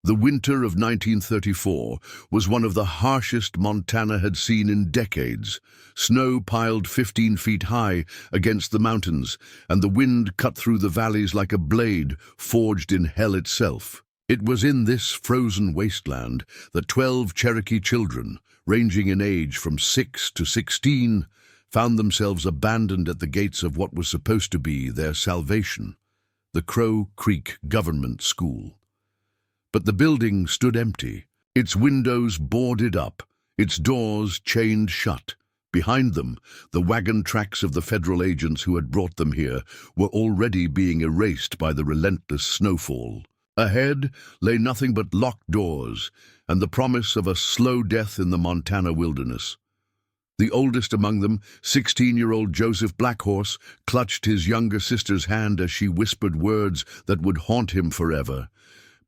The winter of 1934 was one of the harshest Montana had seen in decades. Snow piled 15 feet high against the mountains, and the wind cut through the valleys like a blade forged in hell itself. It was in this frozen wasteland that 12 Cherokee children, ranging in age from 6 to 16, found themselves abandoned at the gates of what was supposed to be their salvation, the Crow Creek Government School. But the building stood empty, its windows boarded up, its doors chained shut. Behind them, the wagon tracks of the federal agents who had brought them here were already being erased by the relentless snowfall. Ahead lay nothing but locked doors and the promise of a slow death in the Montana wilderness. The oldest among them, 16-year-old Joseph Blackhorse, clutched his younger sister's hand as she whispered words that would haunt him forever.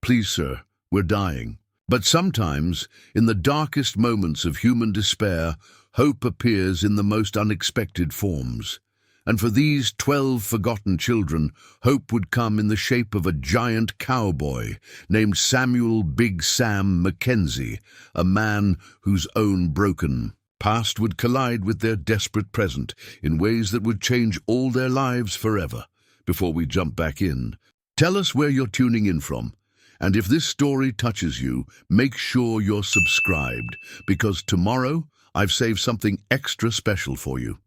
"Please, sir, we're dying." But sometimes, in the darkest moments of human despair, hope appears in the most unexpected forms. And for these 12 forgotten children, hope would come in the shape of a giant cowboy named Samuel Big Sam Mackenzie, a man whose own broken past would collide with their desperate present in ways that would change all their lives forever. Before we jump back in, tell us where you're tuning in from. And if this story touches you, make sure you're subscribed, because tomorrow I've saved something extra special for you.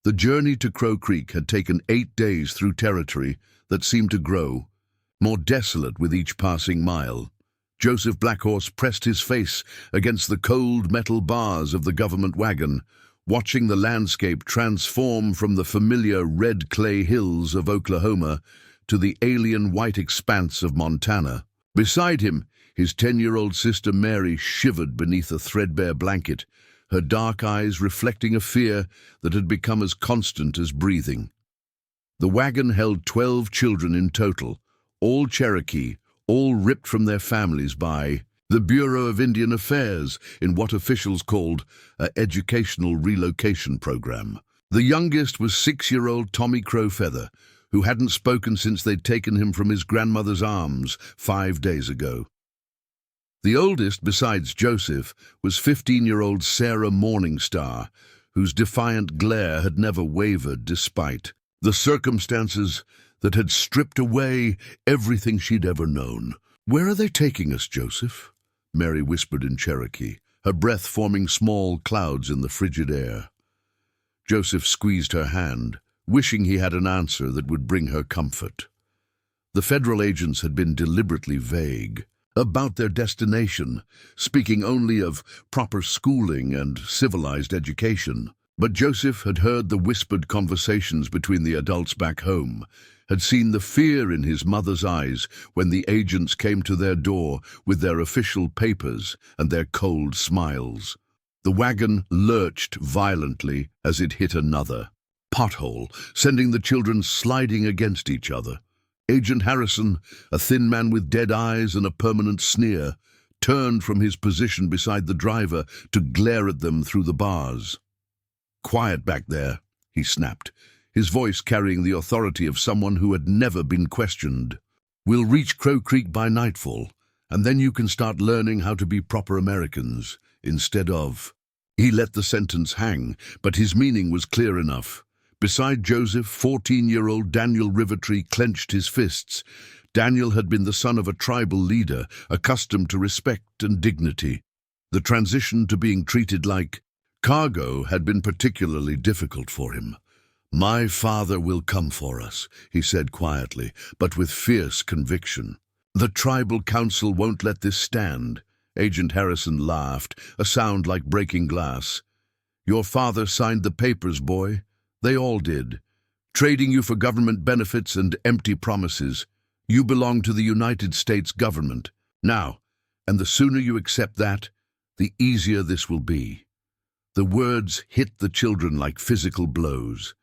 The journey to Crow Creek had taken 8 days through territory that seemed to grow, more desolate with each passing mile. Joseph Blackhorse pressed his face against the cold metal bars of the government wagon, watching the landscape transform from the familiar red clay hills of Oklahoma to the alien white expanse of Montana. Beside him, his 10-year-old sister Mary shivered beneath a threadbare blanket, her dark eyes reflecting a fear that had become as constant as breathing. The wagon held 12 children in total, all Cherokee, all ripped from their families by the Bureau of Indian Affairs in what officials called an educational relocation program. The youngest was 6-year-old Tommy Crowfeather, who hadn't spoken since they'd taken him from his grandmother's arms 5 days ago. The oldest, besides Joseph, was 15-year-old Sarah Morningstar, whose defiant glare had never wavered despite the circumstances that had stripped away everything she'd ever known. "Where are they taking us, Joseph?" Mary whispered in Cherokee, her breath forming small clouds in the frigid air. Joseph squeezed her hand, wishing he had an answer that would bring her comfort. The federal agents had been deliberately vague about their destination, speaking only of proper schooling and civilized education. But Joseph had heard the whispered conversations between the adults back home, had seen the fear in his mother's eyes when the agents came to their door with their official papers and their cold smiles. The wagon lurched violently as it hit another pothole, sending the children sliding against each other. Agent Harrison, a thin man with dead eyes and a permanent sneer, turned from his position beside the driver to glare at them through the bars. "Quiet back there," he snapped, his voice carrying the authority of someone who had never been questioned. "We'll reach Crow Creek by nightfall, and then you can start learning how to be proper Americans, instead of—" He let the sentence hang, but his meaning was clear enough. Beside Joseph, 14-year-old Daniel Rivertree clenched his fists. Daniel had been the son of a tribal leader, accustomed to respect and dignity. The transition to being treated like cargo had been particularly difficult for him. "My father will come for us," he said quietly, but with fierce conviction. "The tribal council won't let this stand." Agent Harrison laughed, a sound like breaking glass. "Your father signed the papers, boy. They all did. Trading you for government benefits and empty promises. You belong to the United States government. Now, and the sooner you accept that, the easier this will be." The words hit the children like physical blows.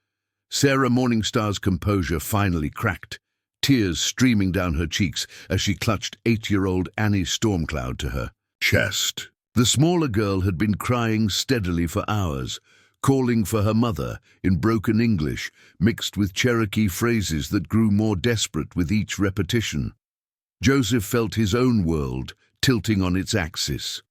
Sarah Morningstar's composure finally cracked, tears streaming down her cheeks as she clutched 8-year-old Annie Stormcloud to her chest. The smaller girl had been crying steadily for hours, calling for her mother in broken English, mixed with Cherokee phrases that grew more desperate with each repetition. Joseph felt his own world tilting on its axis.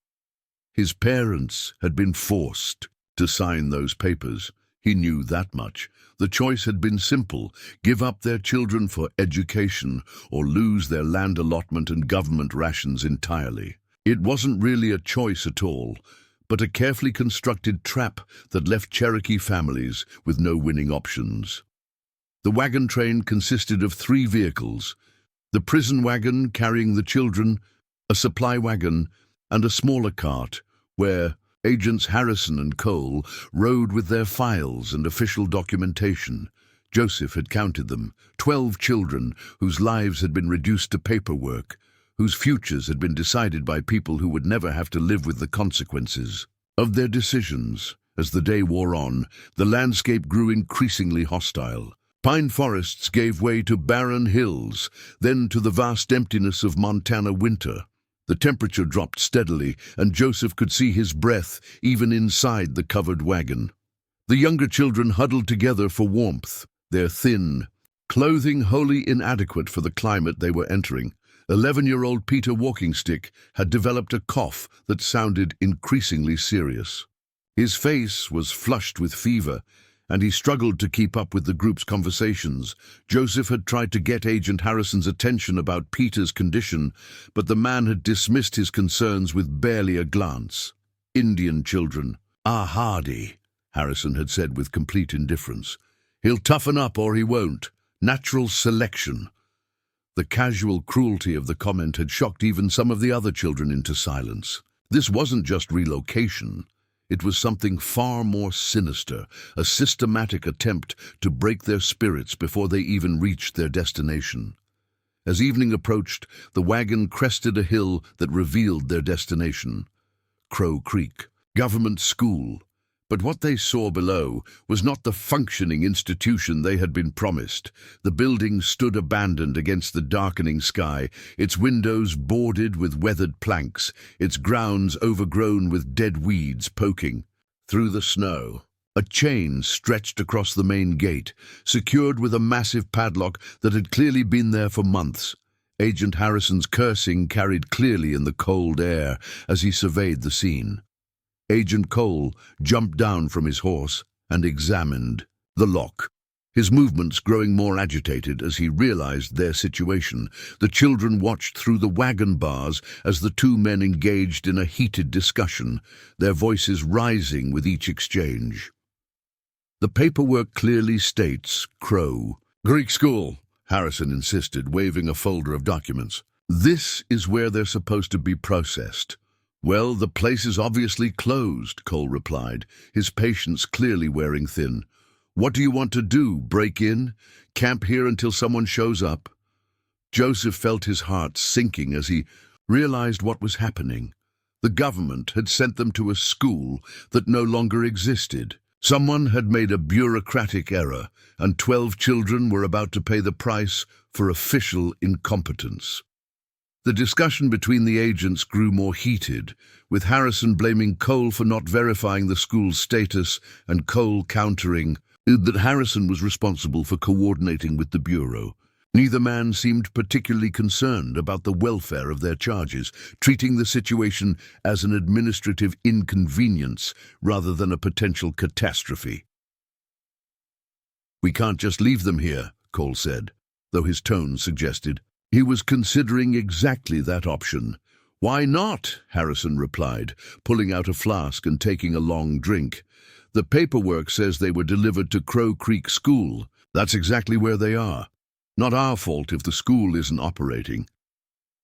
His parents had been forced to sign those papers. He knew that much. The choice had been simple: give up their children for education or lose their land allotment and government rations entirely. It wasn't really a choice at all, but a carefully constructed trap that left Cherokee families with no winning options. The wagon train consisted of 3 vehicles: the prison wagon carrying the children, a supply wagon, and a smaller cart where Agents Harrison and Cole rode with their files and official documentation. Joseph had counted them, 12 children whose lives had been reduced to paperwork, whose futures had been decided by people who would never have to live with the consequences of their decisions. As the day wore on, the landscape grew increasingly hostile. Pine forests gave way to barren hills, then to the vast emptiness of Montana winter. The temperature dropped steadily, and Joseph could see his breath even inside the covered wagon. The younger children huddled together for warmth, their thin clothing wholly inadequate for the climate they were entering. 11-year-old Peter Walkingstick had developed a cough that sounded increasingly serious. His face was flushed with fever, and he struggled to keep up with the group's conversations. Joseph had tried to get Agent Harrison's attention about Peter's condition, but the man had dismissed his concerns with barely a glance. Indian children. "Ah, hardy," Harrison had said with complete indifference. "He'll toughen up or he won't. Natural selection." The casual cruelty of the comment had shocked even some of the other children into silence. This wasn't just relocation. It was something far more sinister, a systematic attempt to break their spirits before they even reached their destination. As evening approached, the wagon crested a hill that revealed their destination: Crow Creek, government school. But what they saw below was not the functioning institution they had been promised. The building stood abandoned against the darkening sky, its windows boarded with weathered planks, its grounds overgrown with dead weeds poking through the snow. A chain stretched across the main gate, secured with a massive padlock that had clearly been there for months. Agent Harrison's cursing carried clearly in the cold air as he surveyed the scene. Agent Cole jumped down from his horse and examined the lock, his movements growing more agitated as he realized their situation. The children watched through the wagon bars as the 2 men engaged in a heated discussion, their voices rising with each exchange. "The paperwork clearly states Crow Greek School," Harrison insisted, waving a folder of documents. "This is where they're supposed to be processed." "Well, the place is obviously closed," Cole replied, his patience clearly wearing thin. "What do you want to do, break in? Camp here until someone shows up?" Joseph felt his heart sinking as he realized what was happening. The government had sent them to a school that no longer existed. Someone had made a bureaucratic error, and 12 children were about to pay the price for official incompetence. The discussion between the agents grew more heated, with Harrison blaming Cole for not verifying the school's status and Cole countering that Harrison was responsible for coordinating with the Bureau. Neither man seemed particularly concerned about the welfare of their charges, treating the situation as an administrative inconvenience rather than a potential catastrophe. "We can't just leave them here," Cole said, though his tone suggested he was considering exactly that option. "Why not?" Harrison replied, pulling out a flask and taking a long drink. "The paperwork says they were delivered to Crow Creek School. That's exactly where they are. Not our fault if the school isn't operating."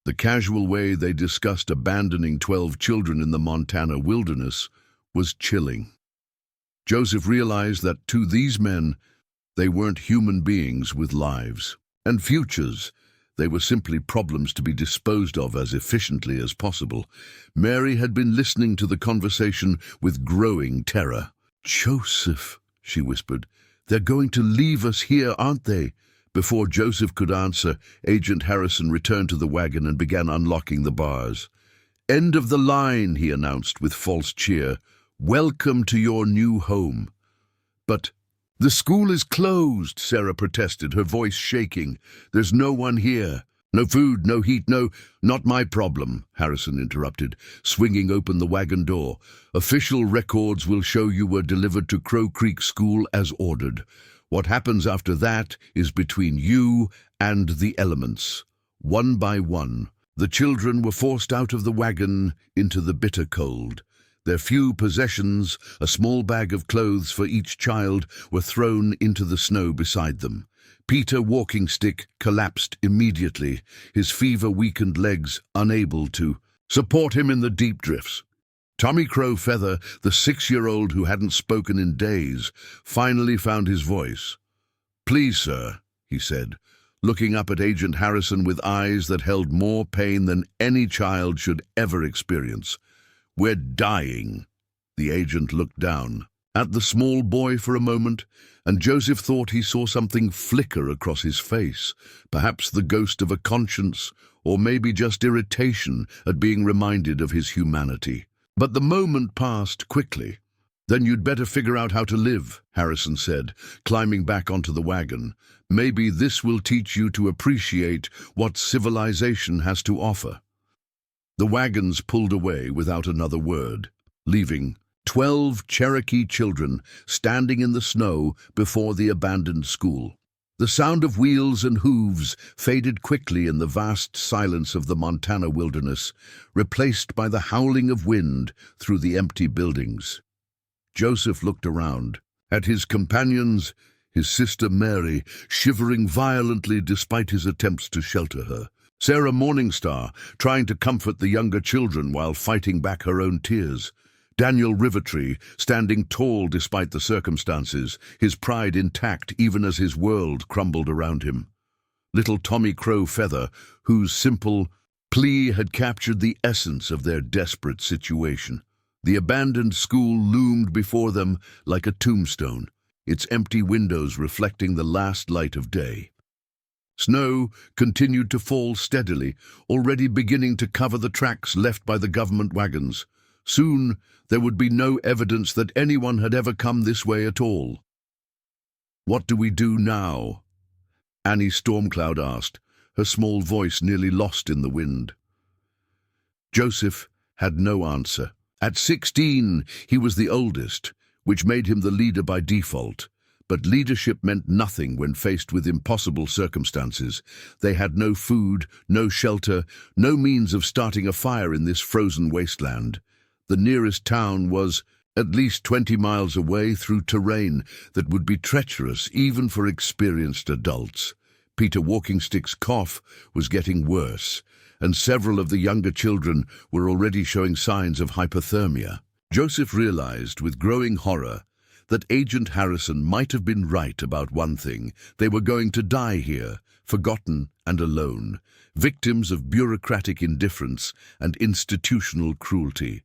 The casual way they discussed abandoning 12 children in the Montana wilderness was chilling. Joseph realized that to these men, they weren't human beings with lives and futures. They were simply problems to be disposed of as efficiently as possible. Mary had been listening to the conversation with growing terror. "Joseph," she whispered, "they're going to leave us here, aren't they?" Before Joseph could answer, Agent Harrison returned to the wagon and began unlocking the bars. "End of the line," he announced with false cheer. "Welcome to your new home." "But the school is closed," Sarah protested, her voice shaking. "There's no one here." No food, no heat, no— Not my problem, Harrison interrupted, swinging open the wagon door. Official records will show you were delivered to Crow Creek School as ordered. What happens after that is between you and the elements. One by one, the children were forced out of the wagon into the bitter cold. Their few possessions, a small bag of clothes for each child, were thrown into the snow beside them. Peter Walking Stick collapsed immediately, his fever-weakened legs unable to support him in the deep drifts. Tommy Crow Feather, the 6-year-old who hadn't spoken in days, finally found his voice. "Please, sir," he said, looking up at Agent Harrison with eyes that held more pain than any child should ever experience. "We're dying." The agent looked down at the small boy for a moment, and Joseph thought he saw something flicker across his face, perhaps the ghost of a conscience, or maybe just irritation at being reminded of his humanity. But the moment passed quickly. "Then you'd better figure out how to live," Harrison said, climbing back onto the wagon. "Maybe this will teach you to appreciate what civilization has to offer." The wagons pulled away without another word, leaving 12 Cherokee children standing in the snow before the abandoned school. The sound of wheels and hooves faded quickly in the vast silence of the Montana wilderness, replaced by the howling of wind through the empty buildings. Joseph looked around at his companions, his sister Mary, shivering violently despite his attempts to shelter her. Sarah Morningstar, trying to comfort the younger children while fighting back her own tears. Daniel Rivertree, standing tall despite the circumstances, his pride intact even as his world crumbled around him. Little Tommy Crow Feather, whose simple plea had captured the essence of their desperate situation. The abandoned school loomed before them like a tombstone, its empty windows reflecting the last light of day. Snow continued to fall steadily, already beginning to cover the tracks left by the government wagons. Soon, there would be no evidence that anyone had ever come this way at all. "What do we do now?" Annie Stormcloud asked, her small voice nearly lost in the wind. Joseph had no answer. At 16, he was the oldest, which made him the leader by default. But leadership meant nothing when faced with impossible circumstances. They had no food, no shelter, no means of starting a fire in this frozen wasteland. The nearest town was at least 20 miles away through terrain that would be treacherous even for experienced adults. Peter Walking Stick's cough was getting worse, and several of the younger children were already showing signs of hypothermia. Joseph realized with growing horror that Agent Harrison might have been right about one thing. They were going to die here, forgotten and alone, victims of bureaucratic indifference and institutional cruelty.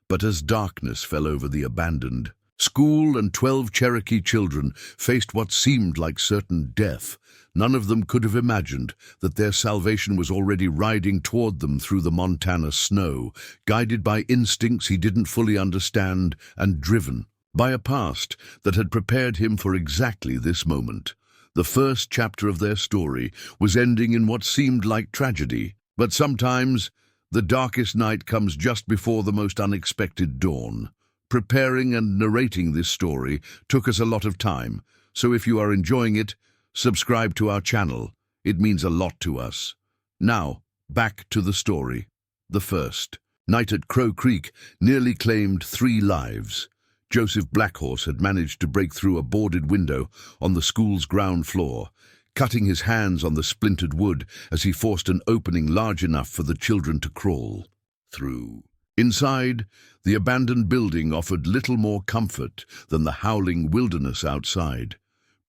But as darkness fell over the abandoned school and 12 Cherokee children faced what seemed like certain death, none of them could have imagined that their salvation was already riding toward them through the Montana snow, guided by instincts he didn't fully understand and driven by a past that had prepared him for exactly this moment. The first chapter of their story was ending in what seemed like tragedy, but sometimes the darkest night comes just before the most unexpected dawn. Preparing and narrating this story took us a lot of time, so if you are enjoying it, subscribe to our channel. It means a lot to us. Now, back to the story. The first night at Crow Creek nearly claimed 3 lives. Joseph Blackhorse had managed to break through a boarded window on the school's ground floor, cutting his hands on the splintered wood as he forced an opening large enough for the children to crawl through. Inside, the abandoned building offered little more comfort than the howling wilderness outside.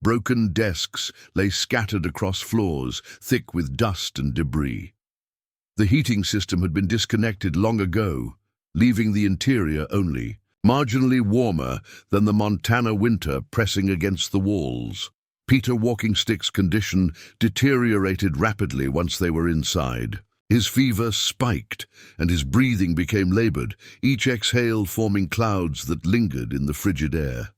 Broken desks lay scattered across floors, thick with dust and debris. The heating system had been disconnected long ago, leaving the interior only marginally warmer than the Montana winter pressing against the walls. Peter Walking Stick's condition deteriorated rapidly once they were inside. His fever spiked, and his breathing became labored, each exhale forming clouds that lingered in the frigid air.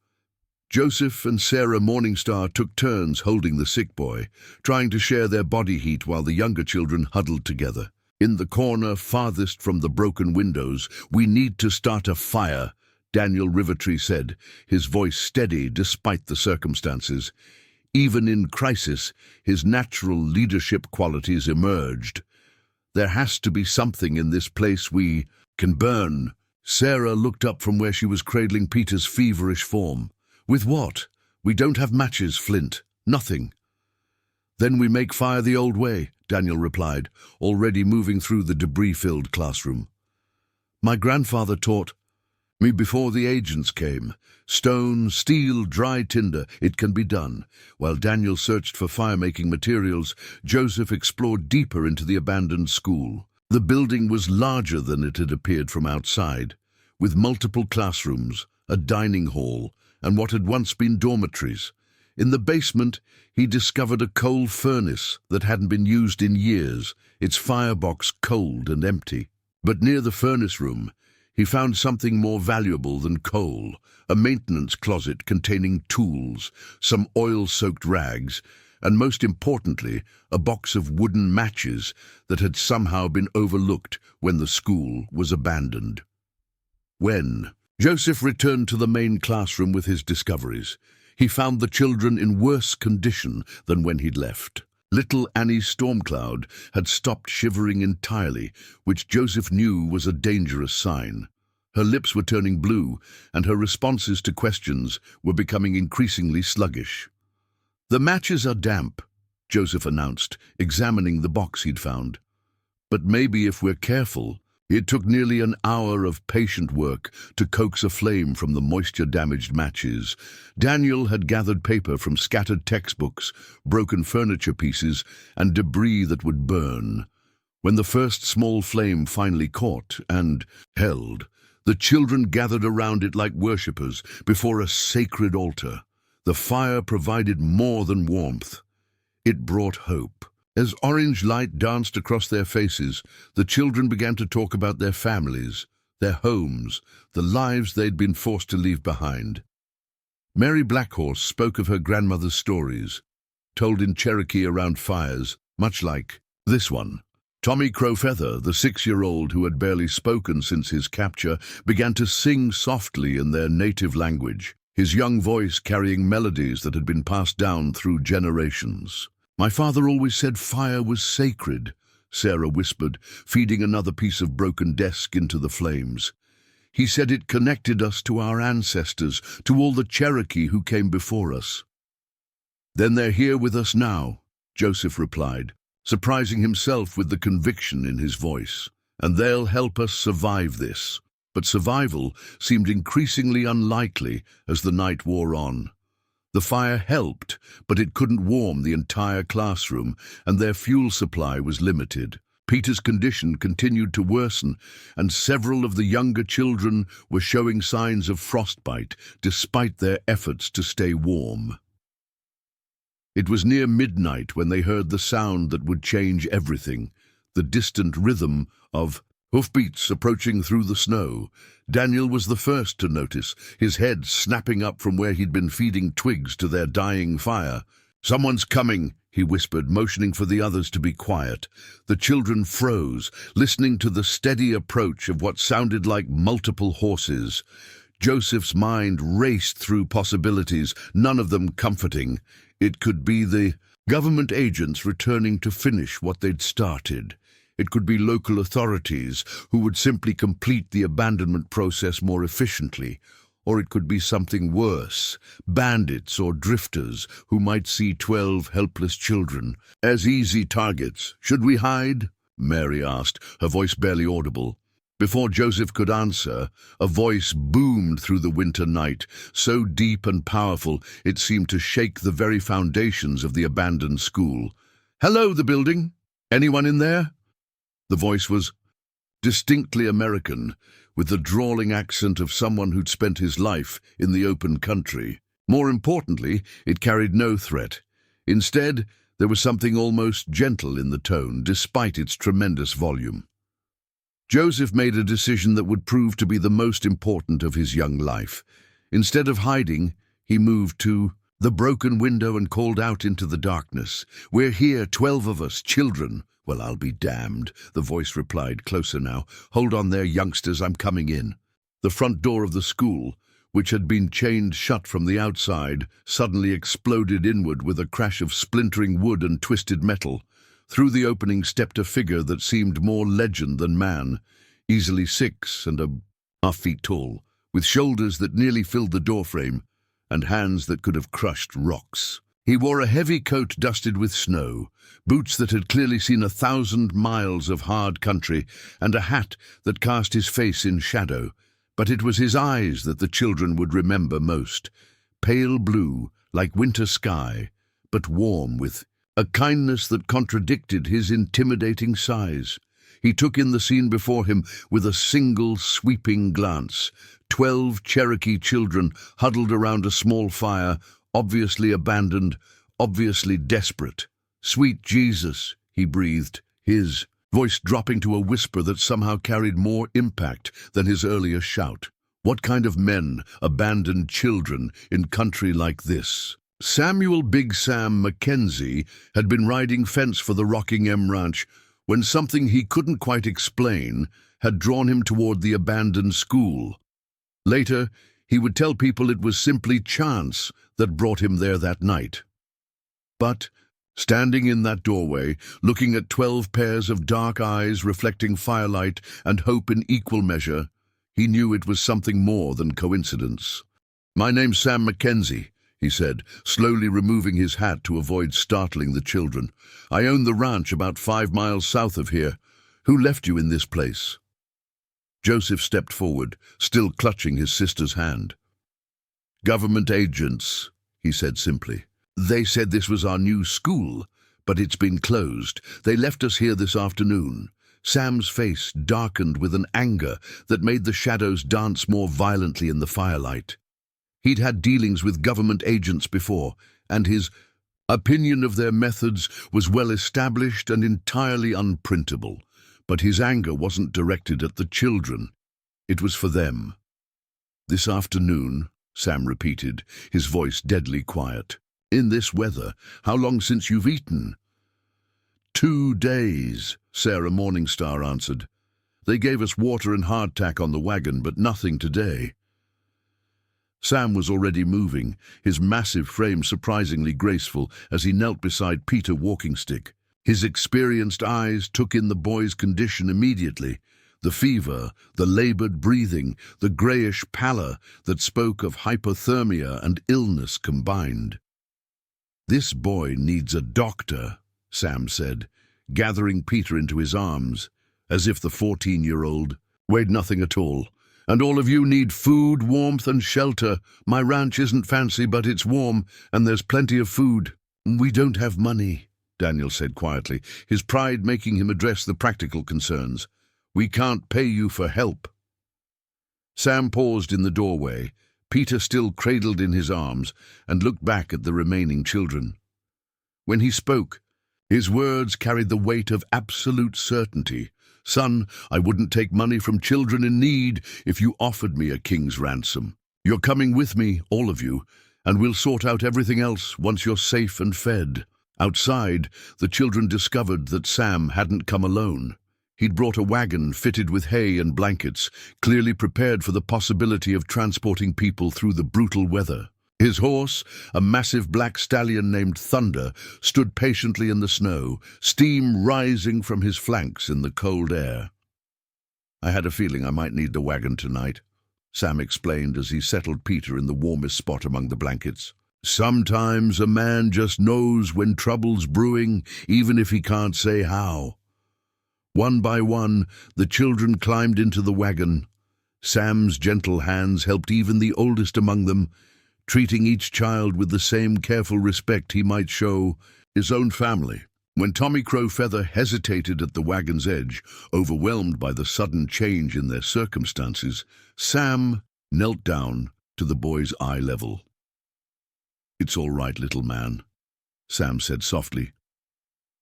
Joseph and Sarah Morningstar took turns holding the sick boy, trying to share their body heat while the younger children huddled together. In the corner farthest from the broken windows, "We need to start a fire," Daniel Rivertree said, his voice steady despite the circumstances. Even in crisis, his natural leadership qualities emerged. "There has to be something in this place we can burn." Sarah looked up from where she was cradling Peter's feverish form. "With what? We don't have matches, Flint. Nothing." "Then we make fire the old way," Daniel replied, already moving through the debris-filled classroom. "My grandfather taught me before the agents came. Stone, steel, dry tinder, it can be done." While Daniel searched for fire-making materials, Joseph explored deeper into the abandoned school. The building was larger than it had appeared from outside, with multiple classrooms, a dining hall, and what had once been dormitories. In the basement, he discovered a coal furnace that hadn't been used in years, its firebox cold and empty. But near the furnace room, he found something more valuable than coal, a maintenance closet containing tools, some oil-soaked rags, and most importantly, a box of wooden matches that had somehow been overlooked when the school was abandoned. When Joseph returned to the main classroom with his discoveries, he found the children in worse condition than when he'd left. Little Annie Stormcloud had stopped shivering entirely, which Joseph knew was a dangerous sign. Her lips were turning blue, and her responses to questions were becoming increasingly sluggish. "The matches are damp," Joseph announced, examining the box he'd found. "But maybe if we're careful." It took nearly an hour of patient work to coax a flame from the moisture-damaged matches. Daniel had gathered paper from scattered textbooks, broken furniture pieces, and debris that would burn. When the first small flame finally caught and held, the children gathered around it like worshippers before a sacred altar. The fire provided more than warmth. It brought hope. As orange light danced across their faces, the children began to talk about their families, their homes, the lives they'd been forced to leave behind. Mary Blackhorse spoke of her grandmother's stories, told in Cherokee around fires, much like this one. Tommy Crowfeather, the 6-year-old who had barely spoken since his capture, began to sing softly in their native language, his young voice carrying melodies that had been passed down through generations. "My father always said fire was sacred," Sarah whispered, feeding another piece of broken desk into the flames. "He said it connected us to our ancestors, to all the Cherokee who came before us." "Then they're here with us now," Joseph replied, surprising himself with the conviction in his voice. "And they'll help us survive this." But survival seemed increasingly unlikely as the night wore on. The fire helped, but it couldn't warm the entire classroom, and their fuel supply was limited. Peter's condition continued to worsen, and several of the younger children were showing signs of frostbite, despite their efforts to stay warm. It was near midnight when they heard the sound that would change everything, the distant rhythm of hoofbeats approaching through the snow. Daniel was the first to notice, his head snapping up from where he'd been feeding twigs to their dying fire. "Someone's coming," he whispered, motioning for the others to be quiet. The children froze, listening to the steady approach of what sounded like multiple horses. Joseph's mind raced through possibilities, none of them comforting. It could be the government agents returning to finish what they'd started. It could be local authorities who would simply complete the abandonment process more efficiently. Or it could be something worse, bandits or drifters who might see 12 helpless children as easy targets. "Should we hide?" Mary asked, her voice barely audible. Before Joseph could answer, a voice boomed through the winter night, so deep and powerful it seemed to shake the very foundations of the abandoned school. "Hello, the building. Anyone in there?" The voice was distinctly American, with the drawling accent of someone who'd spent his life in the open country. More importantly, it carried no threat. Instead, there was something almost gentle in the tone, despite its tremendous volume. Joseph made a decision that would prove to be the most important of his young life. Instead of hiding, He moved to the broken window and called out into the darkness. "We're here, 12 of us, children." "Well, I'll be damned," the voice replied, closer now. "Hold on there, youngsters, I'm coming in." The front door of the school, which had been chained shut from the outside, suddenly exploded inward with a crash of splintering wood and twisted metal. Through the opening stepped a figure that seemed more legend than man, easily 6.5 feet tall, with shoulders that nearly filled the doorframe, and hands that could have crushed rocks. He wore a heavy coat dusted with snow, boots that had clearly seen 1,000 miles of hard country, and a hat that cast his face in shadow. But it was his eyes that the children would remember most. Pale blue, like winter sky, but warm with a kindness that contradicted his intimidating size. He took in the scene before him with a single sweeping glance. 12 Cherokee children huddled around a small fire, obviously abandoned, obviously desperate. "Sweet Jesus," he breathed, his voice dropping to a whisper that somehow carried more impact than his earlier shout. What kind of men abandoned children in country like this? Samuel Big Sam Mackenzie had been riding fence for the Rockingham Ranch when something he couldn't quite explain had drawn him toward the abandoned school. Later, he would tell people it was simply chance that brought him there that night. But standing in that doorway, looking at 12 pairs of dark eyes reflecting firelight and hope in equal measure, he knew it was something more than coincidence. "My name's Sam Mackenzie," he said, slowly removing his hat to avoid startling the children. "I own the ranch about 5 miles south of here. Who left you in this place?" Joseph stepped forward, still clutching his sister's hand. "Government agents," he said simply. "They said this was our new school, but it's been closed. They left us here this afternoon." Sam's face darkened with an anger that made the shadows dance more violently in the firelight. He'd had dealings with government agents before, and his opinion of their methods was well established and entirely unprintable. But his anger wasn't directed at the children. It was for them. "This afternoon," Sam repeated, his voice deadly quiet. "In this weather, how long since you've eaten?" 2 days, Sarah Morningstar answered. "They gave us water and hardtack on the wagon, but nothing today." Sam was already moving, his massive frame surprisingly graceful as he knelt beside Peter Walkingstick. His experienced eyes took in the boy's condition immediately. The fever, the labored breathing, the grayish pallor that spoke of hypothermia and illness combined. "This boy needs a doctor," Sam said, gathering Peter into his arms, as if the 14-year-old weighed nothing at all. "And all of you need food, warmth, and shelter. My ranch isn't fancy, but it's warm, and there's plenty of food." "We don't have money," Daniel said quietly, his pride making him address the practical concerns. "We can't pay you for help." Sam paused in the doorway, Peter still cradled in his arms, and looked back at the remaining children. When he spoke, his words carried the weight of absolute certainty. "Son, I wouldn't take money from children in need if you offered me a king's ransom. You're coming with me, all of you, and we'll sort out everything else once you're safe and fed." Outside, the children discovered that Sam hadn't come alone. He'd brought a wagon fitted with hay and blankets, clearly prepared for the possibility of transporting people through the brutal weather. His horse, a massive black stallion named Thunder, stood patiently in the snow, steam rising from his flanks in the cold air. "I had a feeling I might need the wagon tonight," Sam explained as he settled Peter in the warmest spot among the blankets. "Sometimes a man just knows when trouble's brewing, even if he can't say how." One by one, the children climbed into the wagon. Sam's gentle hands helped even the oldest among them, treating each child with the same careful respect he might show his own family. When Tommy Crowfeather hesitated at the wagon's edge, overwhelmed by the sudden change in their circumstances, Sam knelt down to the boy's eye level. "It's all right, little man," Sam said softly.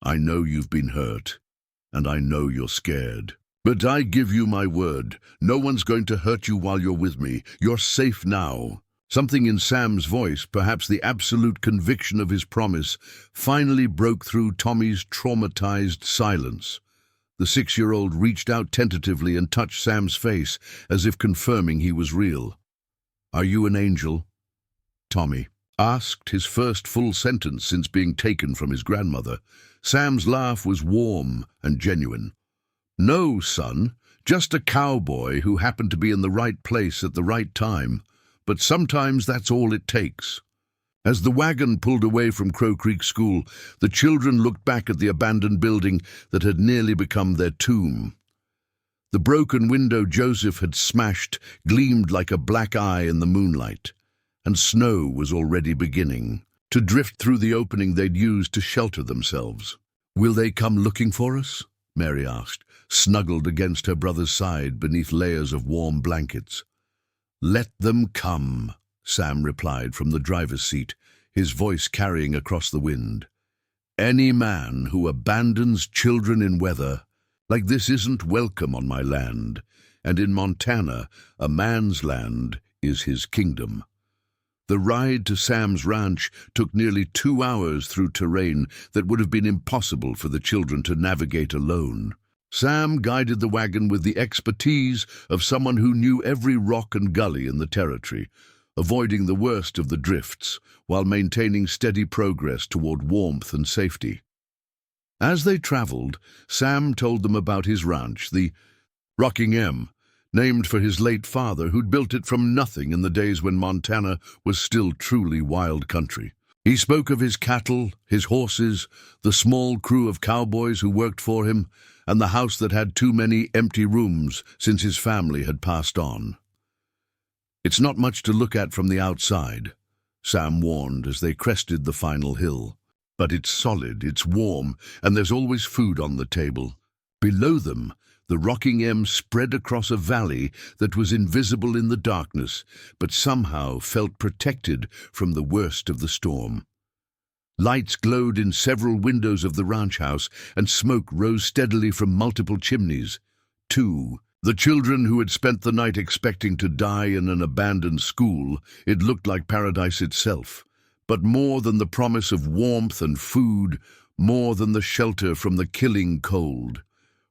"I know you've been hurt, and I know you're scared. But I give you my word, no one's going to hurt you while you're with me. You're safe now." Something in Sam's voice, perhaps the absolute conviction of his promise, finally broke through Tommy's traumatized silence. The 6-year-old reached out tentatively and touched Sam's face, as if confirming he was real. "Are you an angel?" Tommy asked, his first full sentence since being taken from his grandmother. Sam's laugh was warm and genuine. "No, son, just a cowboy who happened to be in the right place at the right time. But sometimes that's all it takes." As the wagon pulled away from Crow Creek School, the children looked back at the abandoned building that had nearly become their tomb. The broken window Joseph had smashed gleamed like a black eye in the moonlight, and snow was already beginning to drift through the opening they'd used to shelter themselves. "Will they come looking for us?" Mary asked, snuggled against her brother's side beneath layers of warm blankets. "Let them come," Sam replied from the driver's seat, his voice carrying across the wind. "Any man who abandons children in weather like this isn't welcome on my land, and in Montana, a man's land is his kingdom." The ride to Sam's ranch took nearly 2 hours through terrain that would have been impossible for the children to navigate alone. Sam guided the wagon with the expertise of someone who knew every rock and gully in the territory, avoiding the worst of the drifts while maintaining steady progress toward warmth and safety. As they traveled, Sam told them about his ranch, the Rocking M, named for his late father, who'd built it from nothing in the days when Montana was still truly wild country. He spoke of his cattle, his horses, the small crew of cowboys who worked for him, and the house that had too many empty rooms since his family had passed on. "It's not much to look at from the outside," Sam warned as they crested the final hill. "But it's solid, it's warm, and there's always food on the table." Below them, the Rocking M spread across a valley that was invisible in the darkness, but somehow felt protected from the worst of the storm. Lights glowed in several windows of the ranch house, and smoke rose steadily from multiple chimneys. The children who had spent the night expecting to die in an abandoned school, it looked like paradise itself. But more than the promise of warmth and food, more than the shelter from the killing cold,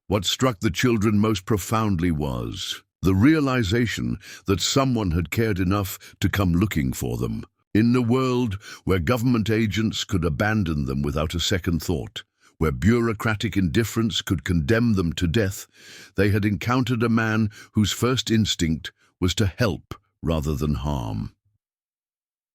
what struck the children most profoundly was the realization that someone had cared enough to come looking for them. In a world where government agents could abandon them without a second thought, where bureaucratic indifference could condemn them to death, they had encountered a man whose first instinct was to help rather than harm.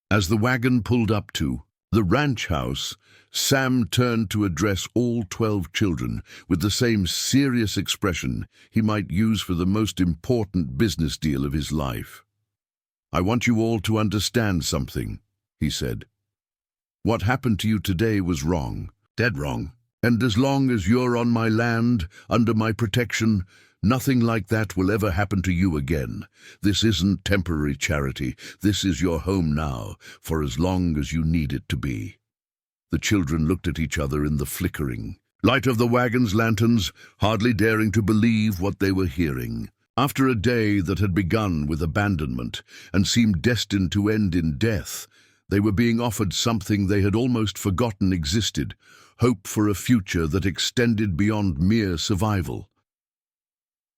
As the wagon pulled up to the ranch house, Sam turned to address all 12 children with the same serious expression he might use for the most important business deal of his life. "I want you all to understand something," he said. "What happened to you today was wrong, dead wrong. And as long as you're on my land, under my protection, nothing like that will ever happen to you again. This isn't temporary charity. This is your home now, for as long as you need it to be." The children looked at each other in the flickering light of the wagon's lanterns, hardly daring to believe what they were hearing. After a day that had begun with abandonment and seemed destined to end in death, they were being offered something they had almost forgotten existed, hope for a future that extended beyond mere survival.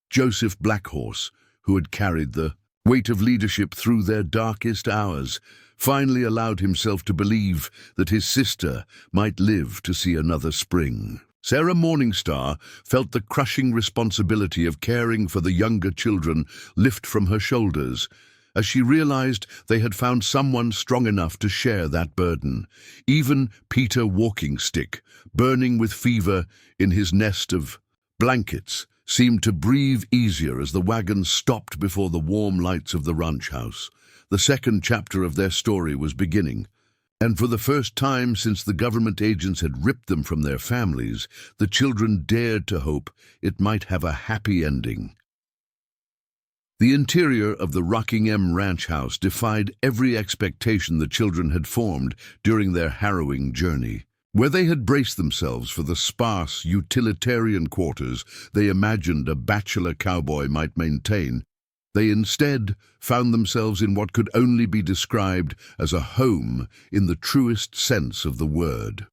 Joseph Blackhorse, who had carried the weight of leadership through their darkest hours, finally allowed himself to believe that his sister might live to see another spring. Sarah Morningstar felt the crushing responsibility of caring for the younger children lift from her shoulders, as she realized they had found someone strong enough to share that burden. Even Peter Walking Stick, burning with fever in his nest of blankets, seemed to breathe easier as the wagon stopped before the warm lights of the ranch house. The second chapter of their story was beginning, and for the first time since the government agents had ripped them from their families, the children dared to hope it might have a happy ending. The interior of the Rocking M ranch house defied every expectation the children had formed during their harrowing journey. Where they had braced themselves for the sparse, utilitarian quarters they imagined a bachelor cowboy might maintain, They instead found themselves in what could only be described as a home in the truest sense of the word.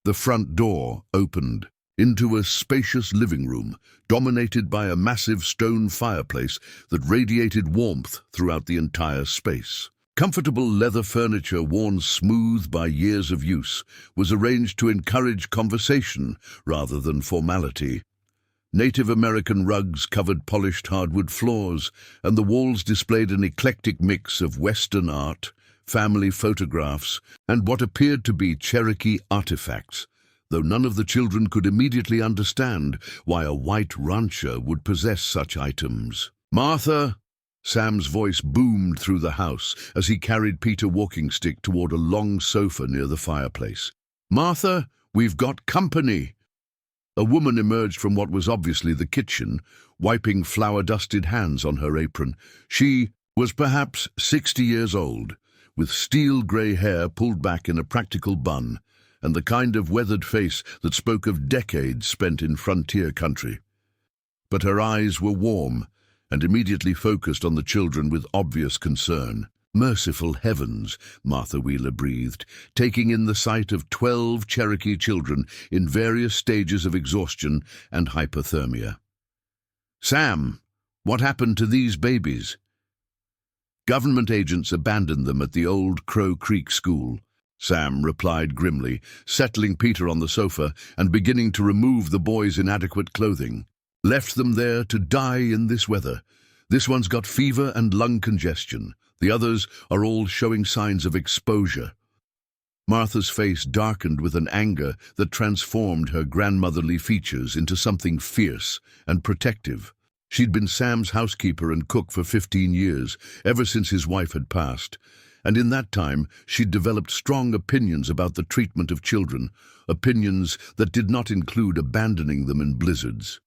The front door opened into a spacious living room, dominated by a massive stone fireplace that radiated warmth throughout the entire space. Comfortable leather furniture, worn smooth by years of use, was arranged to encourage conversation rather than formality. Native American rugs covered polished hardwood floors, and the walls displayed an eclectic mix of Western art, family photographs, and what appeared to be Cherokee artifacts, though none of the children could immediately understand why a white rancher would possess such items. "Martha!" Sam's voice boomed through the house as he carried Peter's walking stick toward a long sofa near the fireplace. "Martha, we've got company!" A woman emerged from what was obviously the kitchen, wiping flour-dusted hands on her apron. She was perhaps 60 years old, with steel-grey hair pulled back in a practical bun, and the kind of weathered face that spoke of decades spent in frontier country. But her eyes were warm and immediately focused on the children with obvious concern. "Merciful heavens," Martha Wheeler breathed, taking in the sight of 12 Cherokee children in various stages of exhaustion and hypothermia. "Sam, what happened to these babies?" "Government agents abandoned them at the old Crow Creek school," Sam replied grimly, settling Peter on the sofa and beginning to remove the boys' inadequate clothing. "Left them there to die in this weather. This one's got fever and lung congestion. The others are all showing signs of exposure." Martha's face darkened with an anger that transformed her grandmotherly features into something fierce and protective. She'd been Sam's housekeeper and cook for 15 years, ever since his wife had passed, and in that time she'd developed strong opinions about the treatment of children, opinions that did not include abandoning them in blizzards.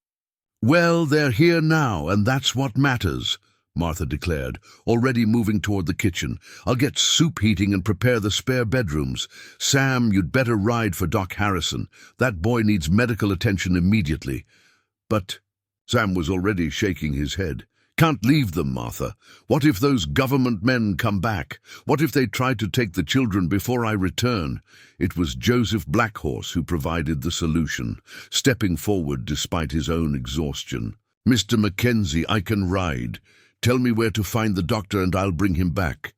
"Well, they're here now, and that's what matters," Martha declared, already moving toward the kitchen. "I'll get soup heating and prepare the spare bedrooms. Sam, you'd better ride for Doc Harrison. That boy needs medical attention immediately." "But—" Sam was already shaking his head. "Can't leave them, Martha. What if those government men come back? What if they try to take the children before I return?" It was Joseph Blackhorse who provided the solution, stepping forward despite his own exhaustion. "Mr. Mackenzie, I can ride. Tell me where to find the doctor and I'll bring him back."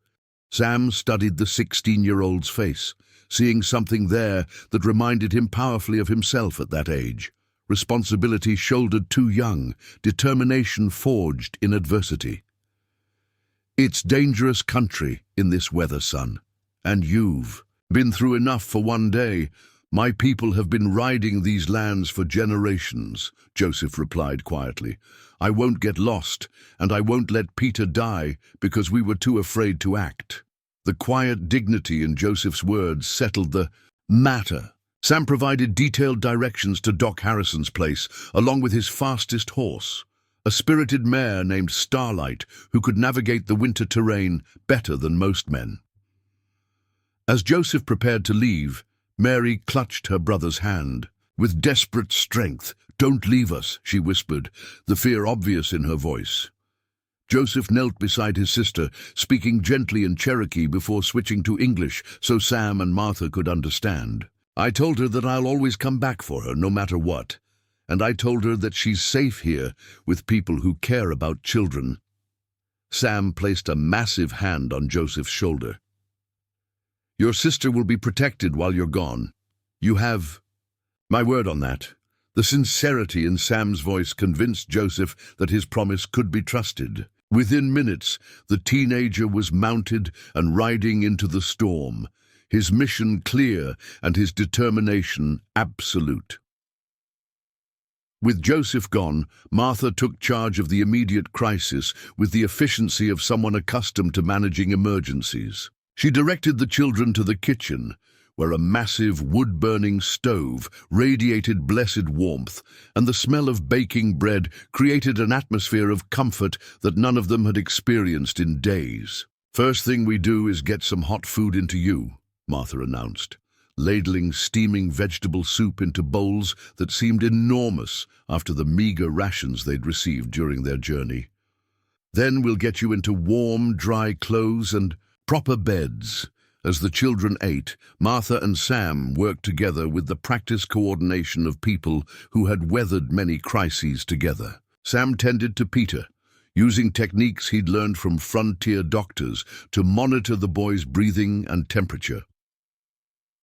Sam studied the 16-year-old's face, seeing something there that reminded him powerfully of himself at that age. Responsibility shouldered too young, determination forged in adversity. "It's dangerous country in this weather, son. And you've been through enough for one day. My people have been riding these lands for generations," Joseph replied quietly. "I won't get lost, and I won't let Peter die because we were too afraid to act." The quiet dignity in Joseph's words settled the matter. Sam provided detailed directions to Doc Harrison's place, along with his fastest horse, a spirited mare named Starlight, who could navigate the winter terrain better than most men. As Joseph prepared to leave, Mary clutched her brother's hand. With desperate strength, "Don't leave us," she whispered, the fear obvious in her voice. Joseph knelt beside his sister, speaking gently in Cherokee before switching to English so Sam and Martha could understand. "I told her that I'll always come back for her, no matter what. And I told her that she's safe here with people who care about children." Sam placed a massive hand on Joseph's shoulder. "Your sister will be protected while you're gone. You have my word on that." The sincerity in Sam's voice convinced Joseph that his promise could be trusted. Within minutes, the teenager was mounted and riding into the storm, his mission clear and his determination absolute. With Joseph gone, Martha took charge of the immediate crisis with the efficiency of someone accustomed to managing emergencies. She directed the children to the kitchen, where a massive wood-burning stove radiated blessed warmth, and the smell of baking bread created an atmosphere of comfort that none of them had experienced in days. "First thing we do is get some hot food into you," Martha announced, ladling steaming vegetable soup into bowls that seemed enormous after the meager rations they'd received during their journey. Then we'll get you into warm, dry clothes and proper beds." As the children ate, Martha and Sam worked together with the practiced coordination of people who had weathered many crises together. Sam tended to Peter, using techniques he'd learned from frontier doctors to monitor the boy's breathing and temperature.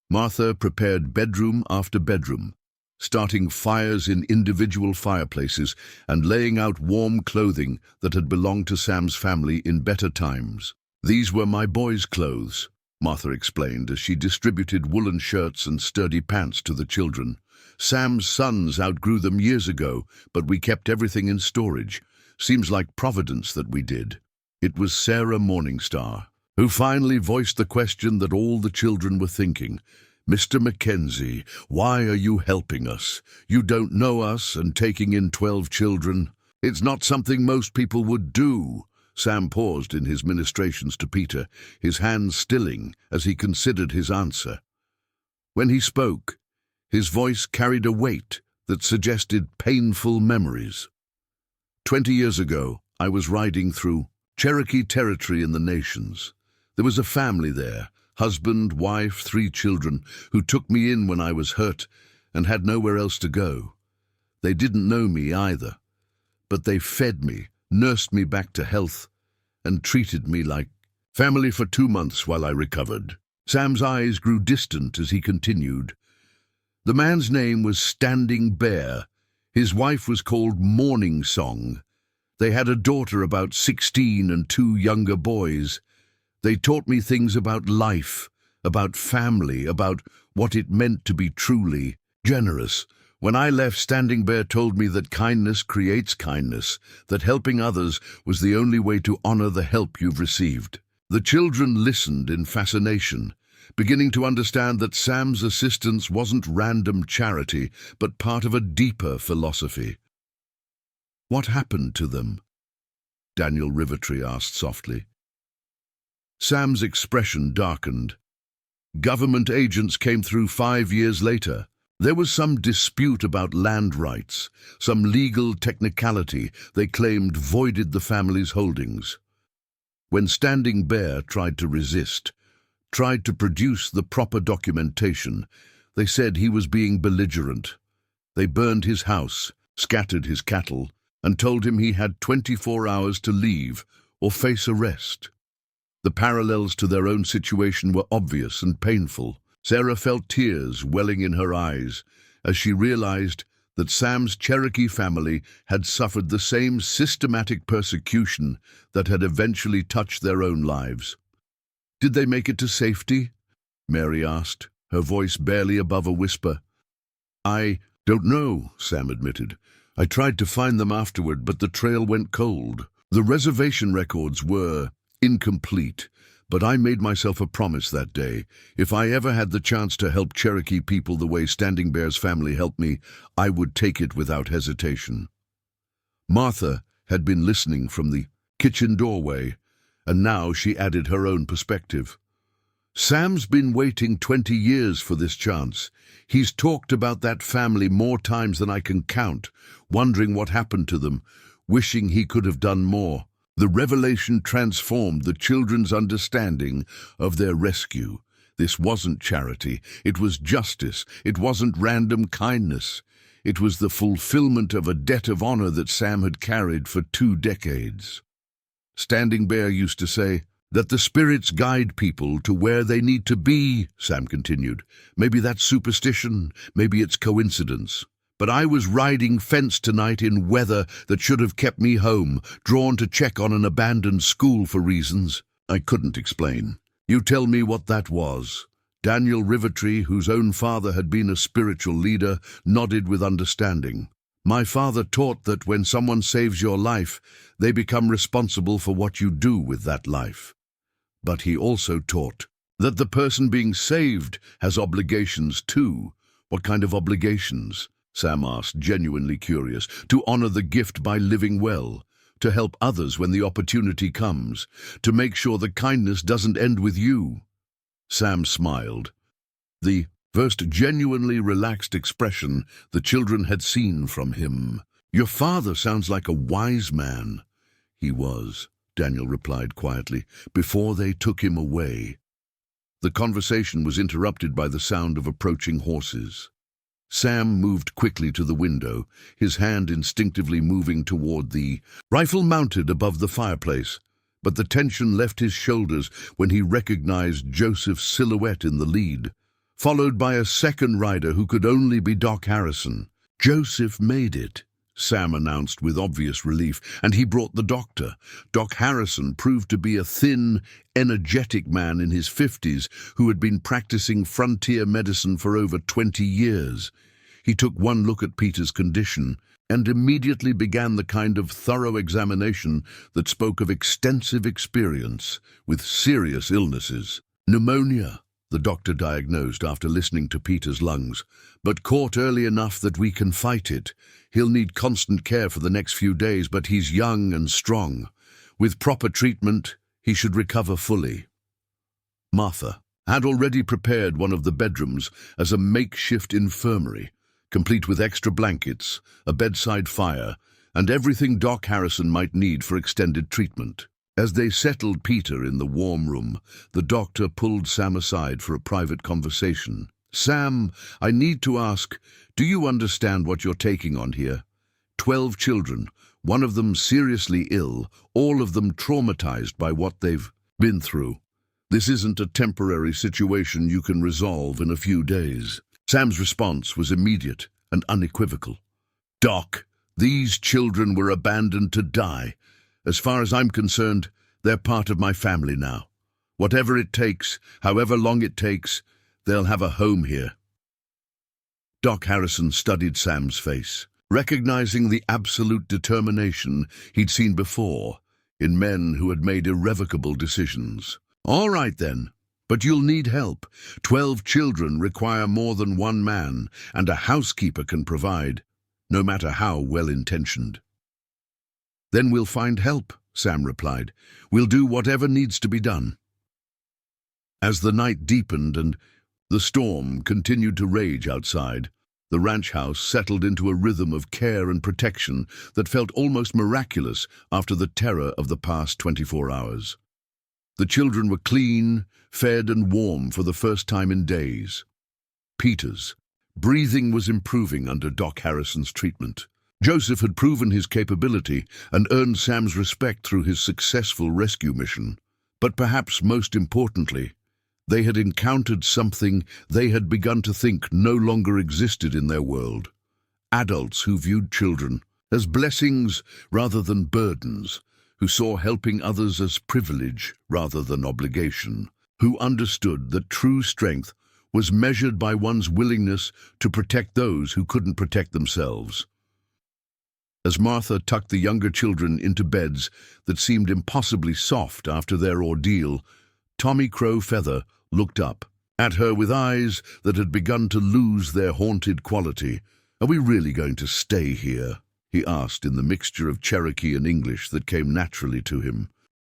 Martha prepared bedroom after bedroom, starting fires in individual fireplaces and laying out warm clothing that had belonged to Sam's family in better times. "These were my boys' clothes," Martha explained as she distributed woolen shirts and sturdy pants to the children. "Sam's sons outgrew them years ago, but we kept everything in storage. Seems like providence that we did." It was Sarah Morningstar who finally voiced the question that all the children were thinking. "Mr. Mackenzie, why are you helping us? You don't know us and taking in 12 children. It's not something most people would do." Sam paused in his ministrations to Peter, his hands stilling as he considered his answer. When he spoke, his voice carried a weight that suggested painful memories. 20 years ago, I was riding through Cherokee territory in the Nations. There was a family there, husband, wife, 3 children, who took me in when I was hurt and had nowhere else to go. They didn't know me either, but they fed me, nursed me back to health, and treated me like family for 2 months while I recovered. Sam's eyes grew distant as he continued. The man's name was Standing Bear. His wife was called Morning Song. They had a daughter about 16 and 2 younger boys. They taught me things about life, about family, about what it meant to be truly generous. When I left, Standing Bear told me that kindness creates kindness, that helping others was the only way to honor the help you've received. The children listened in fascination, beginning to understand that Sam's assistance wasn't random charity, but part of a deeper philosophy. "What happened to them?" Daniel Rivertree asked softly. Sam's expression darkened. "Government agents came through 5 years later. There was some dispute about land rights, some legal technicality they claimed voided the family's holdings. When Standing Bear tried to resist, tried to produce the proper documentation, they said he was being belligerent. They burned his house, scattered his cattle, and told him he had 24 hours to leave or face arrest." The parallels to their own situation were obvious and painful. Sarah felt tears welling in her eyes as she realized that Sam's Cherokee family had suffered the same systematic persecution that had eventually touched their own lives. "Did they make it to safety?" Mary asked, her voice barely above a whisper. "I don't know," Sam admitted. "I tried to find them afterward, but the trail went cold. The reservation records were incomplete, but I made myself a promise that day. If I ever had the chance to help Cherokee people the way Standing Bear's family helped me, I would take it without hesitation." Martha had been listening from the kitchen doorway, and now she added her own perspective. "Sam's been waiting 20 years for this chance. He's talked about that family more times than I can count, wondering what happened to them, wishing he could have done more. The revelation transformed the children's understanding of their rescue. This wasn't charity, it was justice, it wasn't random kindness. It was the fulfillment of a debt of honor that Sam had carried for 2 decades. Standing Bear used to say that the spirits guide people to where they need to be, Sam continued. Maybe that's superstition, maybe it's coincidence. But I was riding fence tonight in weather that should have kept me home, drawn to check on an abandoned school for reasons I couldn't explain. You tell me what that was." Daniel Rivertree, whose own father had been a spiritual leader, nodded with understanding. "My father taught that when someone saves your life, they become responsible for what you do with that life. But he also taught that the person being saved has obligations too." "What kind of obligations?" Sam asked, genuinely curious. "To honor the gift by living well, to help others when the opportunity comes, to make sure the kindness doesn't end with you." Sam smiled, the first genuinely relaxed expression the children had seen from him. "Your father sounds like a wise man." "He was," Daniel replied quietly, "before they took him away." The conversation was interrupted by the sound of approaching horses. Sam moved quickly to the window, his hand instinctively moving toward the rifle mounted above the fireplace. But the tension left his shoulders when he recognized Joseph's silhouette in the lead, followed by a second rider who could only be Doc Harrison. "Joseph made it," Sam announced with obvious relief, and he brought the doctor. Doc Harrison proved to be a thin, energetic man in his 50s who had been practicing frontier medicine for over 20 years. He took one look at Peter's condition and immediately began the kind of thorough examination that spoke of extensive experience with serious illnesses. "Pneumonia," the doctor diagnosed after listening to Peter's lungs, "but caught early enough that we can fight it. He'll need constant care for the next few days, but he's young and strong. With proper treatment, he should recover fully." Martha had already prepared one of the bedrooms as a makeshift infirmary, complete with extra blankets, a bedside fire, and everything Doc Harrison might need for extended treatment. As they settled Peter in the warm room, the doctor pulled Sam aside for a private conversation. "Sam, I need to ask, do you understand what you're taking on here? 12 children, one of them seriously ill, all of them traumatized by what they've been through. This isn't a temporary situation you can resolve in a few days." Sam's response was immediate and unequivocal. "Doc, these children were abandoned to die. As far as I'm concerned, they're part of my family now. Whatever it takes, however long it takes, they'll have a home here." Doc Harrison studied Sam's face, recognizing the absolute determination he'd seen before in men who had made irrevocable decisions. "All right then, but you'll need help. 12 children require more than one man, and a housekeeper can provide, no matter how well-intentioned." "Then we'll find help," Sam replied. "We'll do whatever needs to be done." As the night deepened and the storm continued to rage outside, the ranch house settled into a rhythm of care and protection that felt almost miraculous after the terror of the past 24 hours. The children were clean, fed and warm for the first time in days. Peter's breathing was improving under Doc Harrison's treatment. Joseph had proven his capability and earned Sam's respect through his successful rescue mission. But perhaps most importantly, they had encountered something they had begun to think no longer existed in their world. Adults who viewed children as blessings rather than burdens, who saw helping others as privilege rather than obligation, who understood that true strength was measured by one's willingness to protect those who couldn't protect themselves. As Martha tucked the younger children into beds that seemed impossibly soft after their ordeal, Tommy Crow Feather looked up at her with eyes that had begun to lose their haunted quality. "Are we really going to stay here?" he asked in the mixture of Cherokee and English that came naturally to him.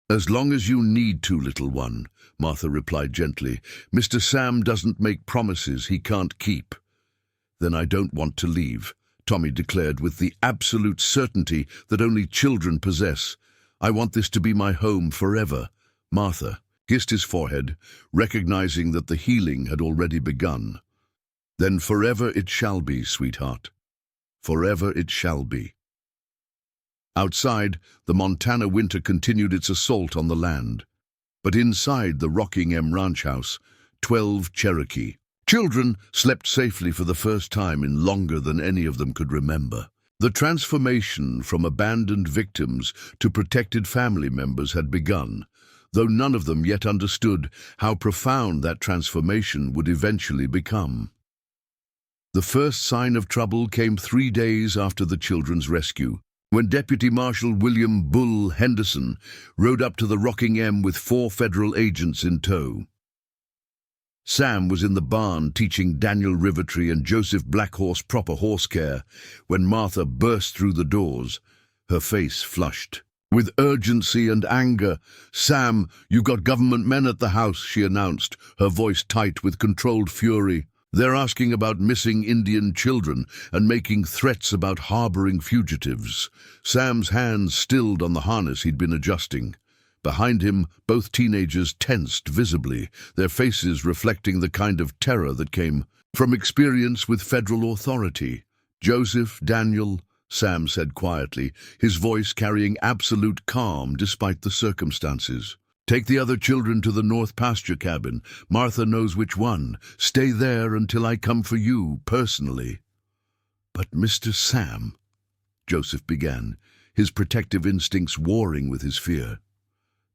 "As long as you need to, little one," Martha replied gently. "Mr. Sam doesn't make promises he can't keep." "Then I don't want to leave," Tommy declared with the absolute certainty that only children possess. "I want this to be my home forever." Martha kissed his forehead, recognizing that the healing had already begun. "Then forever it shall be, sweetheart. Forever it shall be." Outside, the Montana winter continued its assault on the land. But inside the rocking ranch house, 12 Cherokee children slept safely for the first time in longer than any of them could remember. The transformation from abandoned victims to protected family members had begun, though none of them yet understood how profound that transformation would eventually become. The first sign of trouble came 3 days after the children's rescue, when Deputy Marshal William Bull Henderson rode up to the Rocking M with 4 federal agents in tow. Sam was in the barn teaching Daniel Rivertree and Joseph Blackhorse proper horse care when Martha burst through the doors, her face flushed with urgency and anger. "Sam, you've got government men at the house," she announced, her voice tight with controlled fury. They're asking about missing Indian children and making threats about harboring fugitives. Sam's hands stilled on the harness he'd been adjusting. Behind him, both teenagers tensed visibly, their faces reflecting the kind of terror that came from experience with federal authority. "Joseph, Daniel," Sam said quietly, his voice carrying absolute calm despite the circumstances. "Take the other children to the north pasture cabin. Martha knows which one. Stay there until I come for you, personally." "But Mr. Sam," Joseph began, his protective instincts warring with his fear.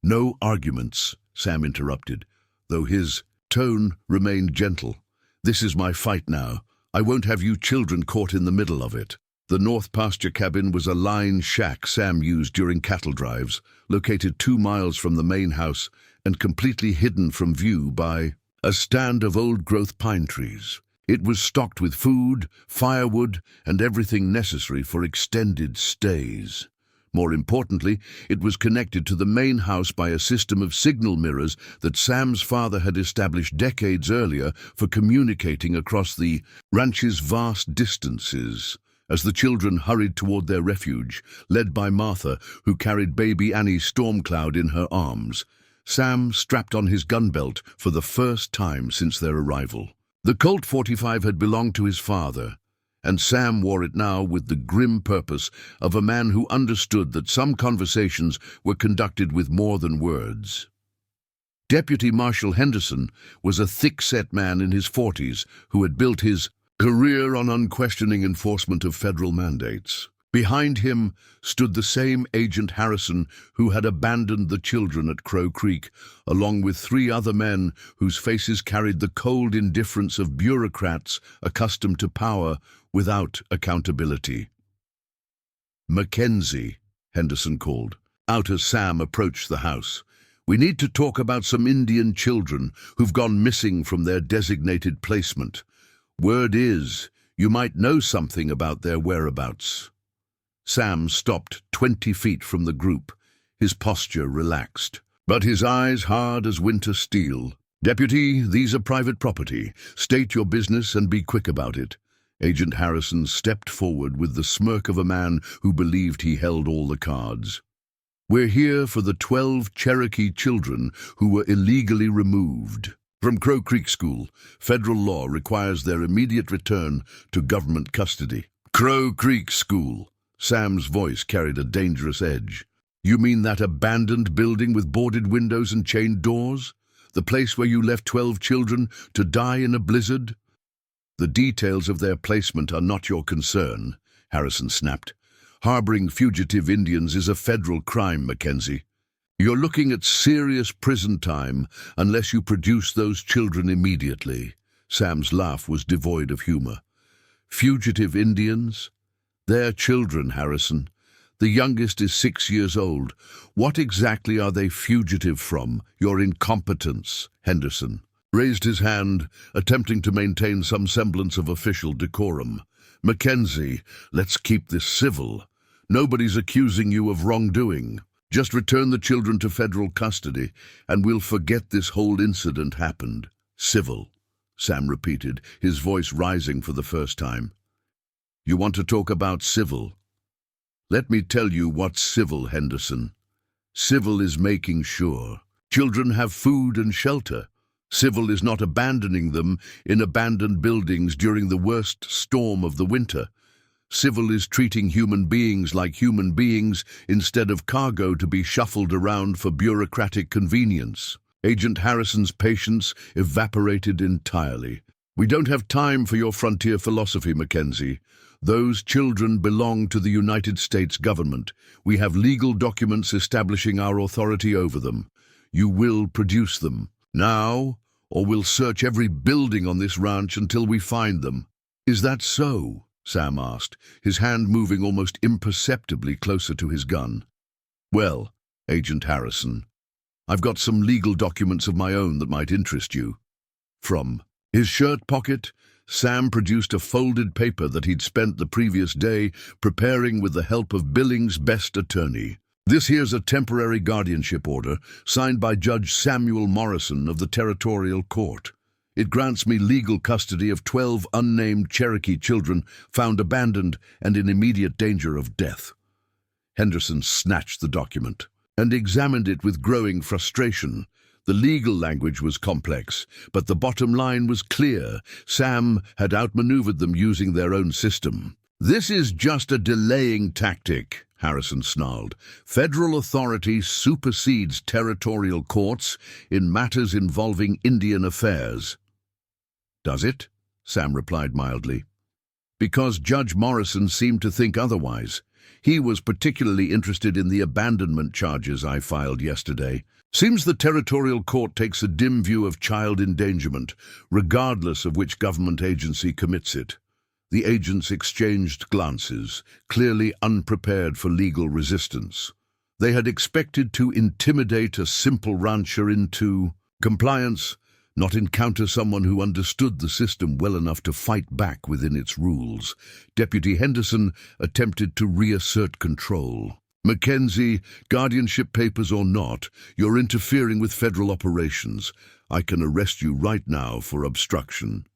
"No arguments," Sam interrupted, though his tone remained gentle. "This is my fight now. I won't have you children caught in the middle of it." The north pasture cabin was a line shack Sam used during cattle drives, located 2 miles from the main house and completely hidden from view by a stand of old-growth pine trees. It was stocked with food, firewood, and everything necessary for extended stays. More importantly, it was connected to the main house by a system of signal mirrors that Sam's father had established decades earlier for communicating across the ranch's vast distances. As the children hurried toward their refuge, led by Martha, who carried baby Annie Stormcloud in her arms, Sam strapped on his gun belt for the first time since their arrival. The Colt 45 had belonged to his father, and Sam wore it now with the grim purpose of a man who understood that some conversations were conducted with more than words. Deputy Marshal Henderson was a thick-set man in his 40s who had built his career on unquestioning enforcement of federal mandates. Behind him stood the same Agent Harrison who had abandoned the children at Crow Creek, along with 3 other men whose faces carried the cold indifference of bureaucrats accustomed to power without accountability. "Mackenzie," Henderson called, out as Sam approached the house. "We need to talk about some Indian children who've gone missing from their designated placement. Word is, you might know something about their whereabouts." Sam stopped 20 feet from the group, his posture relaxed, but his eyes hard as winter steel. "Deputy, these are private property. State your business and be quick about it." Agent Harrison stepped forward with the smirk of a man who believed he held all the cards. "We're here for the 12 Cherokee children who were illegally removed from Crow Creek School. Federal law requires their immediate return to government custody." "Crow Creek School." Sam's voice carried a dangerous edge. "You mean that abandoned building with boarded windows and chained doors? The place where you left 12 children to die in a blizzard?" "The details of their placement are not your concern," Harrison snapped. "Harboring fugitive Indians is a federal crime, Mackenzie. You're looking at serious prison time unless you produce those children immediately." Sam's laugh was devoid of humor. "Fugitive Indians? They're children, Harrison. The youngest is 6 years old. What exactly are they fugitive from? Your incompetence." Henderson raised his hand, attempting to maintain some semblance of official decorum. "Mackenzie, let's keep this civil. Nobody's accusing you of wrongdoing. Just return the children to federal custody, and we'll forget this whole incident happened." "Civil," Sam repeated, his voice rising for the first time. "You want to talk about civil? Let me tell you what's civil, Henderson. Civil is making sure children have food and shelter. Civil is not abandoning them in abandoned buildings during the worst storm of the winter. Civil is treating human beings like human beings instead of cargo to be shuffled around for bureaucratic convenience." Agent Harrison's patience evaporated entirely. "We don't have time for your frontier philosophy, Mackenzie. Those children belong to the United States government. We have legal documents establishing our authority over them. You will produce them now, or we'll search every building on this ranch until we find them." "Is that so?" Sam asked, his hand moving almost imperceptibly closer to his gun. "Well, Agent Harrison, I've got some legal documents of my own that might interest you." From his shirt pocket, Sam produced a folded paper that he'd spent the previous day preparing with the help of Billings' best attorney. "This here's a temporary guardianship order signed by Judge Samuel Morrison of the Territorial Court. It grants me legal custody of 12 unnamed Cherokee children found abandoned and in immediate danger of death." Henderson snatched the document and examined it with growing frustration. The legal language was complex, but the bottom line was clear. Sam had outmaneuvered them using their own system. "This is just a delaying tactic," Harrison snarled. "Federal authority supersedes territorial courts in matters involving Indian affairs." "Does it?" Sam replied mildly. "Because Judge Morrison seemed to think otherwise. He was particularly interested in the abandonment charges I filed yesterday. Seems the territorial court takes a dim view of child endangerment, regardless of which government agency commits it." The agents exchanged glances, clearly unprepared for legal resistance. They had expected to intimidate a simple rancher into compliance, not encounter someone who understood the system well enough to fight back within its rules. Deputy Henderson attempted to reassert control. "Mackenzie, guardianship papers or not, you're interfering with federal operations. I can arrest you right now for obstruction."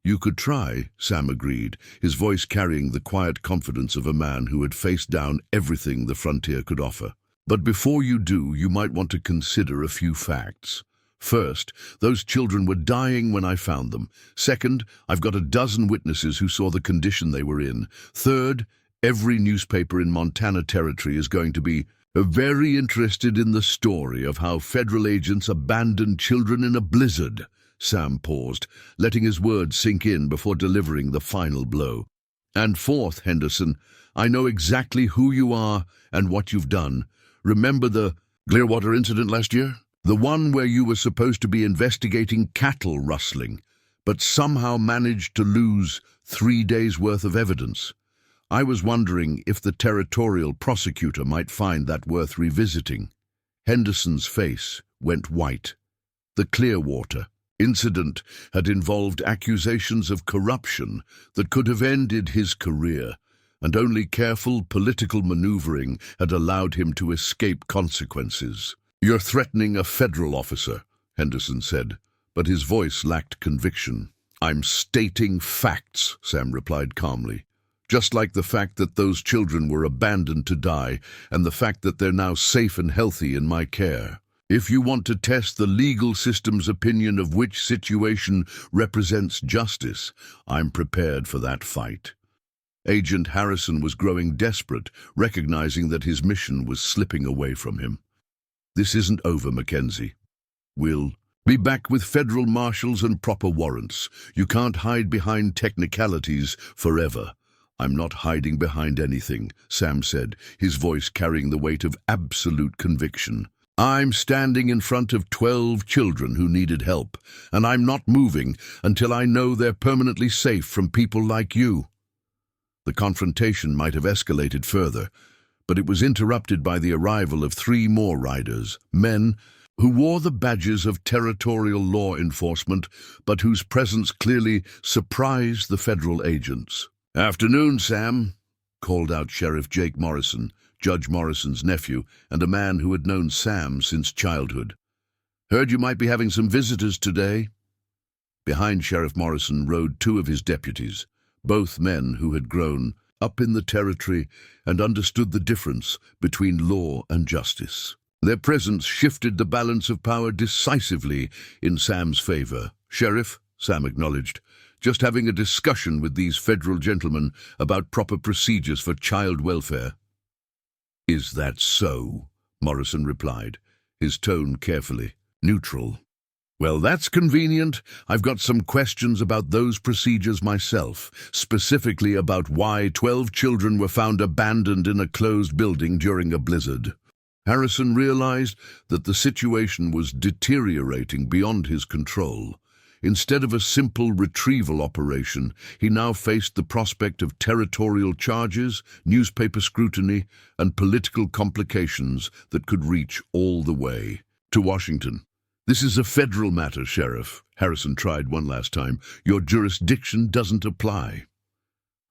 "You could try," Sam agreed, his voice carrying the quiet confidence of a man who had faced down everything the frontier could offer. "But before you do, you might want to consider a few facts. First, those children were dying when I found them. Second, I've got a dozen witnesses who saw the condition they were in. Third, every newspaper in Montana Territory is going to be very interested in the story of how federal agents abandoned children in a blizzard." Sam paused, letting his words sink in before delivering the final blow. "And fourth, Henderson, I know exactly who you are and what you've done. Remember the Clearwater incident last year? The one where you were supposed to be investigating cattle rustling, but somehow managed to lose 3 days' worth of evidence. I was wondering if the territorial prosecutor might find that worth revisiting." Henderson's face went white. The Clearwater incident had involved accusations of corruption that could have ended his career, and only careful political maneuvering had allowed him to escape consequences. "You're threatening a federal officer," Henderson said, but his voice lacked conviction. "I'm stating facts," Sam replied calmly. "Just like the fact that those children were abandoned to die, and the fact that they're now safe and healthy in my care. If you want to test the legal system's opinion of which situation represents justice, I'm prepared for that fight." Agent Harrison was growing desperate, recognizing that his mission was slipping away from him. "This isn't over, Mackenzie. We'll be back with federal marshals and proper warrants. You can't hide behind technicalities forever." "I'm not hiding behind anything," Sam said, his voice carrying the weight of absolute conviction. "I'm standing in front of 12 children who needed help, and I'm not moving until I know they're permanently safe from people like you." The confrontation might have escalated further, but it was interrupted by the arrival of 3 more riders, men who wore the badges of territorial law enforcement, but whose presence clearly surprised the federal agents. "Afternoon, Sam," called out Sheriff Jake Morrison, Judge Morrison's nephew, and a man who had known Sam since childhood. "Heard you might be having some visitors today." Behind Sheriff Morrison rode 2 of his deputies, both men who had grown up in the territory and understood the difference between law and justice. Their presence shifted the balance of power decisively in Sam's favor. "Sheriff," Sam acknowledged, "just having a discussion with these federal gentlemen about proper procedures for child welfare." "Is that so?" Morrison replied, his tone carefully neutral. "Well, that's convenient. I've got some questions about those procedures myself, specifically about why 12 children were found abandoned in a closed building during a blizzard." Harrison realized that the situation was deteriorating beyond his control. Instead of a simple retrieval operation, he now faced the prospect of territorial charges, newspaper scrutiny, and political complications that could reach all the way to Washington. "This is a federal matter, Sheriff," Harrison tried one last time. "Your jurisdiction doesn't apply."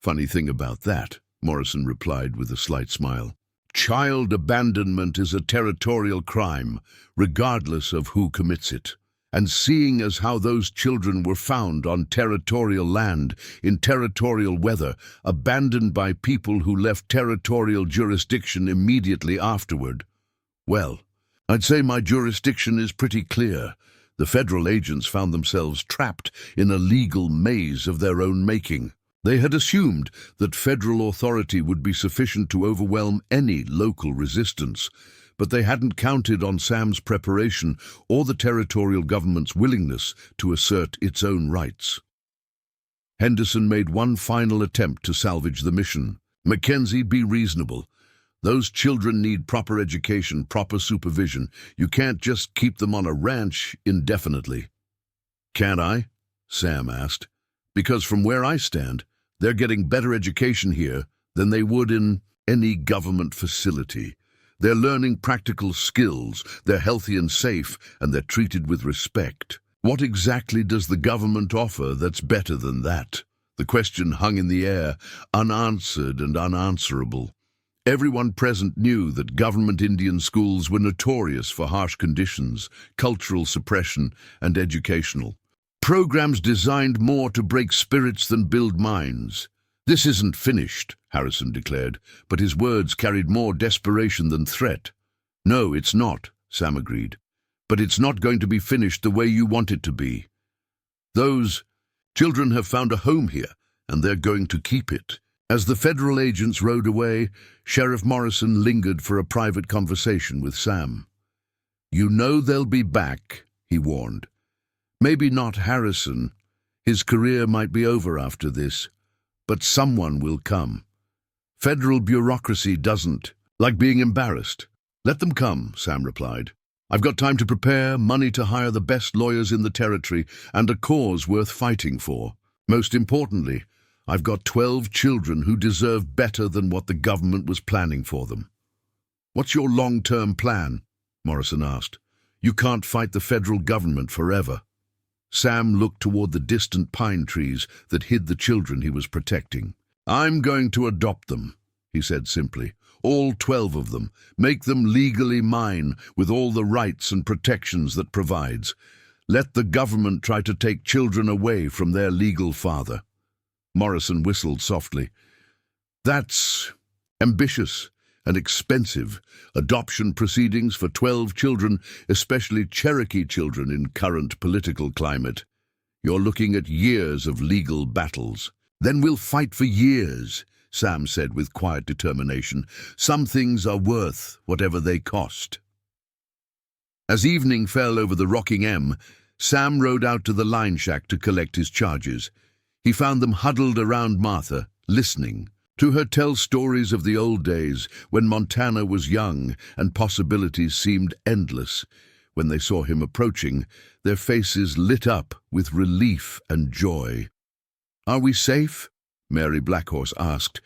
"Funny thing about that," Morrison replied with a slight smile. "Child abandonment is a territorial crime, regardless of who commits it. And seeing as how those children were found on territorial land, in territorial weather, abandoned by people who left territorial jurisdiction immediately afterward, well, I'd say my jurisdiction is pretty clear. The federal agents found themselves trapped in a legal maze of their own making. They had assumed that federal authority would be sufficient to overwhelm any local resistance, but they hadn't counted on Sam's preparation or the territorial government's willingness to assert its own rights. Henderson made one final attempt to salvage the mission. "Mackenzie, be reasonable. Those children need proper education, proper supervision. You can't just keep them on a ranch indefinitely." "Can't I?" Sam asked. "Because from where I stand, they're getting better education here than they would in any government facility. They're learning practical skills, they're healthy and safe, and they're treated with respect. What exactly does the government offer that's better than that?" The question hung in the air, unanswered and unanswerable. Everyone present knew that government Indian schools were notorious for harsh conditions, cultural suppression, and educational programs designed more to break spirits than build minds. "This isn't finished," Harrison declared, but his words carried more desperation than threat. "No, it's not," Sam agreed. "But it's not going to be finished the way you want it to be. Those children have found a home here, and they're going to keep it." As the federal agents rode away, Sheriff Morrison lingered for a private conversation with Sam. "You know they'll be back," he warned. "Maybe not Harrison. His career might be over after this. But someone will come. Federal bureaucracy doesn't like being embarrassed." "Let them come," Sam replied. "I've got time to prepare, money to hire the best lawyers in the territory, and a cause worth fighting for. Most importantly, I've got 12 children who deserve better than what the government was planning for them." "What's your long-term plan?" Morrison asked. "You can't fight the federal government forever." Sam looked toward the distant pine trees that hid the children he was protecting. "I'm going to adopt them," he said simply. "All 12 of them. Make them legally mine, with all the rights and protections that provides. Let the government try to take children away from their legal father." Morrison whistled softly. "That's ambitious and expensive. Adoption proceedings for 12 children, especially Cherokee children in current political climate. You're looking at years of legal battles." "Then we'll fight for years," Sam said with quiet determination. "Some things are worth whatever they cost." As evening fell over the rocking M, Sam rode out to the line shack to collect his charges. He found them huddled around Martha, listening to her tell stories of the old days when Montana was young and possibilities seemed endless. When they saw him approaching, their faces lit up with relief and joy. "Are we safe?" Mary Blackhorse asked,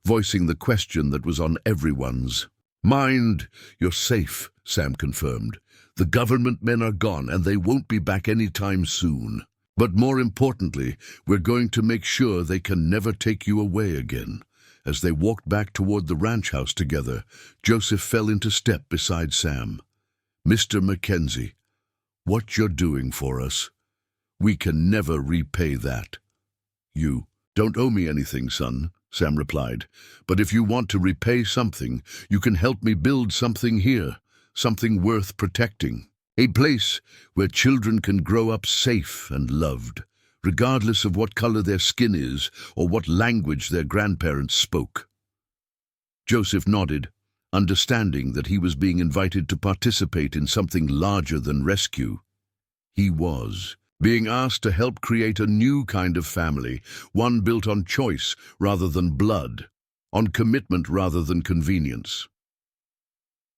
voicing the question that was on everyone's mind. "You're safe," Sam confirmed. "The government men are gone, and they won't be back any time soon. But more importantly, we're going to make sure they can never take you away again." As they walked back toward the ranch house together, Joseph fell into step beside Sam. "Mr. Mackenzie, what you're doing for us, we can never repay that." "You don't owe me anything, son," Sam replied. "But if you want to repay something, you can help me build something here, something worth protecting. A place where children can grow up safe and loved, regardless of what color their skin is or what language their grandparents spoke." Joseph nodded, understanding that he was being invited to participate in something larger than rescue. He was being asked to help create a new kind of family, one built on choice rather than blood, on commitment rather than convenience.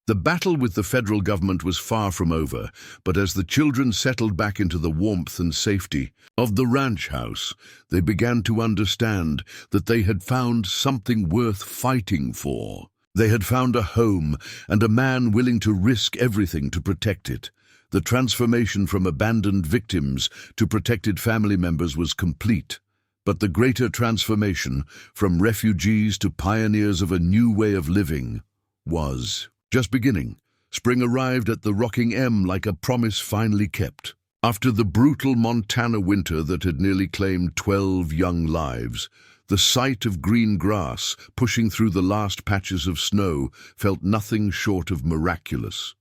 The battle with the federal government was far from over, but as the children settled back into the warmth and safety of the ranch house, they began to understand that they had found something worth fighting for. They had found a home and a man willing to risk everything to protect it. The transformation from abandoned victims to protected family members was complete, but the greater transformation from refugees to pioneers of a new way of living was just beginning. Spring arrived at the Rocking M like a promise finally kept. After the brutal Montana winter that had nearly claimed 12 young lives, the sight of green grass pushing through the last patches of snow felt nothing short of miraculous.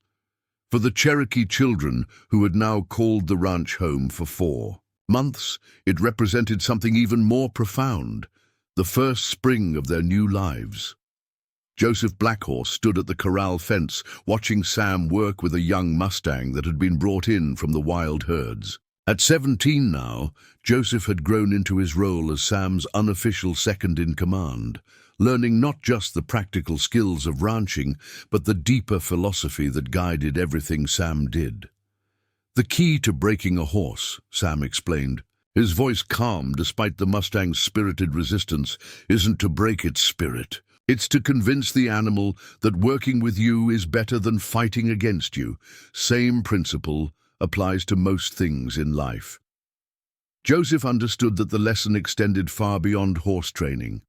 For the Cherokee children, who had now called the ranch home for 4 months, it represented something even more profound, the first spring of their new lives. Joseph Blackhorse stood at the corral fence, watching Sam work with a young Mustang that had been brought in from the wild herds. At 17 now, Joseph had grown into his role as Sam's unofficial second-in-command, learning not just the practical skills of ranching, but the deeper philosophy that guided everything Sam did. "The key to breaking a horse," Sam explained, his voice calm despite the Mustang's spirited resistance, "isn't to break its spirit. It's to convince the animal that working with you is better than fighting against you. Same principle applies to most things in life." Joseph understood that the lesson extended far beyond horse training.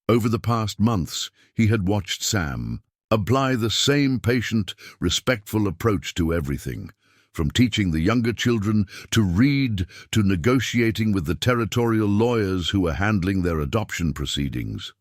Over the past months, he had watched Sam apply the same patient, respectful approach to everything, from teaching the younger children to read to negotiating with the territorial lawyers who were handling their adoption proceedings.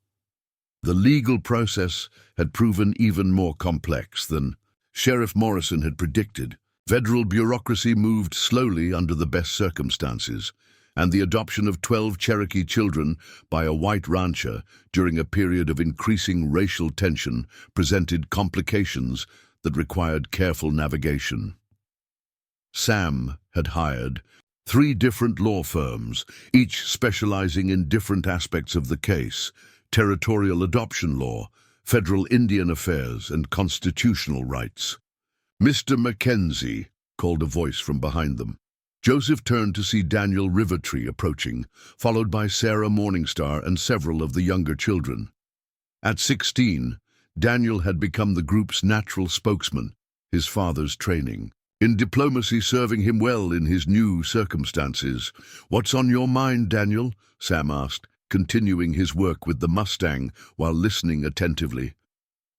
The legal process had proven even more complex than Sheriff Morrison had predicted. Federal bureaucracy moved slowly under the best circumstances, and the adoption of 12 Cherokee children by a white rancher during a period of increasing racial tension presented complications that required careful navigation. Sam had hired 3 different law firms, each specializing in different aspects of the case: territorial adoption law, federal Indian affairs, and constitutional rights. "Mr. Mackenzie," called a voice from behind them. Joseph turned to see Daniel Rivertree approaching, followed by Sarah Morningstar and several of the younger children. At 16, Daniel had become the group's natural spokesman, his father's training in diplomacy serving him well in his new circumstances. "What's on your mind, Daniel?" Sam asked, continuing his work with the Mustang while listening attentively.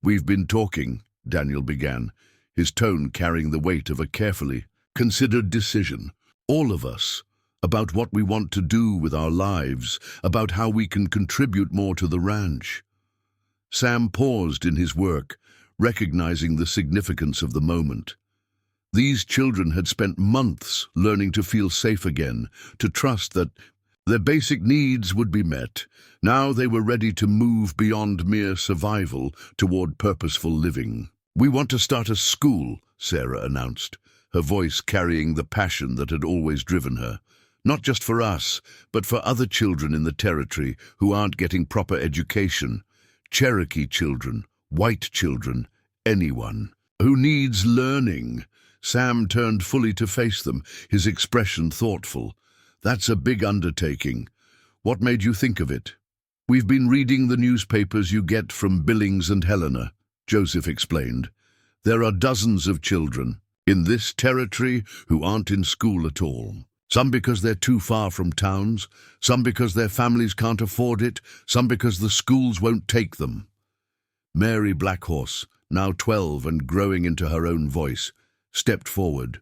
"We've been talking," Daniel began, his tone carrying the weight of a carefully considered decision. "All of us, about what we want to do with our lives, about how we can contribute more to the ranch." Sam paused in his work, recognizing the significance of the moment. These children had spent months learning to feel safe again, to trust that their basic needs would be met. Now they were ready to move beyond mere survival toward purposeful living. "We want to start a school," Sarah announced, her voice carrying the passion that had always driven her. "Not just for us, but for other children in the territory who aren't getting proper education. Cherokee children, white children, anyone who needs learning." Sam turned fully to face them, his expression thoughtful. "That's a big undertaking. What made you think of it?" "We've been reading the newspapers you get from Billings and Helena," Joseph explained. "There are dozens of children in this territory who aren't in school at all. Some because they're too far from towns, some because their families can't afford it, some because the schools won't take them." Mary Blackhorse, now 12 and growing into her own voice, stepped forward.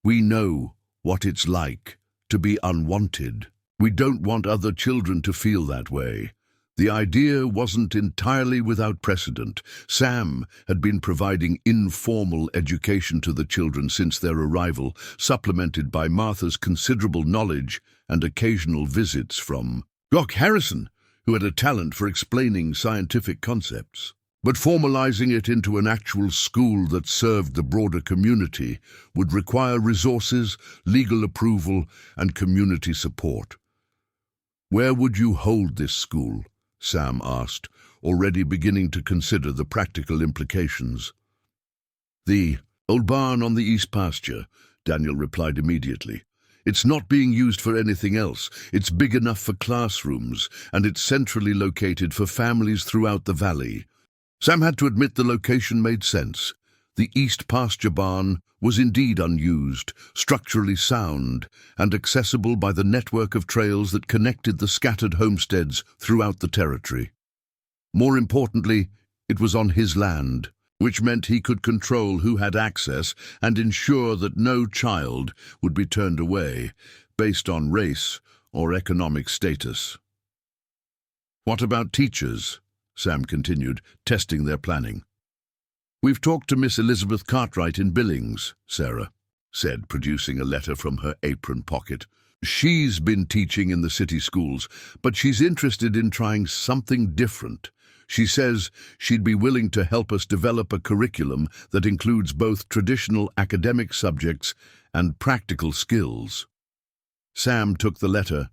"We know what it's like to be unwanted. We don't want other children to feel that way." The idea wasn't entirely without precedent. Sam had been providing informal education to the children since their arrival, supplemented by Martha's considerable knowledge and occasional visits from Doc Harrison, who had a talent for explaining scientific concepts. But formalizing it into an actual school that served the broader community would require resources, legal approval, and community support. "Where would you hold this school?" Sam asked, already beginning to consider the practical implications. "The old barn on the east pasture," Daniel replied immediately. "It's not being used for anything else. It's big enough for classrooms, and it's centrally located for families throughout the valley." Sam had to admit the location made sense. The east pasture barn was indeed unused, structurally sound, and accessible by the network of trails that connected the scattered homesteads throughout the territory. More importantly, it was on his land, which meant he could control who had access and ensure that no child would be turned away based on race or economic status. "What about teachers?" Sam continued, testing their planning. "We've talked to Miss Elizabeth Cartwright in Billings," Sarah said, producing a letter from her apron pocket. "She's been teaching in the city schools, but she's interested in trying something different. She says she'd be willing to help us develop a curriculum that includes both traditional academic subjects and practical skills." Sam took the letter,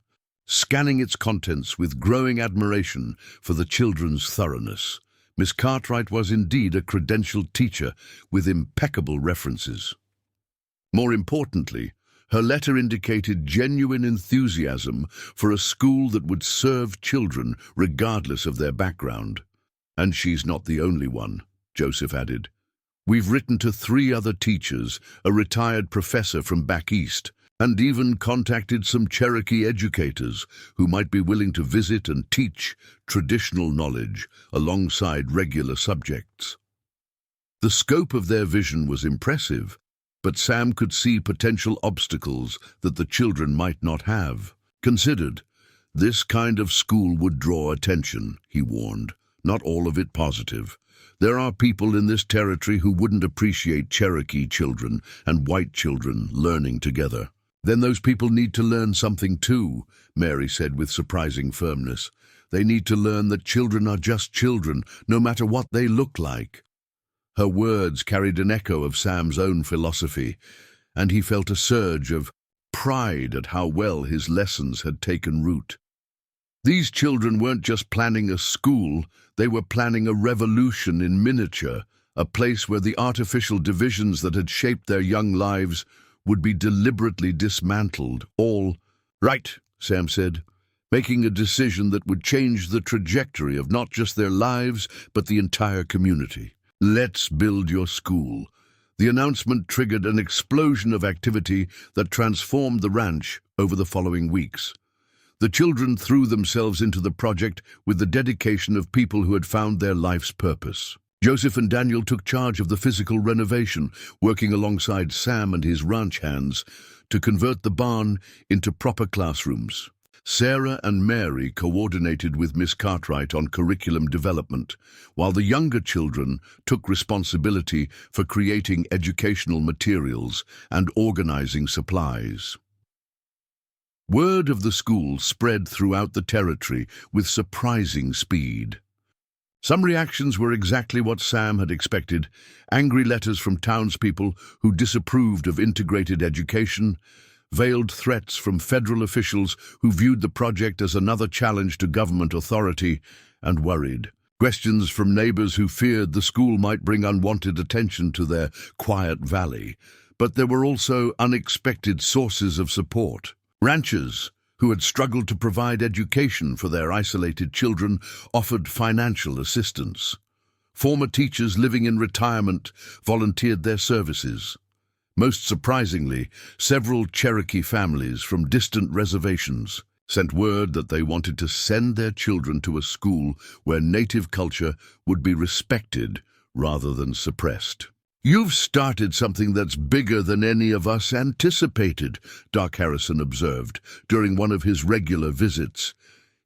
scanning its contents with growing admiration for the children's thoroughness. Miss Cartwright was indeed a credentialed teacher with impeccable references. More importantly, her letter indicated genuine enthusiasm for a school that would serve children regardless of their background. "And she's not the only one," Joseph added. "We've written to 3 other teachers, a retired professor from back east, and even contacted some Cherokee educators who might be willing to visit and teach traditional knowledge alongside regular subjects." The scope of their vision was impressive, but Sam could see potential obstacles that the children might not have considered. This kind of school would draw attention, he warned, not all of it positive. There are people in this territory who wouldn't appreciate Cherokee children and white children learning together. "Then those people need to learn something too," Mary said with surprising firmness. "They need to learn that children are just children, no matter what they look like." Her words carried an echo of Sam's own philosophy, and he felt a surge of pride at how well his lessons had taken root. These children weren't just planning a school, they were planning a revolution in miniature, a place where the artificial divisions that had shaped their young lives would be deliberately dismantled. "All right," Sam said, making a decision that would change the trajectory of not just their lives, but the entire community. "Let's build your school." The announcement triggered an explosion of activity that transformed the ranch over the following weeks. The children threw themselves into the project with the dedication of people who had found their life's purpose. Joseph and Daniel took charge of the physical renovation, working alongside Sam and his ranch hands to convert the barn into proper classrooms. Sarah and Mary coordinated with Miss Cartwright on curriculum development, while the younger children took responsibility for creating educational materials and organizing supplies. Word of the school spread throughout the territory with surprising speed. Some reactions were exactly what Sam had expected: angry letters from townspeople who disapproved of integrated education, veiled threats from federal officials who viewed the project as another challenge to government authority, and worried questions from neighbors who feared the school might bring unwanted attention to their quiet valley. But there were also unexpected sources of support. Ranchers who had struggled to provide education for their isolated children offered financial assistance. Former teachers living in retirement volunteered their services. Most surprisingly, several Cherokee families from distant reservations sent word that they wanted to send their children to a school where native culture would be respected rather than suppressed. "You've started something that's bigger than any of us anticipated," Doc Harrison observed during one of his regular visits.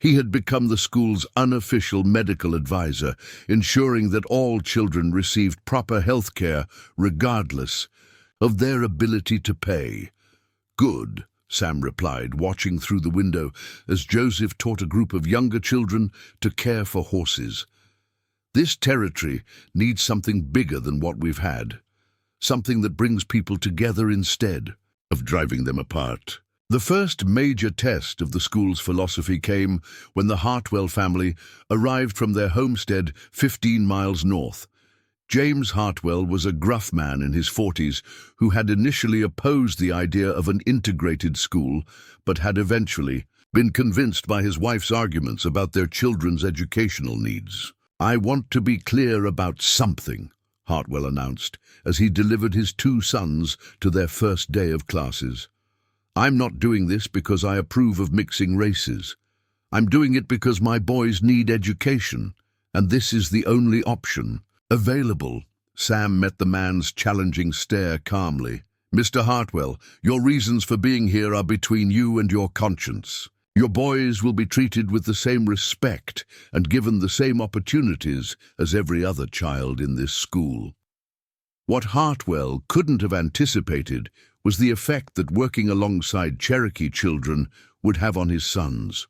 He had become the school's unofficial medical advisor, ensuring that all children received proper health care regardless of their ability to pay. "Good," Sam replied, watching through the window as Joseph taught a group of younger children to care for horses. "This territory needs something bigger than what we've had, something that brings people together instead of driving them apart." The first major test of the school's philosophy came when the Hartwell family arrived from their homestead 15 miles north. James Hartwell was a gruff man in his 40s who had initially opposed the idea of an integrated school, but had eventually been convinced by his wife's arguments about their children's educational needs. "I want to be clear about something," Hartwell announced as he delivered his 2 sons to their first day of classes. "I'm not doing this because I approve of mixing races. I'm doing it because my boys need education, and this is the only option available." Sam met the man's challenging stare calmly. "Mr. Hartwell, your reasons for being here are between you and your conscience. Your boys will be treated with the same respect and given the same opportunities as every other child in this school." What Hartwell couldn't have anticipated was the effect that working alongside Cherokee children would have on his sons.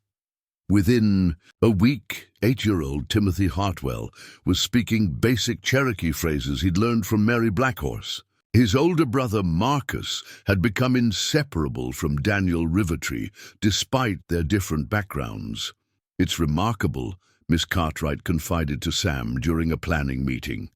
Within a week, 8-year-old Timothy Hartwell was speaking basic Cherokee phrases he'd learned from Mary Blackhorse. His older brother Marcus had become inseparable from Daniel Rivertree, despite their different backgrounds. "It's remarkable," Miss Cartwright confided to Sam during a planning meeting.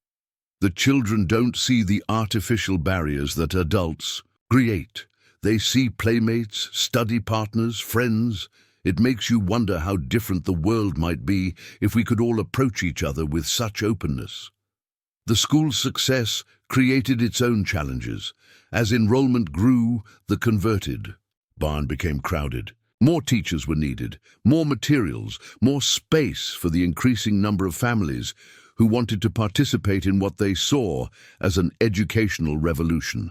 "The children don't see the artificial barriers that adults create. They see playmates, study partners, friends. It makes you wonder how different the world might be if we could all approach each other with such openness." The school's success created its own challenges. As enrollment grew, the converted barn became crowded. More teachers were needed, more materials, more space for the increasing number of families who wanted to participate in what they saw as an educational revolution.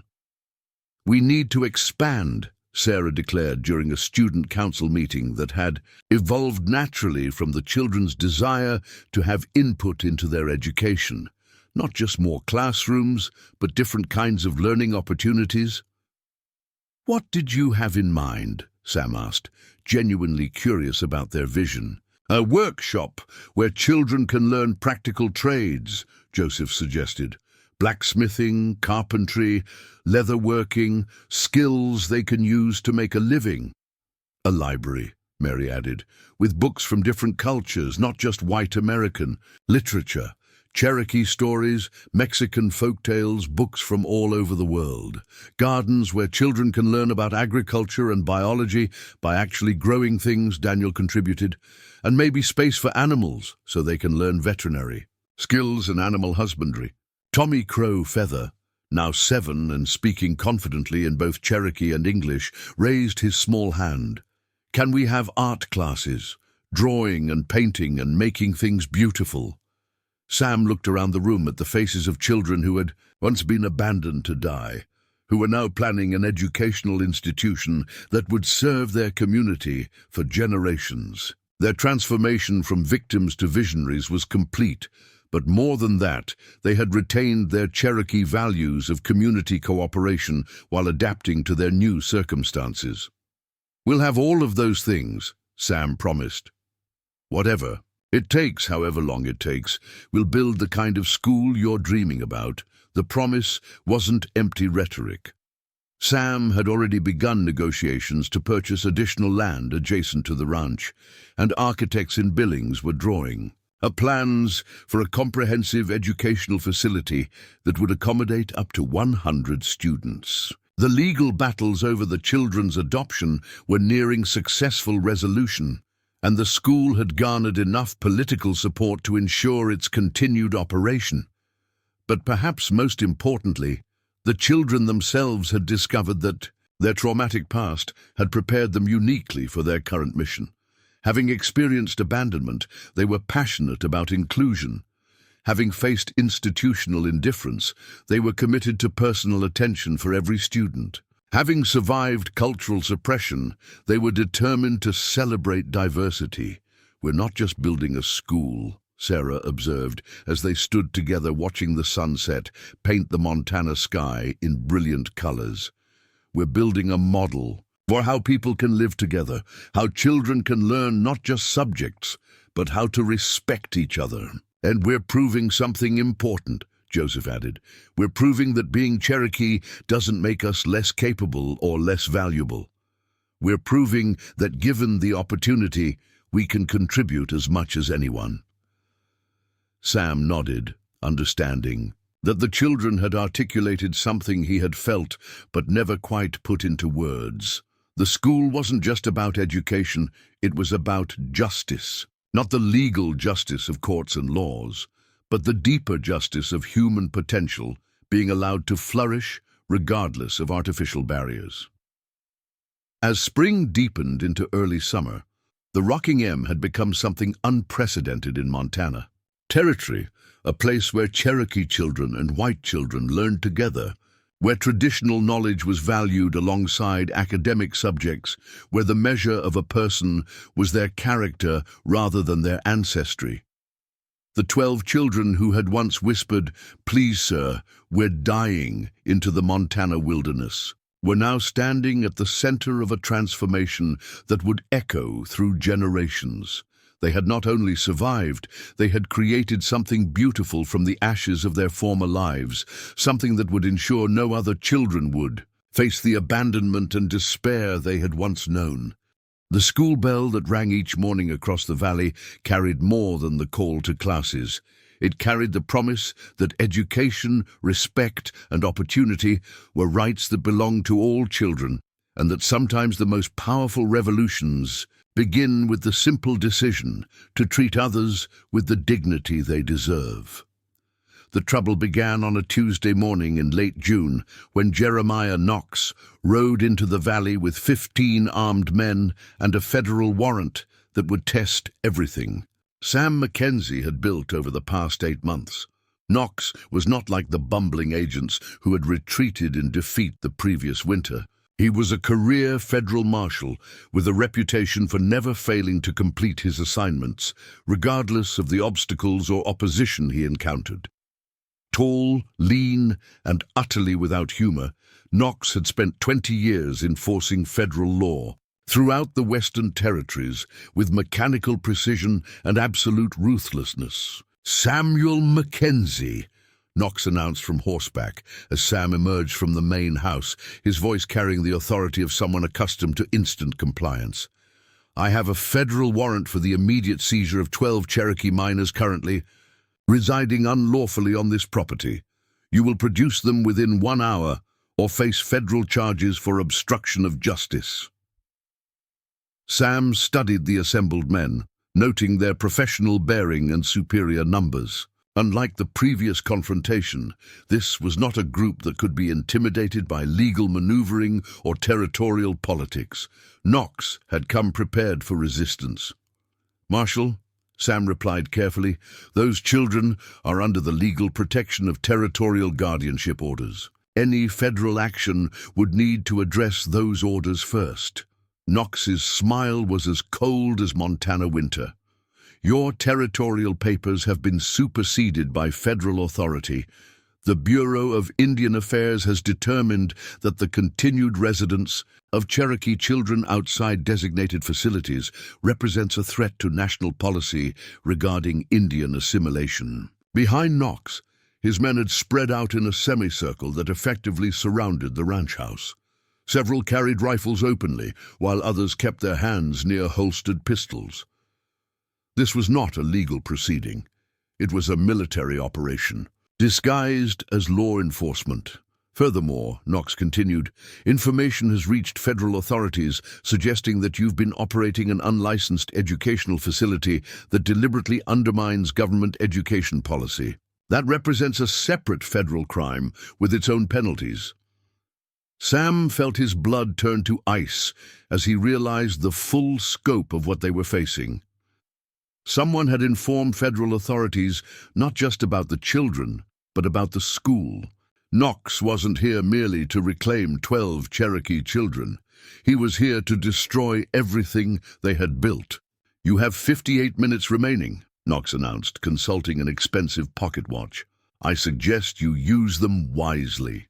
"We need to expand," Sarah declared during a student council meeting that had evolved naturally from the children's desire to have input into their education. Not just more classrooms, but different kinds of learning opportunities. "What did you have in mind?" Sam asked, genuinely curious about their vision. "A workshop where children can learn practical trades," Joseph suggested. "Blacksmithing, carpentry, leatherworking, skills they can use to make a living." "A library," Mary added, "with books from different cultures, not just white American. Literature, Cherokee stories, Mexican folktales, books from all over the world. Gardens where children can learn about agriculture and biology by actually growing things," Daniel contributed. "And maybe space for animals so they can learn veterinary skills and animal husbandry." Tommy Crow Feather, now 7 and speaking confidently in both Cherokee and English, raised his small hand. "Can we have art classes? Drawing and painting and making things beautiful?" Sam looked around the room at the faces of children who had once been abandoned to die, who were now planning an educational institution that would serve their community for generations. Their transformation from victims to visionaries was complete, but more than that, they had retained their Cherokee values of community cooperation while adapting to their new circumstances. "We'll have all of those things," Sam promised. "Whatever it takes, however long it takes, we'll build the kind of school you're dreaming about." The promise wasn't empty rhetoric. Sam had already begun negotiations to purchase additional land adjacent to the ranch, and architects in Billings were drawing up plans for a comprehensive educational facility that would accommodate up to 100 students. The legal battles over the children's adoption were nearing successful resolution, and the school had garnered enough political support to ensure its continued operation. But perhaps most importantly, the children themselves had discovered that their traumatic past had prepared them uniquely for their current mission. Having experienced abandonment, they were passionate about inclusion. Having faced institutional indifference, they were committed to personal attention for every student. Having survived cultural suppression, they were determined to celebrate diversity. "We're not just building a school," Sarah observed as they stood together watching the sunset paint the Montana sky in brilliant colors. "We're building a model for how people can live together, how children can learn not just subjects, but how to respect each other. And we're proving something important," Joseph added. "We're proving that being Cherokee doesn't make us less capable or less valuable. We're proving that given the opportunity, we can contribute as much as anyone." Sam nodded, understanding that the children had articulated something he had felt but never quite put into words. The school wasn't just about education, it was about justice. Not the legal justice of courts and laws, but the deeper justice of human potential being allowed to flourish regardless of artificial barriers. As spring deepened into early summer, the Rocking M had become something unprecedented in Montana. Territory, a place where Cherokee children and white children learned together, where traditional knowledge was valued alongside academic subjects, where the measure of a person was their character rather than their ancestry. The 12 children who had once whispered, "Please, sir, we're dying," into the Montana wilderness, were now standing at the center of a transformation that would echo through generations. They had not only survived, they had created something beautiful from the ashes of their former lives, something that would ensure no other children would face the abandonment and despair they had once known. The school bell that rang each morning across the valley carried more than the call to classes. It carried the promise that education, respect, and opportunity were rights that belonged to all children, and that sometimes the most powerful revolutions begin with the simple decision to treat others with the dignity they deserve. The trouble began on a Tuesday morning in late June when Jeremiah Knox rode into the valley with 15 armed men and a federal warrant that would test everything Sam Mackenzie had built over the past 8 months. Knox was not like the bumbling agents who had retreated in defeat the previous winter. He was a career federal marshal with a reputation for never failing to complete his assignments, regardless of the obstacles or opposition he encountered. Tall, lean, and utterly without humor, Knox had spent 20 years enforcing federal law throughout the Western Territories with mechanical precision and absolute ruthlessness. "Samuel Mackenzie," Knox announced from horseback as Sam emerged from the main house, his voice carrying the authority of someone accustomed to instant compliance. "I have a federal warrant for the immediate seizure of 12 Cherokee miners currently residing unlawfully on this property. You will produce them within 1 hour or face federal charges for obstruction of justice." Sam studied the assembled men, noting their professional bearing and superior numbers. Unlike the previous confrontation, this was not a group that could be intimidated by legal maneuvering or territorial politics. Knox had come prepared for resistance. "Marshal," Sam replied carefully, "those children are under the legal protection of territorial guardianship orders. Any federal action would need to address those orders first." Knox's smile was as cold as Montana winter. "Your territorial papers have been superseded by federal authority. The Bureau of Indian Affairs has determined that the continued residence of Cherokee children outside designated facilities represents a threat to national policy regarding Indian assimilation." Behind Knox, his men had spread out in a semicircle that effectively surrounded the ranch house. Several carried rifles openly, while others kept their hands near holstered pistols. This was not a legal proceeding. It was a military operation, disguised as law enforcement. Furthermore, Knox continued, "Information has reached federal authorities suggesting that you've been operating an unlicensed educational facility that deliberately undermines government education policy. That represents a separate federal crime with its own penalties." Sam felt his blood turn to ice as he realized the full scope of what they were facing. Someone had informed federal authorities not just about the children, but about the school. Knox wasn't here merely to reclaim 12 Cherokee children. He was here to destroy everything they had built. "You have 58 minutes remaining," Knox announced, consulting an expensive pocket watch. "I suggest you use them wisely."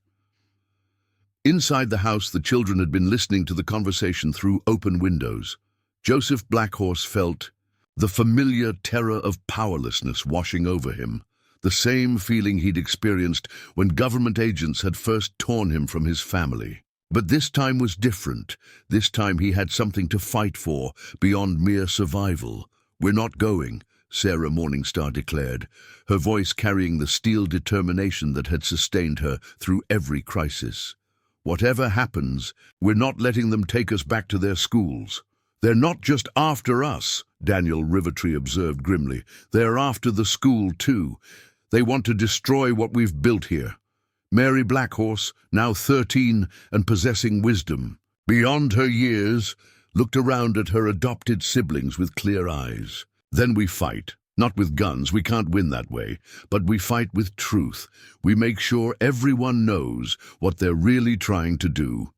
Inside the house, the children had been listening to the conversation through open windows. Joseph Blackhorse felt the familiar terror of powerlessness washing over him, the same feeling he'd experienced when government agents had first torn him from his family. But this time was different. This time he had something to fight for, beyond mere survival. "We're not going," Sarah Morningstar declared, her voice carrying the steel determination that had sustained her through every crisis. "Whatever happens, we're not letting them take us back to their schools." "They're not just after us," Daniel Rivertree observed grimly. "They're after the school, too. They want to destroy what we've built here." Mary Blackhorse, now 13 and possessing wisdom beyond her years, looked around at her adopted siblings with clear eyes. "Then we fight. Not with guns, we can't win that way, but we fight with truth. We make sure everyone knows what they're really trying to do.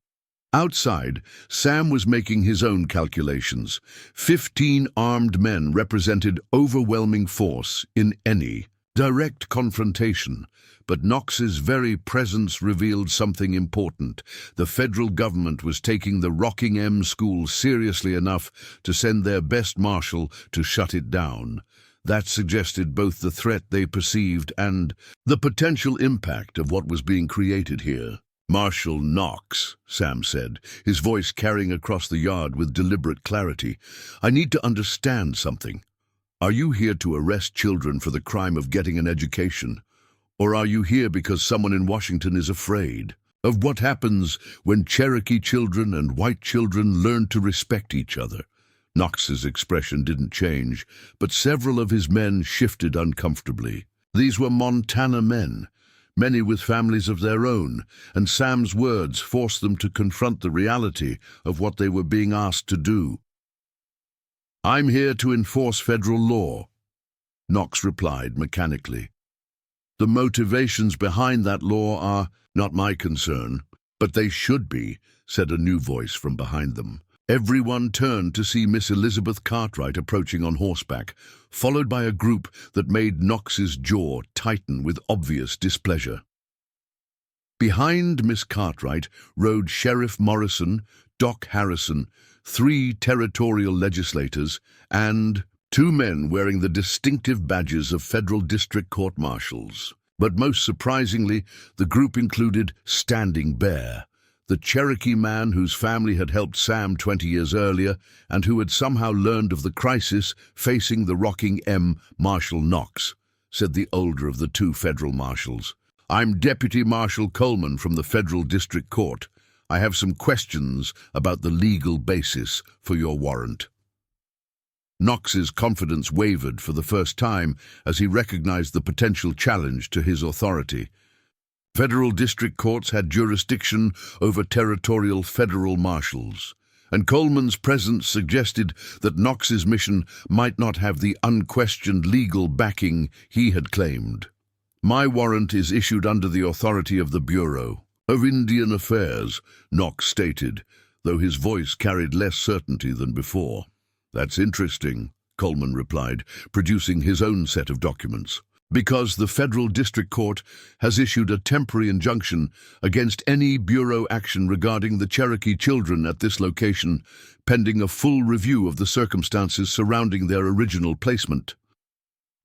Outside, Sam was making his own calculations. 15 armed men represented overwhelming force in any direct confrontation. But Knox's very presence revealed something important. The federal government was taking the Rockingham school seriously enough to send their best marshal to shut it down. That suggested both the threat they perceived and the potential impact of what was being created here. "Marshal Knox," Sam said, his voice carrying across the yard with deliberate clarity. "I need to understand something. Are you here to arrest children for the crime of getting an education? Or are you here because someone in Washington is afraid of what happens when Cherokee children and white children learn to respect each other?" Knox's expression didn't change, but several of his men shifted uncomfortably. These were Montana men, many with families of their own, and Sam's words forced them to confront the reality of what they were being asked to do. "I'm here to enforce federal law," Knox replied mechanically. "The motivations behind that law are not my concern, but they should be," said a new voice from behind them. Everyone turned to see Miss Elizabeth Cartwright approaching on horseback, followed by a group that made Knox's jaw tighten with obvious displeasure. Behind Miss Cartwright rode Sheriff Morrison, Doc Harrison, 3 territorial legislators, and 2 men wearing the distinctive badges of federal district court marshals. But most surprisingly, the group included Standing Bear, the Cherokee man whose family had helped Sam 20 years earlier and who had somehow learned of the crisis facing the Rockingham Marshal Knox, said the older of the 2 federal marshals. "I'm Deputy Marshal Coleman from the Federal District Court. I have some questions about the legal basis for your warrant." Knox's confidence wavered for the first time as he recognized the potential challenge to his authority. Federal district courts had jurisdiction over territorial federal marshals, and Coleman's presence suggested that Knox's mission might not have the unquestioned legal backing he had claimed. "My warrant is issued under the authority of the Bureau of Indian Affairs," Knox stated, though his voice carried less certainty than before. "That's interesting," Coleman replied, producing his own set of documents. "Because the Federal District Court has issued a temporary injunction against any Bureau action regarding the Cherokee children at this location, pending a full review of the circumstances surrounding their original placement,"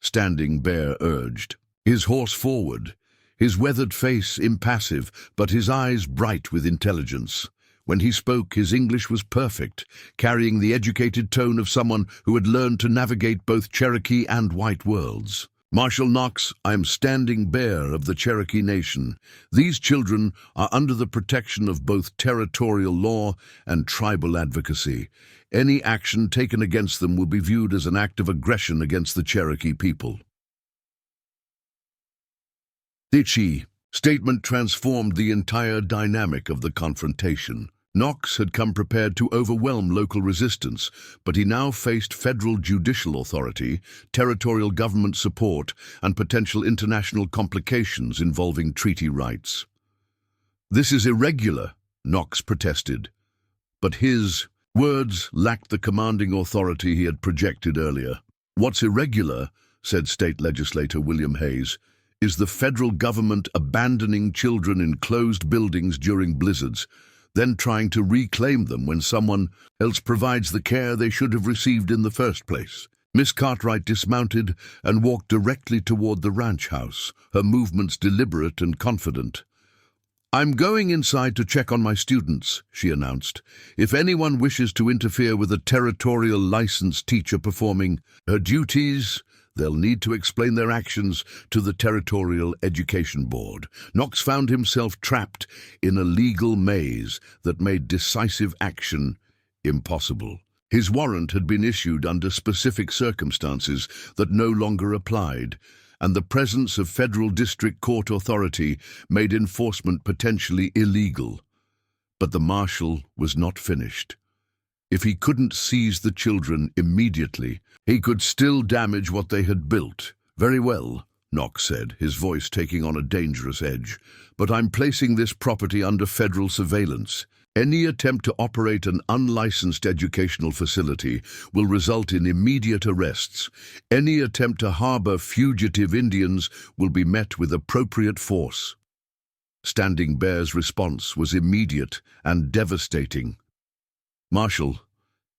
Standing Bear urged, his horse forward, his weathered face impassive, but his eyes bright with intelligence. When he spoke, his English was perfect, carrying the educated tone of someone who had learned to navigate both Cherokee and white worlds. "Marshal Knox, I am Standing Bear of the Cherokee Nation. These children are under the protection of both territorial law and tribal advocacy. Any action taken against them will be viewed as an act of aggression against the Cherokee people." The statement transformed the entire dynamic of the confrontation. Knox had come prepared to overwhelm local resistance, but he now faced federal judicial authority, territorial government support, and potential international complications involving treaty rights. "This is irregular," Knox protested, but his words lacked the commanding authority he had projected earlier. "What's irregular," said State Legislator William Hayes, "is the federal government abandoning children in closed buildings during blizzards, then trying to reclaim them when someone else provides the care they should have received in the first place." Miss Cartwright dismounted and walked directly toward the ranch house, her movements deliberate and confident. "I'm going inside to check on my students," she announced. "If anyone wishes to interfere with a territorial licensed teacher performing her duties, they'll need to explain their actions to the Territorial Education Board." Knox found himself trapped in a legal maze that made decisive action impossible. His warrant had been issued under specific circumstances that no longer applied, and the presence of federal district court authority made enforcement potentially illegal. But the marshal was not finished. If he couldn't seize the children immediately, he could still damage what they had built. Very well, Knox said, his voice taking on a dangerous edge. But I'm placing this property under federal surveillance. Any attempt to operate an unlicensed educational facility will result in immediate arrests. Any attempt to harbor fugitive Indians will be met with appropriate force. Standing Bear's response was immediate and devastating. Marshal,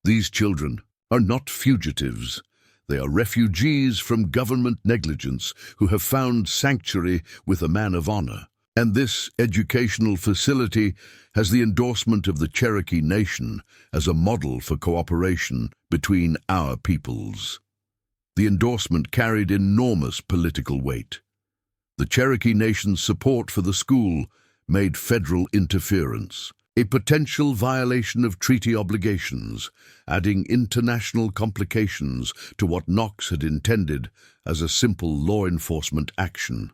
these children are not fugitives. They are refugees from government negligence who have found sanctuary with a man of honor. And this educational facility has the endorsement of the Cherokee Nation as a model for cooperation between our peoples. The endorsement carried enormous political weight. The Cherokee Nation's support for the school made federal interference a potential violation of treaty obligations, adding international complications to what Knox had intended as a simple law enforcement action.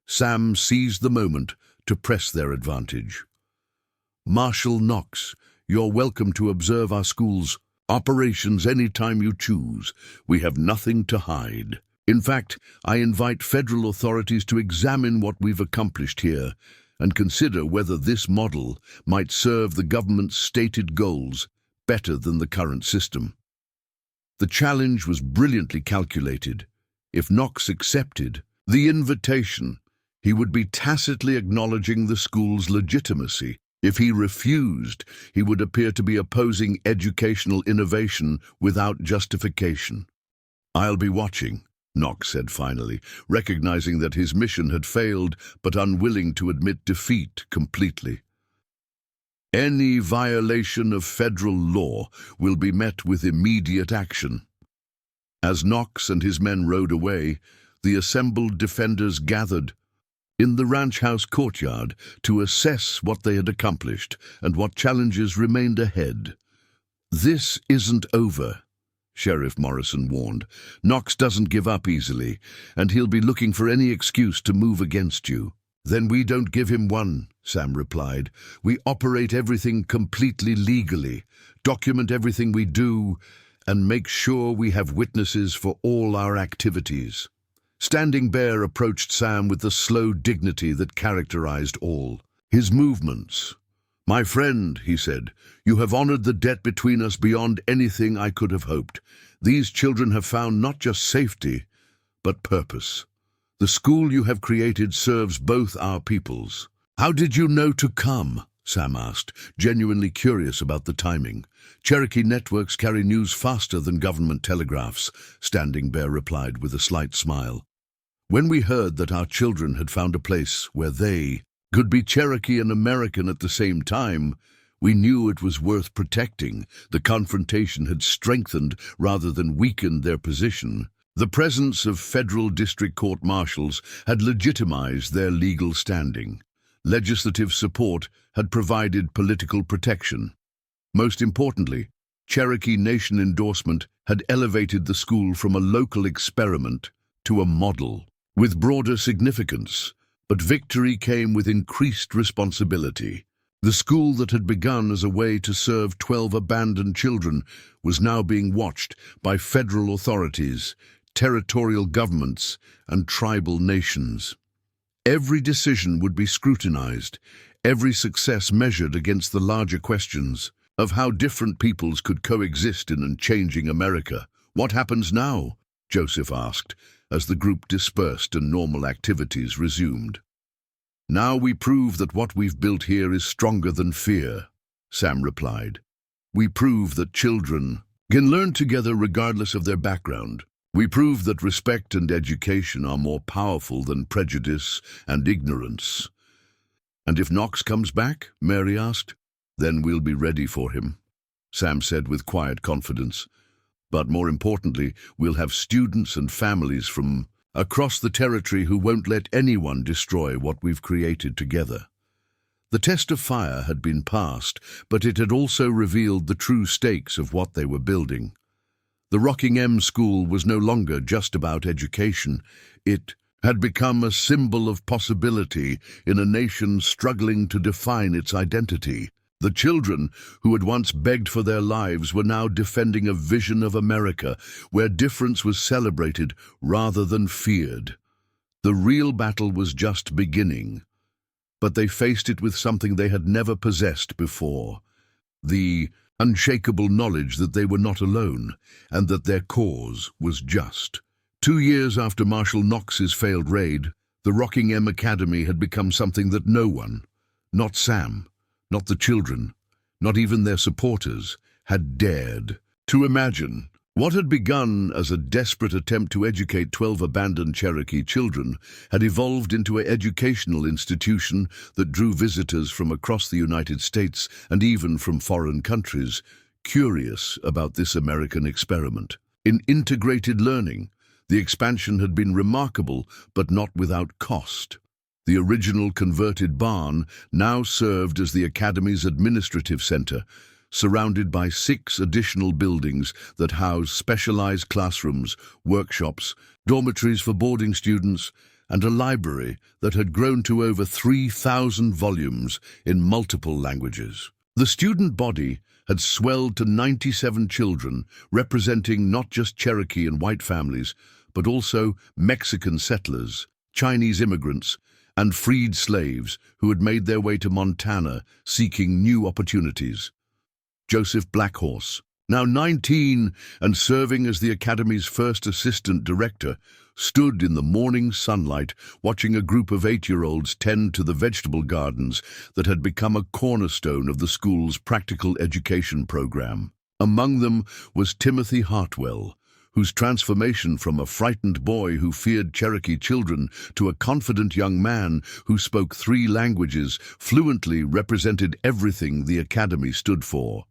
Sam seized the moment to press their advantage. Marshal Knox, you're welcome to observe our school's operations any time you choose. We have nothing to hide. In fact, I invite federal authorities to examine what we've accomplished here and consider whether this model might serve the government's stated goals better than the current system. The challenge was brilliantly calculated. If Knox accepted the invitation, he would be tacitly acknowledging the school's legitimacy. If he refused, he would appear to be opposing educational innovation without justification. I'll be watching, Knox said finally, recognizing that his mission had failed but unwilling to admit defeat completely. Any violation of federal law will be met with immediate action. As Knox and his men rode away, the assembled defenders gathered in the ranch house courtyard to assess what they had accomplished and what challenges remained ahead. "This isn't over," Sheriff Morrison warned. "Knox doesn't give up easily, and he'll be looking for any excuse to move against you." "Then we don't give him one," Sam replied. "We operate everything completely legally, document everything we do, and make sure we have witnesses for all our activities." Standing Bear approached Sam with the slow dignity that characterized all his movements. "My friend," he said, "you have honored the debt between us beyond anything I could have hoped. These children have found not just safety, but purpose. The school you have created serves both our peoples." "How did you know to come?" Sam asked, genuinely curious about the timing. "Cherokee networks carry news faster than government telegraphs," Standing Bear replied with a slight smile. "When we heard that our children had found a place where they could be Cherokee and American at the same time, we knew it was worth protecting. The confrontation had strengthened rather than weakened their position. The presence of federal district court marshals had legitimized their legal standing. Legislative support had provided political protection. Most importantly, Cherokee Nation endorsement had elevated the school from a local experiment to a model with broader significance. But victory came with increased responsibility. The school that had begun as a way to serve 12 abandoned children was now being watched by federal authorities, territorial governments, and tribal nations. Every decision would be scrutinized, every success measured against the larger questions of how different peoples could coexist in a changing America. "What happens now?" Joseph asked, as the group dispersed and normal activities resumed. "Now we prove that what we've built here is stronger than fear," Sam replied. "We prove that children can learn together regardless of their background. We prove that respect and education are more powerful than prejudice and ignorance." "And if Knox comes back?" Mary asked. "Then we'll be ready for him," Sam said with quiet confidence. "But more importantly, we'll have students and families from across the territory who won't let anyone destroy what we've created together." The test of fire had been passed, but it had also revealed the true stakes of what they were building. The Rockingham School was no longer just about education. It had become a symbol of possibility in a nation struggling to define its identity. The children, who had once begged for their lives, were now defending a vision of America where difference was celebrated rather than feared. The real battle was just beginning, but they faced it with something they had never possessed before: the unshakable knowledge that they were not alone and that their cause was just. 2 years after Marshal Knox's failed raid, the Rocking M Academy had become something that no one, not Sam, not the children, not even their supporters, had dared to imagine. What had begun as a desperate attempt to educate 12 abandoned Cherokee children had evolved into an educational institution that drew visitors from across the United States and even from foreign countries, curious about this American experiment. In integrated learning, the expansion had been remarkable, but not without cost. The original converted barn now served as the Academy's administrative center, surrounded by 6 additional buildings that housed specialized classrooms, workshops, dormitories for boarding students, and a library that had grown to over 3,000 volumes in multiple languages. The student body had swelled to 97 children, representing not just Cherokee and white families, but also Mexican settlers, Chinese immigrants, and freed slaves who had made their way to Montana seeking new opportunities. Joseph Blackhorse, now 19 and serving as the Academy's first assistant director, stood in the morning sunlight watching a group of 8-year-olds tend to the vegetable gardens that had become a cornerstone of the school's practical education program. Among them was Timothy Hartwell, whose transformation from a frightened boy who feared Cherokee children to a confident young man who spoke 3 languages fluently represented everything the Academy stood for.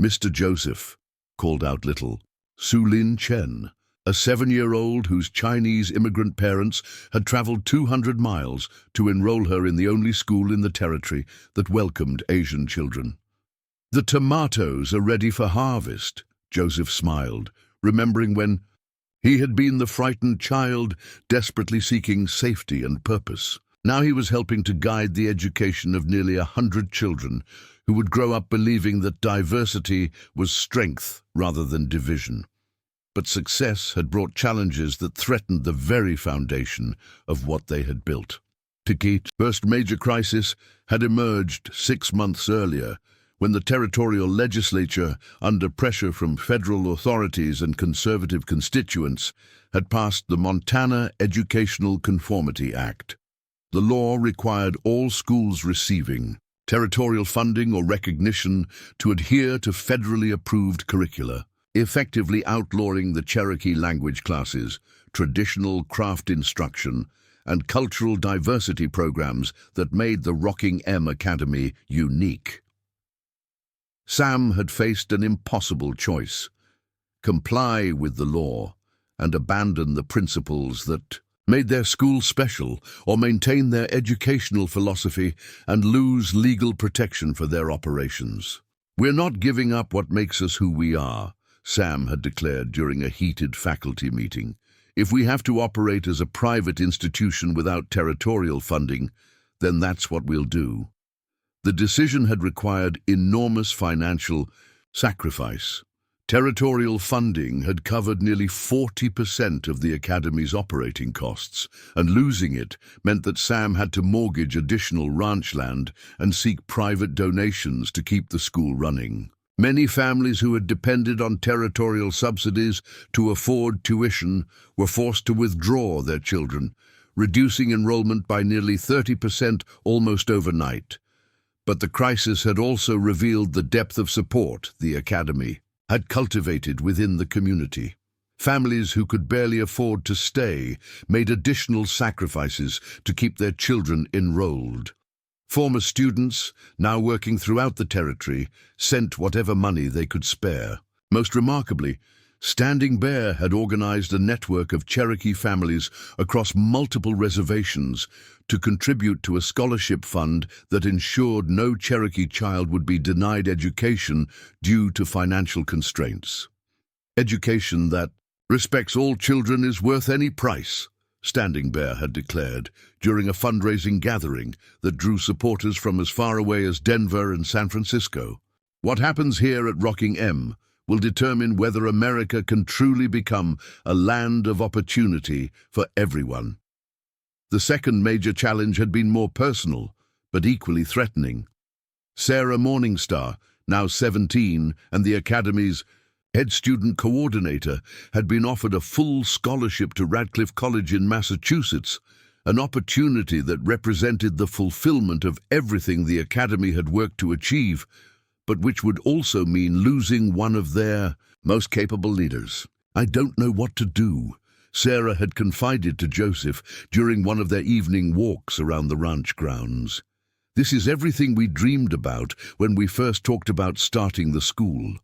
"Mr. Joseph," called out little Su-Lin Chen, a 7-year-old whose Chinese immigrant parents had traveled 200 miles to enroll her in the only school in the territory that welcomed Asian children. "The tomatoes are ready for harvest," Joseph smiled, remembering when he had been the frightened child desperately seeking safety and purpose. Now he was helping to guide the education of nearly 100 children who would grow up believing that diversity was strength rather than division. But success had brought challenges that threatened the very foundation of what they had built. Tiki's first major crisis had emerged 6 months earlier, when the territorial legislature, under pressure from federal authorities and conservative constituents, had passed the Montana Educational Conformity Act. The law required all schools receiving territorial funding or recognition to adhere to federally approved curricula, effectively outlawing the Cherokee language classes, traditional craft instruction, and cultural diversity programs that made the Rocking M Academy unique. Sam had faced an impossible choice: comply with the law and abandon the principles that made their school special, or maintain their educational philosophy and lose legal protection for their operations. "We're not giving up what makes us who we are," Sam had declared during a heated faculty meeting. "If we have to operate as a private institution without territorial funding, then that's what we'll do." The decision had required enormous financial sacrifice. Territorial funding had covered nearly 40% of the Academy's operating costs, and losing it meant that Sam had to mortgage additional ranch land and seek private donations to keep the school running. Many families who had depended on territorial subsidies to afford tuition were forced to withdraw their children, reducing enrollment by nearly 30% almost overnight. But the crisis had also revealed the depth of support the Academy had cultivated within the community. Families who could barely afford to stay made additional sacrifices to keep their children enrolled. Former students, now working throughout the territory, sent whatever money they could spare. Most remarkably, Standing Bear had organized a network of Cherokee families across multiple reservations to contribute to a scholarship fund that ensured no Cherokee child would be denied education due to financial constraints. "Education that respects all children is worth any price," Standing Bear had declared during a fundraising gathering that drew supporters from as far away as Denver and San Francisco. What happens here at Rocking M will determine whether America can truly become a land of opportunity for everyone. The second major challenge had been more personal, but equally threatening. Sarah Morningstar, now 17, and the Academy's head student coordinator, had been offered a full scholarship to Radcliffe College in Massachusetts, an opportunity that represented the fulfillment of everything the Academy had worked to achieve, but which would also mean losing one of their most capable leaders. "I don't know what to do," Sarah had confided to Joseph during one of their evening walks around the ranch grounds. "This is everything we dreamed about when we first talked about starting the school.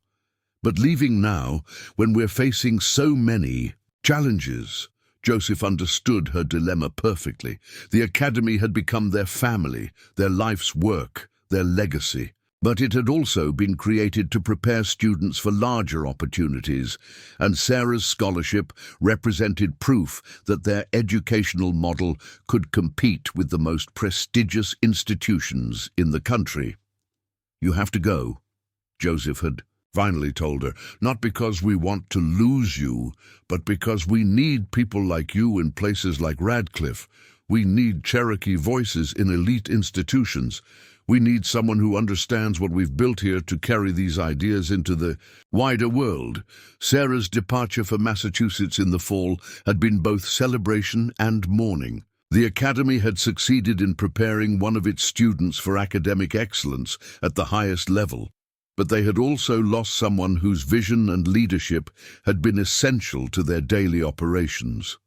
But leaving now, when we're facing so many challenges." Joseph understood her dilemma perfectly. The Academy had become their family, their life's work, their legacy. But it had also been created to prepare students for larger opportunities, and Sarah's scholarship represented proof that their educational model could compete with the most prestigious institutions in the country. "You have to go," Joseph had finally told her, "not because we want to lose you, but because we need people like you in places like Radcliffe. We need Cherokee voices in elite institutions. We need someone who understands what we've built here to carry these ideas into the wider world." Sarah's departure for Massachusetts in the fall had been both celebration and mourning. The Academy had succeeded in preparing one of its students for academic excellence at the highest level, but they had also lost someone whose vision and leadership had been essential to their daily operations.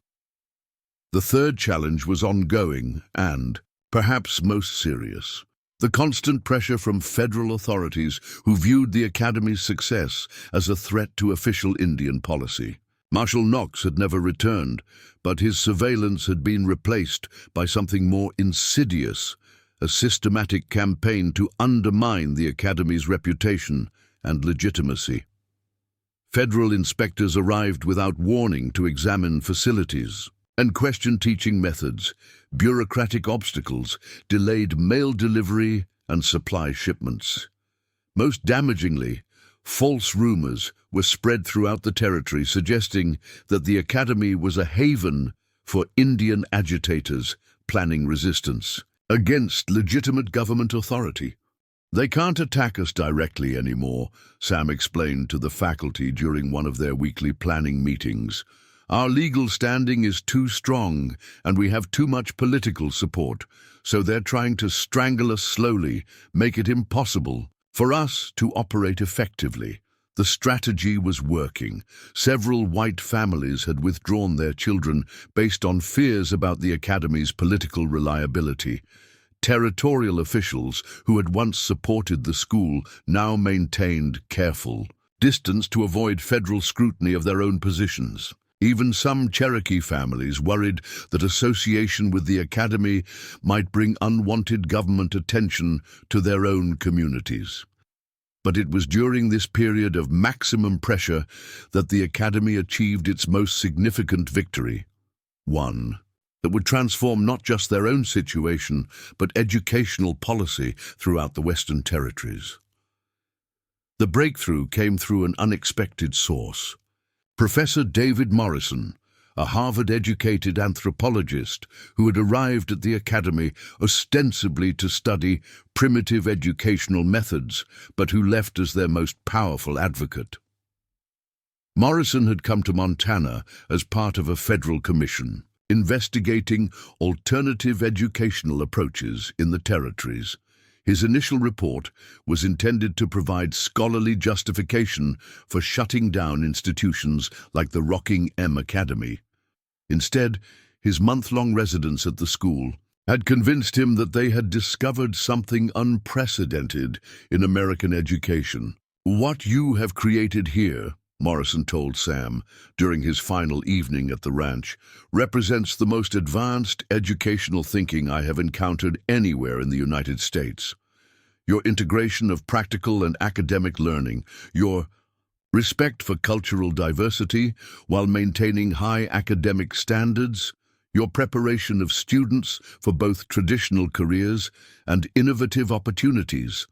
The third challenge was ongoing and, perhaps most serious. The constant pressure from federal authorities who viewed the Academy's success as a threat to official Indian policy. Marshal Knox had never returned, but his surveillance had been replaced by something more insidious, a systematic campaign to undermine the Academy's reputation and legitimacy. Federal inspectors arrived without warning to examine facilities and question teaching methods. Bureaucratic obstacles delayed mail delivery and supply shipments. Most damagingly, false rumors were spread throughout the territory suggesting that the Academy was a haven for Indian agitators planning resistance against legitimate government authority. "They can't attack us directly anymore," Sam explained to the faculty during one of their weekly planning meetings. "Our legal standing is too strong, and we have too much political support, so they're trying to strangle us slowly, make it impossible for us to operate effectively." The strategy was working. Several white families had withdrawn their children based on fears about the Academy's political reliability. Territorial officials who had once supported the school now maintained careful distance to avoid federal scrutiny of their own positions. Even some Cherokee families worried that association with the Academy might bring unwanted government attention to their own communities. But it was during this period of maximum pressure that the Academy achieved its most significant victory, one that would transform not just their own situation, but educational policy throughout the Western Territories. The breakthrough came through an unexpected source. Professor David Morrison, a Harvard-educated anthropologist who had arrived at the Academy ostensibly to study primitive educational methods, but who left as their most powerful advocate. Morrison had come to Montana as part of a federal commission, investigating alternative educational approaches in the territories. His initial report was intended to provide scholarly justification for shutting down institutions like the Rocking M Academy. Instead, his month-long residence at the school had convinced him that they had discovered something unprecedented in American education. "What you have created here," Morrison told Sam during his final evening at the ranch, "represents the most advanced educational thinking I have encountered anywhere in the United States. Your integration of practical and academic learning, your respect for cultural diversity while maintaining high academic standards, your preparation of students for both traditional careers and innovative opportunities.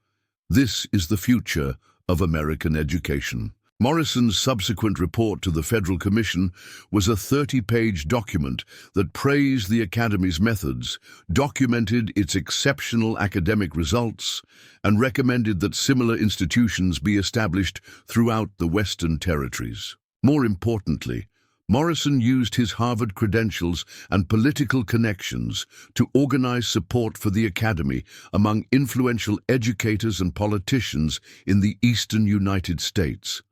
This is the future of American education. Morrison's subsequent report to the Federal Commission was a 30-page document that praised the Academy's methods, documented its exceptional academic results, and recommended that similar institutions be established throughout the Western territories. More importantly, Morrison used his Harvard credentials and political connections to organize support for the Academy among influential educators and politicians in the eastern United States.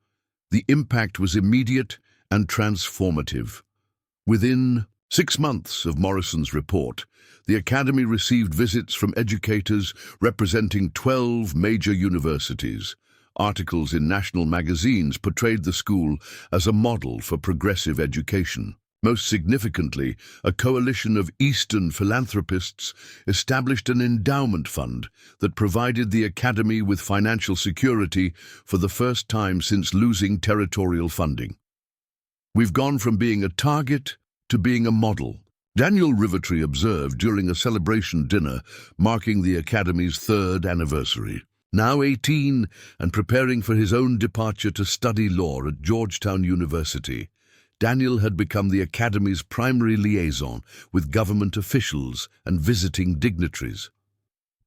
The impact was immediate and transformative. Within 6 months of Morrison's report, the Academy received visits from educators representing 12 major universities. Articles in national magazines portrayed the school as a model for progressive education. Most significantly, a coalition of Eastern philanthropists established an endowment fund that provided the Academy with financial security for the first time since losing territorial funding. We've gone from being a target to being a model, Daniel Rivertree observed during a celebration dinner marking the Academy's 3rd anniversary. Now 18 and preparing for his own departure to study law at Georgetown University, Daniel had become the Academy's primary liaison with government officials and visiting dignitaries.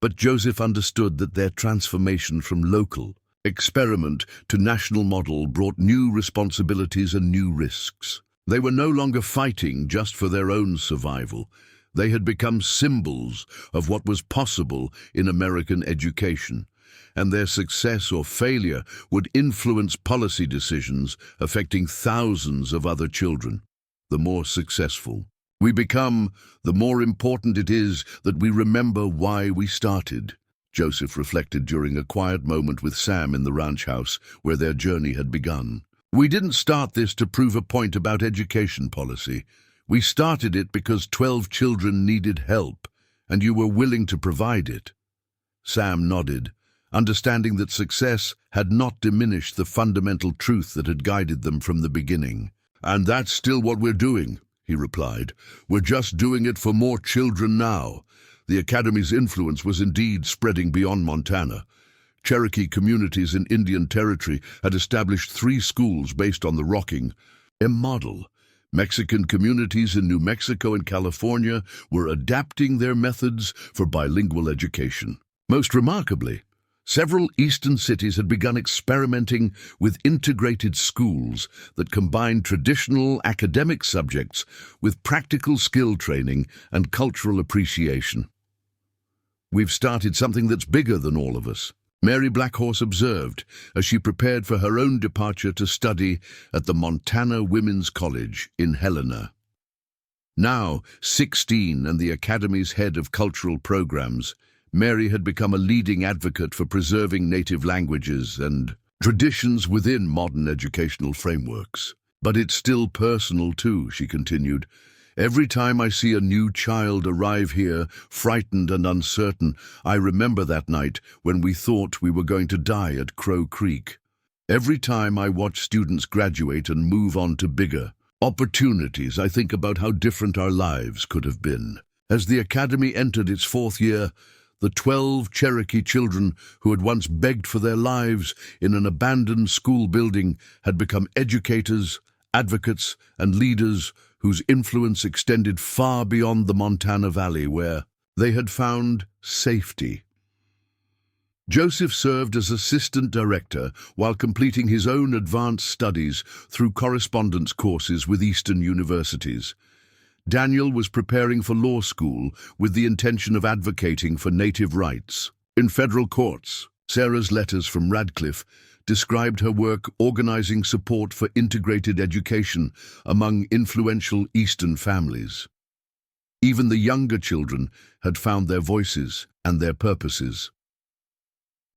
But Joseph understood that their transformation from local experiment to national model brought new responsibilities and new risks. They were no longer fighting just for their own survival. They had become symbols of what was possible in American education, and their success or failure would influence policy decisions affecting thousands of other children. The more successful we become, the more important it is that we remember why we started, Joseph reflected during a quiet moment with Sam in the ranch house where their journey had begun. We didn't start this to prove a point about education policy. We started it because 12 children needed help, and you were willing to provide it. Sam nodded, understanding that success had not diminished the fundamental truth that had guided them from the beginning. And that's still what we're doing, he replied. We're just doing it for more children now. The Academy's influence was indeed spreading beyond Montana. Cherokee communities in Indian Territory had established 3 schools based on the Rocking, a model. Mexican communities in New Mexico and California were adapting their methods for bilingual education. Most remarkably, several eastern cities had begun experimenting with integrated schools that combined traditional academic subjects with practical skill training and cultural appreciation. We've started something that's bigger than all of us, Mary Blackhorse observed as she prepared for her own departure to study at the Montana Women's College in Helena. Now 16 and the Academy's head of cultural programs, Mary had become a leading advocate for preserving native languages and traditions within modern educational frameworks. But it's still personal too, she continued. Every time I see a new child arrive here, frightened and uncertain, I remember that night when we thought we were going to die at Crow Creek. Every time I watch students graduate and move on to bigger opportunities, I think about how different our lives could have been. As the Academy entered its 4th year, the 12 Cherokee children who had once begged for their lives in an abandoned school building had become educators, advocates, and leaders whose influence extended far beyond the Montana Valley, where they had found safety. Joseph served as assistant director while completing his own advanced studies through correspondence courses with Eastern universities. Daniel was preparing for law school with the intention of advocating for native rights. In federal courts, Sarah's letters from Radcliffe described her work organizing support for integrated education among influential Eastern families. Even the younger children had found their voices and their purposes.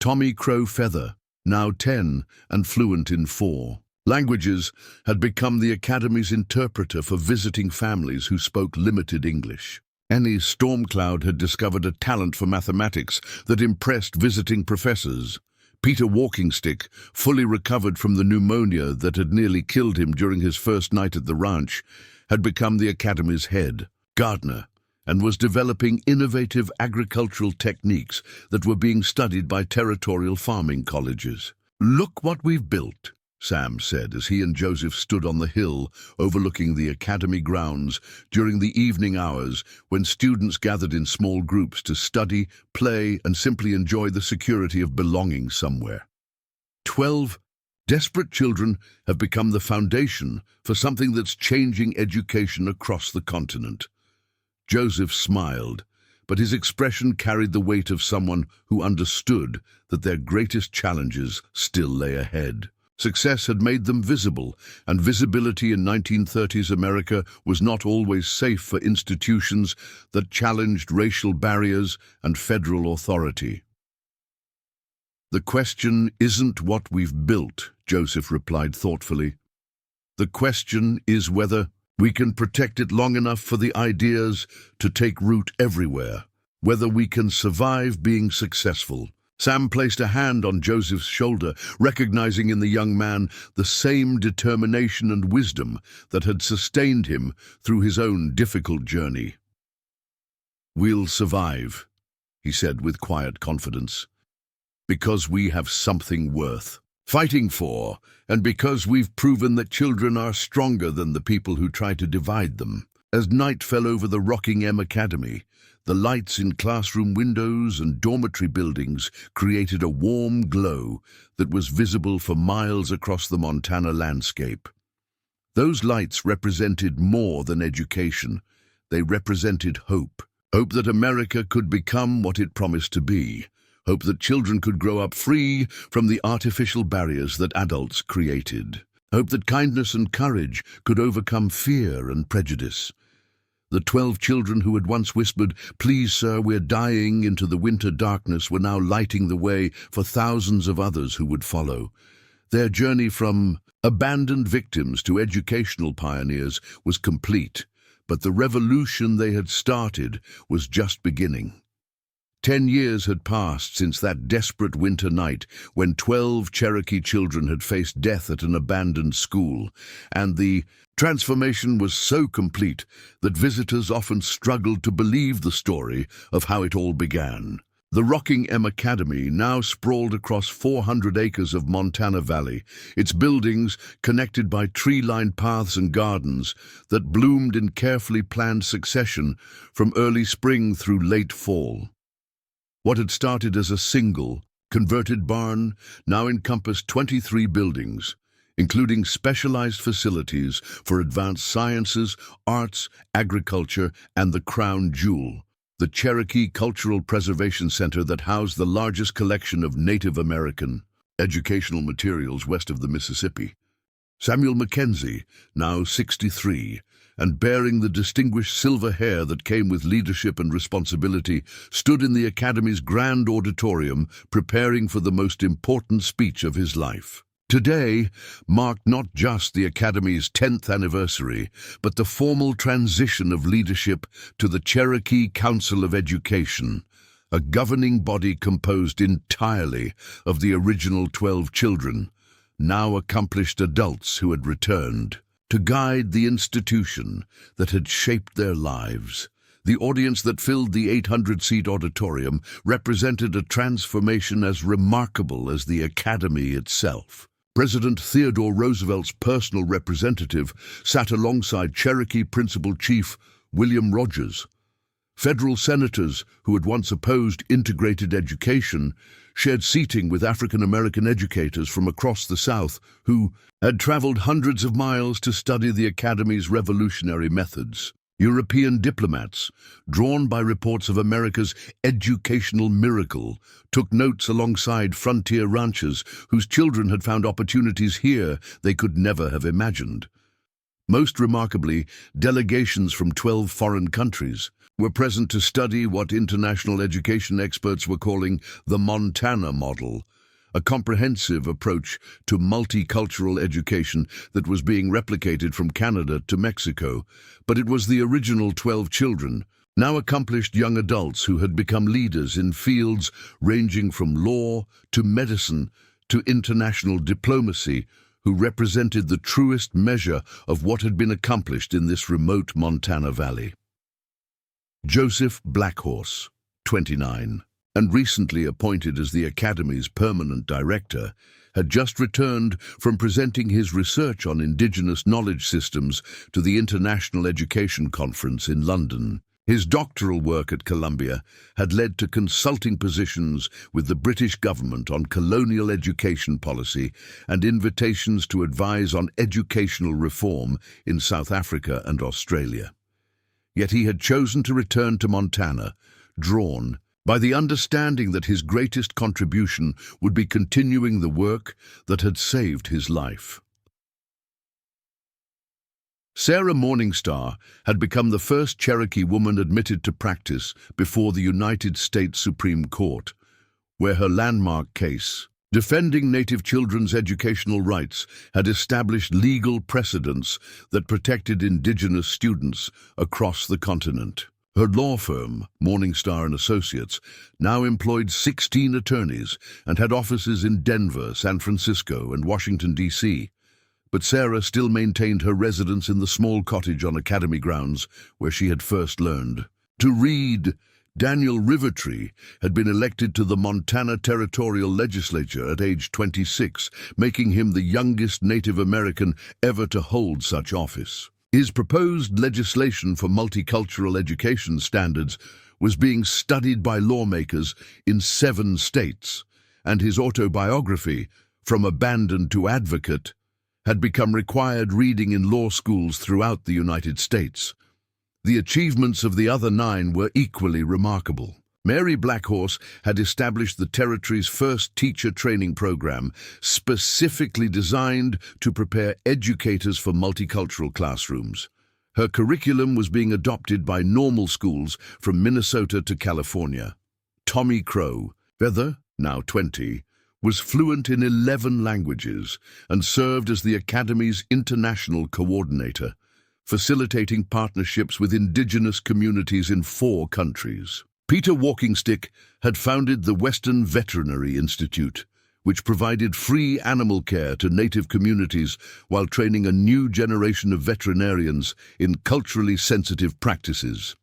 Tommy Crow Feather, now 10 and fluent in 4 languages, had become the Academy's interpreter for visiting families who spoke limited English. Annie Stormcloud had discovered a talent for mathematics that impressed visiting professors. Peter Walkingstick, fully recovered from the pneumonia that had nearly killed him during his first night at the ranch, had become the Academy's head. gardener, and was developing innovative agricultural techniques that were being studied by territorial farming colleges. "Look what we've built," Sam said as he and Joseph stood on the hill overlooking the academy grounds during the evening hours when students gathered in small groups to study, play, and simply enjoy the security of belonging somewhere. 12 desperate children have become the foundation for something that's changing education across the continent. Joseph smiled, but his expression carried the weight of someone who understood that their greatest challenges still lay ahead. Success had made them visible, and visibility in 1930s America was not always safe for institutions that challenged racial barriers and federal authority. "The question isn't what we've built," Joseph replied thoughtfully. "The question is whether we can protect it long enough for the ideas to take root everywhere, whether we can survive being successful." Sam placed a hand on Joseph's shoulder, recognizing in the young man the same determination and wisdom that had sustained him through his own difficult journey. "We'll survive," he said with quiet confidence, "because we have something worth fighting for, and because we've proven that children are stronger than the people who try to divide them." As night fell over the Rockingham Academy, the lights in classroom windows and dormitory buildings created a warm glow that was visible for miles across the Montana landscape. Those lights represented more than education. They represented hope. Hope that America could become what it promised to be. Hope that children could grow up free from the artificial barriers that adults created. Hope that kindness and courage could overcome fear and prejudice. The 12 children who had once whispered, "Please, sir, we're dying," into the winter darkness were now lighting the way for thousands of others who would follow. Their journey from abandoned victims to educational pioneers was complete, but the revolution they had started was just beginning. 10 years had passed since that desperate winter night when 12 Cherokee children had faced death at an abandoned school, and the transformation was so complete that visitors often struggled to believe the story of how it all began. The Rockingham Academy now sprawled across 400 acres of Montana Valley, its buildings connected by tree-lined paths and gardens that bloomed in carefully planned succession from early spring through late fall. What had started as a single, converted barn now encompassed 23 buildings, including specialized facilities for advanced sciences, arts, agriculture, and the crown jewel, the Cherokee Cultural Preservation Center that housed the largest collection of Native American educational materials west of the Mississippi. Samuel Mackenzie, now 63, and bearing the distinguished silver hair that came with leadership and responsibility, stood in the Academy's grand auditorium preparing for the most important speech of his life. Today marked not just the Academy's 10th anniversary, but the formal transition of leadership to the Cherokee Council of Education, a governing body composed entirely of the original 12 children, now accomplished adults who had returned to guide the institution that had shaped their lives. The audience that filled the 800-seat auditorium represented a transformation as remarkable as the Academy itself. President Theodore Roosevelt's personal representative sat alongside Cherokee Principal Chief William Rogers. Federal senators who had once opposed integrated education shared seating with African American educators from across the South who had traveled hundreds of miles to study the Academy's revolutionary methods. European diplomats, drawn by reports of America's educational miracle, took notes alongside frontier ranchers whose children had found opportunities here they could never have imagined. Most remarkably, delegations from 12 foreign countries were present to study what international education experts were calling the Montana model, a comprehensive approach to multicultural education that was being replicated from Canada to Mexico. But it was the original 12 children, now accomplished young adults who had become leaders in fields ranging from law to medicine to international diplomacy, who represented the truest measure of what had been accomplished in this remote Montana valley. Joseph Blackhorse, 29, and recently appointed as the Academy's permanent director, had just returned from presenting his research on indigenous knowledge systems to the International Education Conference in London. His doctoral work at Columbia had led to consulting positions with the British government on colonial education policy and invitations to advise on educational reform in South Africa and Australia. Yet he had chosen to return to Montana, drawn by the understanding that his greatest contribution would be continuing the work that had saved his life. Sarah Morningstar had become the first Cherokee woman admitted to practice before the United States Supreme Court, where her landmark case, defending Native children's educational rights, had established legal precedents that protected Indigenous students across the continent. Her law firm, Morningstar and Associates, now employed 16 attorneys and had offices in Denver, San Francisco, and Washington, D.C., but Sarah still maintained her residence in the small cottage on Academy grounds where she had first learned to read. Daniel Rivertree had been elected to the Montana Territorial Legislature at age 26, making him the youngest Native American ever to hold such office. His proposed legislation for multicultural education standards was being studied by lawmakers in 7 states, and his autobiography, From Abandoned to Advocate, had become required reading in law schools throughout the United States. The achievements of the other 9 were equally remarkable. Mary Blackhorse had established the territory's first teacher training program, specifically designed to prepare educators for multicultural classrooms. Her curriculum was being adopted by normal schools from Minnesota to California. Tommy Crow, Feather, now 20, was fluent in 11 languages and served as the Academy's international coordinator, facilitating partnerships with Indigenous communities in 4 countries. Peter Walkingstick had founded the Western Veterinary Institute, which provided free animal care to Native communities while training a new generation of veterinarians in culturally sensitive practices.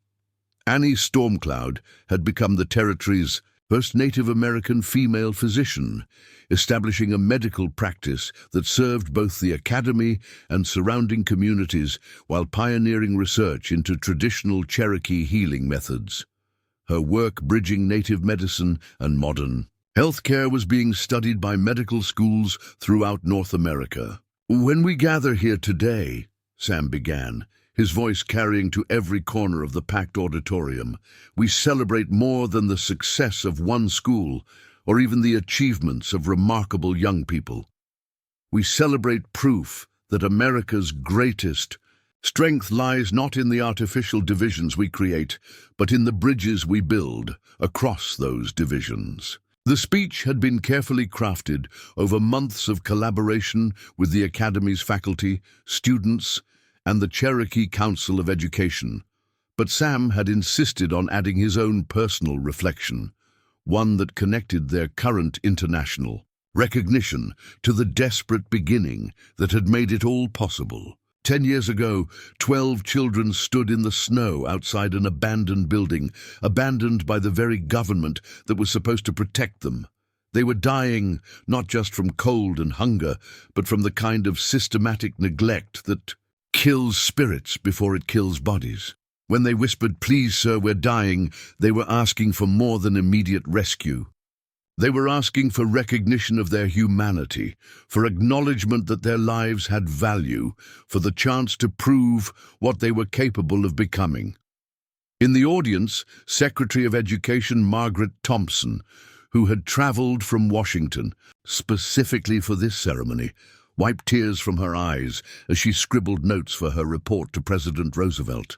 Annie Stormcloud had become the territory's first Native American female physician, establishing a medical practice that served both the Academy and surrounding communities while pioneering research into traditional Cherokee healing methods. Her work bridging Native medicine and modern healthcare was being studied by medical schools throughout North America. "When we gather here today," Sam began, his voice carrying to every corner of the packed auditorium, "we celebrate more than the success of one school or even the achievements of remarkable young people. We celebrate proof that America's greatest strength lies not in the artificial divisions we create, but in the bridges we build across those divisions." The speech had been carefully crafted over months of collaboration with the Academy's faculty, students, and the Cherokee Council of Education, but Sam had insisted on adding his own personal reflection, one that connected their current international recognition to the desperate beginning that had made it all possible. 10 years ago, 12 children stood in the snow outside an abandoned building, abandoned by the very government that was supposed to protect them. They were dying not just from cold and hunger, but from the kind of systematic neglect that kills spirits before it kills bodies. When they whispered, "Please, sir, we're dying," they were asking for more than immediate rescue. They were asking for recognition of their humanity, for acknowledgement that their lives had value, for the chance to prove what they were capable of becoming. In the audience, Secretary of Education Margaret Thompson, who had traveled from Washington specifically for this ceremony, wiped tears from her eyes as she scribbled notes for her report to President Roosevelt.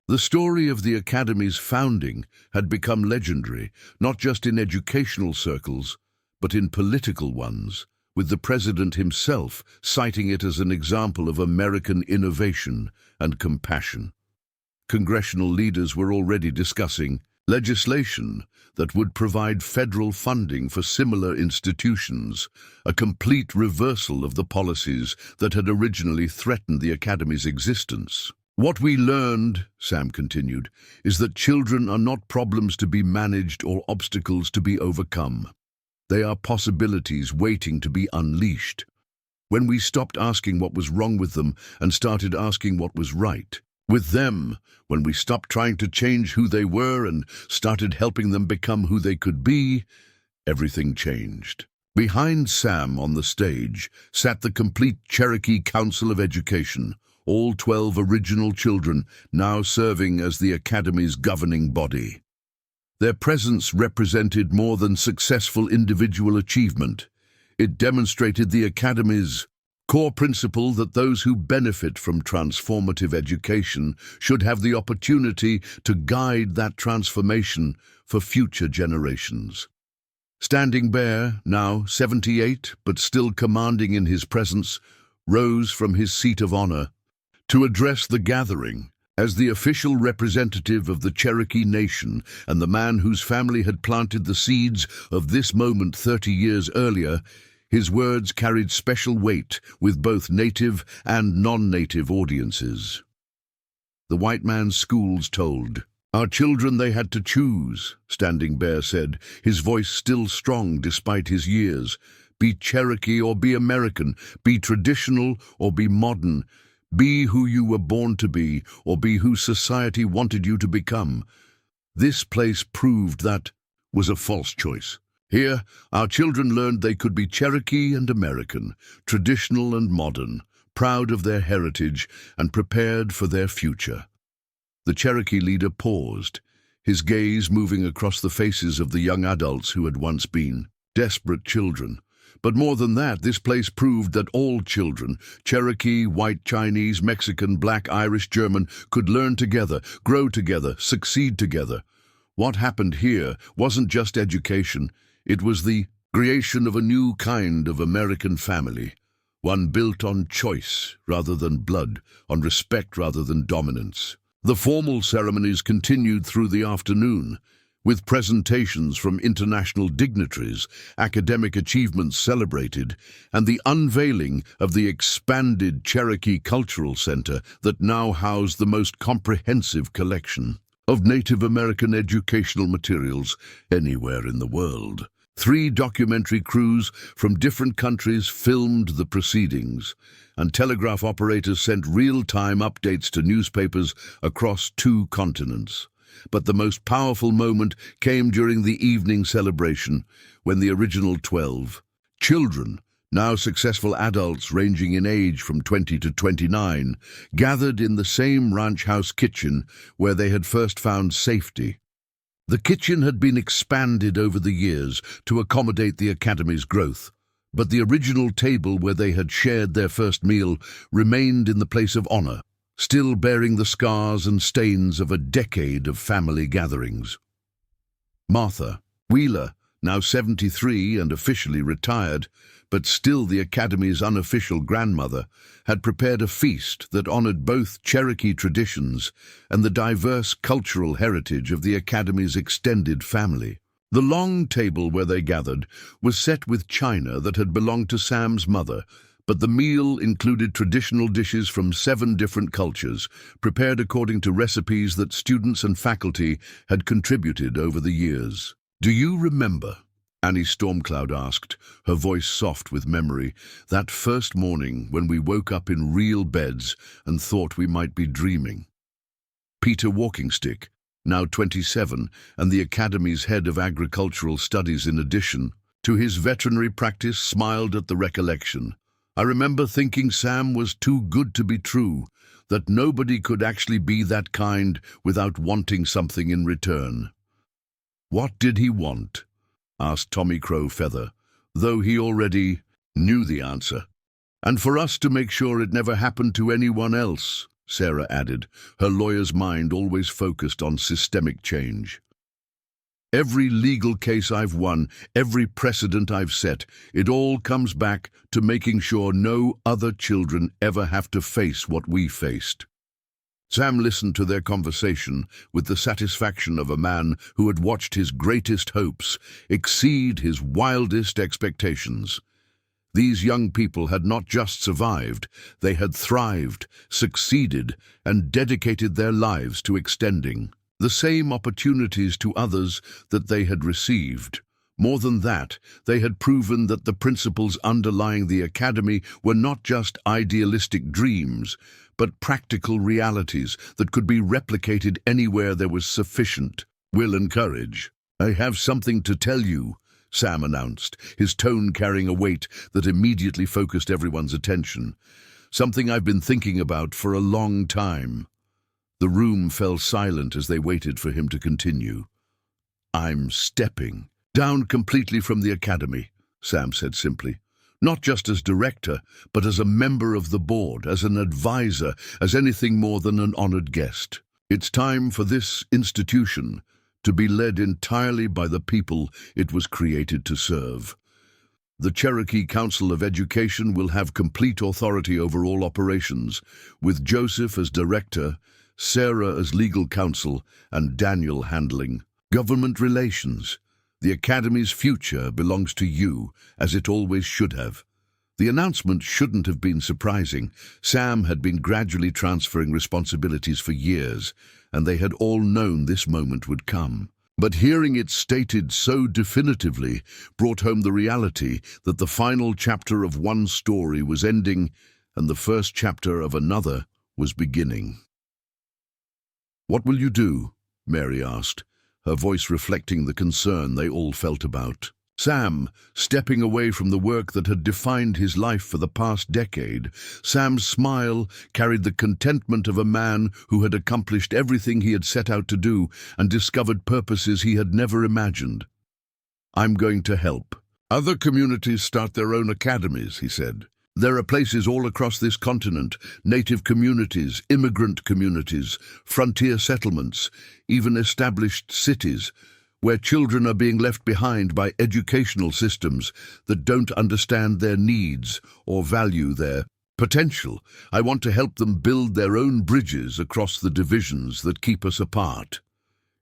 The story of the Academy's founding had become legendary, not just in educational circles, but in political ones, with the president himself citing it as an example of American innovation and compassion. Congressional leaders were already discussing legislation that would provide federal funding for similar institutions, a complete reversal of the policies that had originally threatened the Academy's existence. What we learned, Sam continued, is that children are not problems to be managed or obstacles to be overcome. They are possibilities waiting to be unleashed. When we stopped asking what was wrong with them and started asking what was right with them, when we stopped trying to change who they were and started helping them become who they could be, everything changed. Behind Sam on the stage sat the complete Cherokee Council of Education, all 12 original children now serving as the Academy's governing body. Their presence represented more than successful individual achievement. It demonstrated the Academy's core principle that those who benefit from transformative education should have the opportunity to guide that transformation for future generations. Standing Bear, now 78 but still commanding in his presence, rose from his seat of honor to address the gathering. As the official representative of the Cherokee Nation and the man whose family had planted the seeds of this moment 30 years earlier, his words carried special weight with both native and non-native audiences. The white man's schools told, "Our children, they had to choose," Standing Bear said, his voice still strong despite his years. "Be Cherokee or be American, be traditional or be modern. Be who you were born to be, or be who society wanted you to become." This place proved that was a false choice. Here, our children learned they could be Cherokee and American, traditional and modern, proud of their heritage and prepared for their future. The Cherokee leader paused, his gaze moving across the faces of the young adults who had once been desperate children. But more than that, this place proved that all children, Cherokee, white, Chinese, Mexican, black, Irish, German, could learn together, grow together, succeed together. What happened here wasn't just education, it was the creation of a new kind of American family, one built on choice rather than blood, on respect rather than dominance. The formal ceremonies continued through the afternoon, with presentations from international dignitaries, academic achievements celebrated, and the unveiling of the expanded Cherokee Cultural Center that now housed the most comprehensive collection of Native American educational materials anywhere in the world. 3 documentary crews from different countries filmed the proceedings, and telegraph operators sent real-time updates to newspapers across 2 continents. But the most powerful moment came during the evening celebration, when the original 12 children, now successful adults ranging in age from 20 to 29, gathered in the same ranch house kitchen where they had first found safety. The kitchen had been expanded over the years to accommodate the Academy's growth, but the original table where they had shared their first meal remained in the place of honor, still bearing the scars and stains of a decade of family gatherings. Martha Wheeler, now 73 and officially retired, but still the Academy's unofficial grandmother, had prepared a feast that honored both Cherokee traditions and the diverse cultural heritage of the Academy's extended family. The long table where they gathered was set with china that had belonged to Sam's mother, but the meal included traditional dishes from 7 different cultures, prepared according to recipes that students and faculty had contributed over the years. "Do you remember," Annie Stormcloud asked, her voice soft with memory, "that first morning when we woke up in real beds and thought we might be dreaming?" Peter Walkingstick, now 27, and the Academy's head of agricultural studies in addition to his veterinary practice, smiled at the recollection. "I remember thinking Sam was too good to be true, that nobody could actually be that kind without wanting something in return." "What did he want?" asked Tommy Crow Feather, though he already knew the answer. "And for us to make sure it never happened to anyone else," Sarah added, her lawyer's mind always focused on systemic change. "Every legal case I've won, every precedent I've set, it all comes back to making sure no other children ever have to face what we faced." Sam listened to their conversation with the satisfaction of a man who had watched his greatest hopes exceed his wildest expectations. These young people had not just survived, they had thrived, succeeded, and dedicated their lives to extending the same opportunities to others that they had received. More than that, they had proven that the principles underlying the academy were not just idealistic dreams, but practical realities that could be replicated anywhere there was sufficient will and courage. "I have something to tell you," Sam announced, his tone carrying a weight that immediately focused everyone's attention. "Something I've been thinking about for a long time." The room fell silent as they waited for him to continue. "I'm stepping down completely from the academy," Sam said simply. "Not just as director, but as a member of the board, as an advisor, as anything more than an honored guest. It's time for this institution to be led entirely by the people it was created to serve. The Cherokee Council of Education will have complete authority over all operations, with Joseph as director, Sarah as legal counsel, and Daniel handling government relations. The Academy's future belongs to you, as it always should have." The announcement shouldn't have been surprising. Sam had been gradually transferring responsibilities for years, and they had all known this moment would come. But hearing it stated so definitively brought home the reality that the final chapter of one story was ending and the first chapter of another was beginning. "What will you do?" Mary asked, her voice reflecting the concern they all felt about Sam, stepping away from the work that had defined his life for the past decade. Sam's smile carried the contentment of a man who had accomplished everything he had set out to do and discovered purposes he had never imagined. "I'm going to help other communities start their own academies," he said. "There are places all across this continent, native communities, immigrant communities, frontier settlements, even established cities, where children are being left behind by educational systems that don't understand their needs or value their potential. I want to help them build their own bridges across the divisions that keep us apart."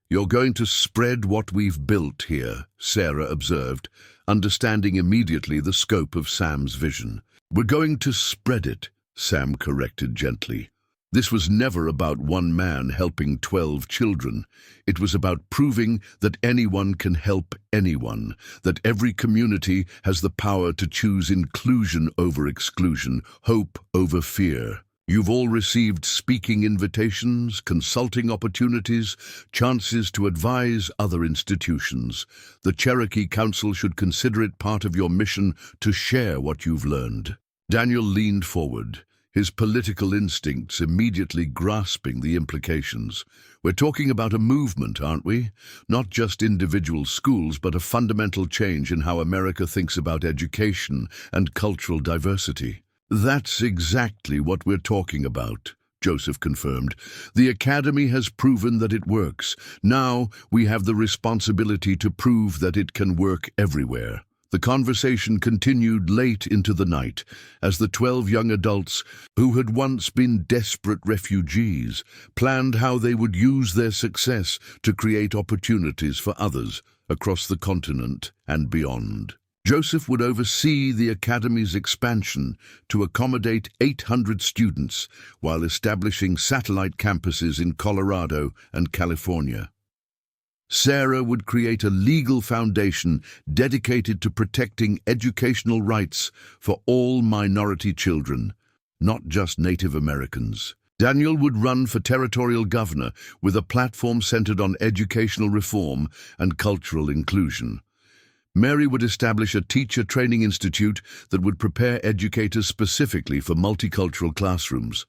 "You're going to spread what we've built here," Sarah observed, understanding immediately the scope of Sam's vision. "We're going to spread it," Sam corrected gently. This was never about one man helping 12 children. It was about proving that anyone can help anyone, that every community has the power to choose inclusion over exclusion, hope over fear. You've all received speaking invitations, consulting opportunities, chances to advise other institutions. The Cherokee Council should consider it part of your mission to share what you've learned. Daniel leaned forward, his political instincts immediately grasping the implications. "We're talking about a movement, aren't we? Not just individual schools, but a fundamental change in how America thinks about education and cultural diversity." "That's exactly what we're talking about," Joseph confirmed. "The Academy has proven that it works. Now we have the responsibility to prove that it can work everywhere." The conversation continued late into the night as the 12 young adults, who had once been desperate refugees, planned how they would use their success to create opportunities for others across the continent and beyond. Joseph would oversee the Academy's expansion to accommodate 800 students while establishing satellite campuses in Colorado and California. Sarah would create a legal foundation dedicated to protecting educational rights for all minority children, not just Native Americans. Daniel would run for territorial governor with a platform centered on educational reform and cultural inclusion. Mary would establish a teacher training institute that would prepare educators specifically for multicultural classrooms,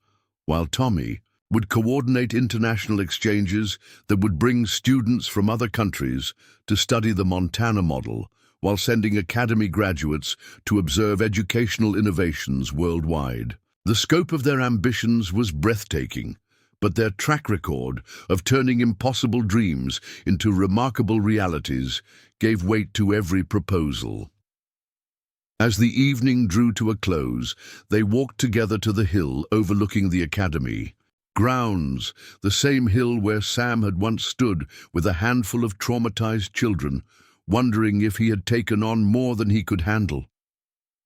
while Tommy would coordinate international exchanges that would bring students from other countries to study the Montana model, while sending Academy graduates to observe educational innovations worldwide. The scope of their ambitions was breathtaking, but their track record of turning impossible dreams into remarkable realities gave weight to every proposal. As the evening drew to a close, they walked together to the hill overlooking the Academy grounds, the same hill where Sam had once stood with a handful of traumatized children, wondering if he had taken on more than he could handle.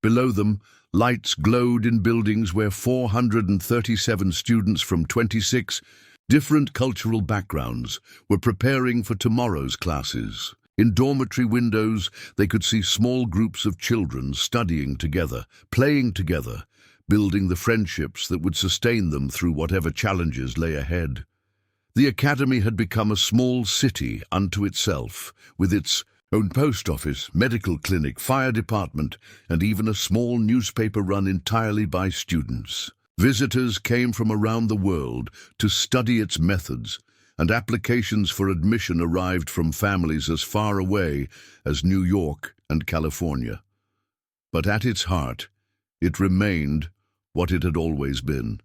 Below them, lights glowed in buildings where 437 students from 26 different cultural backgrounds were preparing for tomorrow's classes. In dormitory windows, they could see small groups of children studying together, playing together, building the friendships that would sustain them through whatever challenges lay ahead. The academy had become a small city unto itself, with its own post office, medical clinic, fire department, and even a small newspaper run entirely by students. Visitors came from around the world to study its methods, and applications for admission arrived from families as far away as New York and California. But at its heart, it remained what it had always been,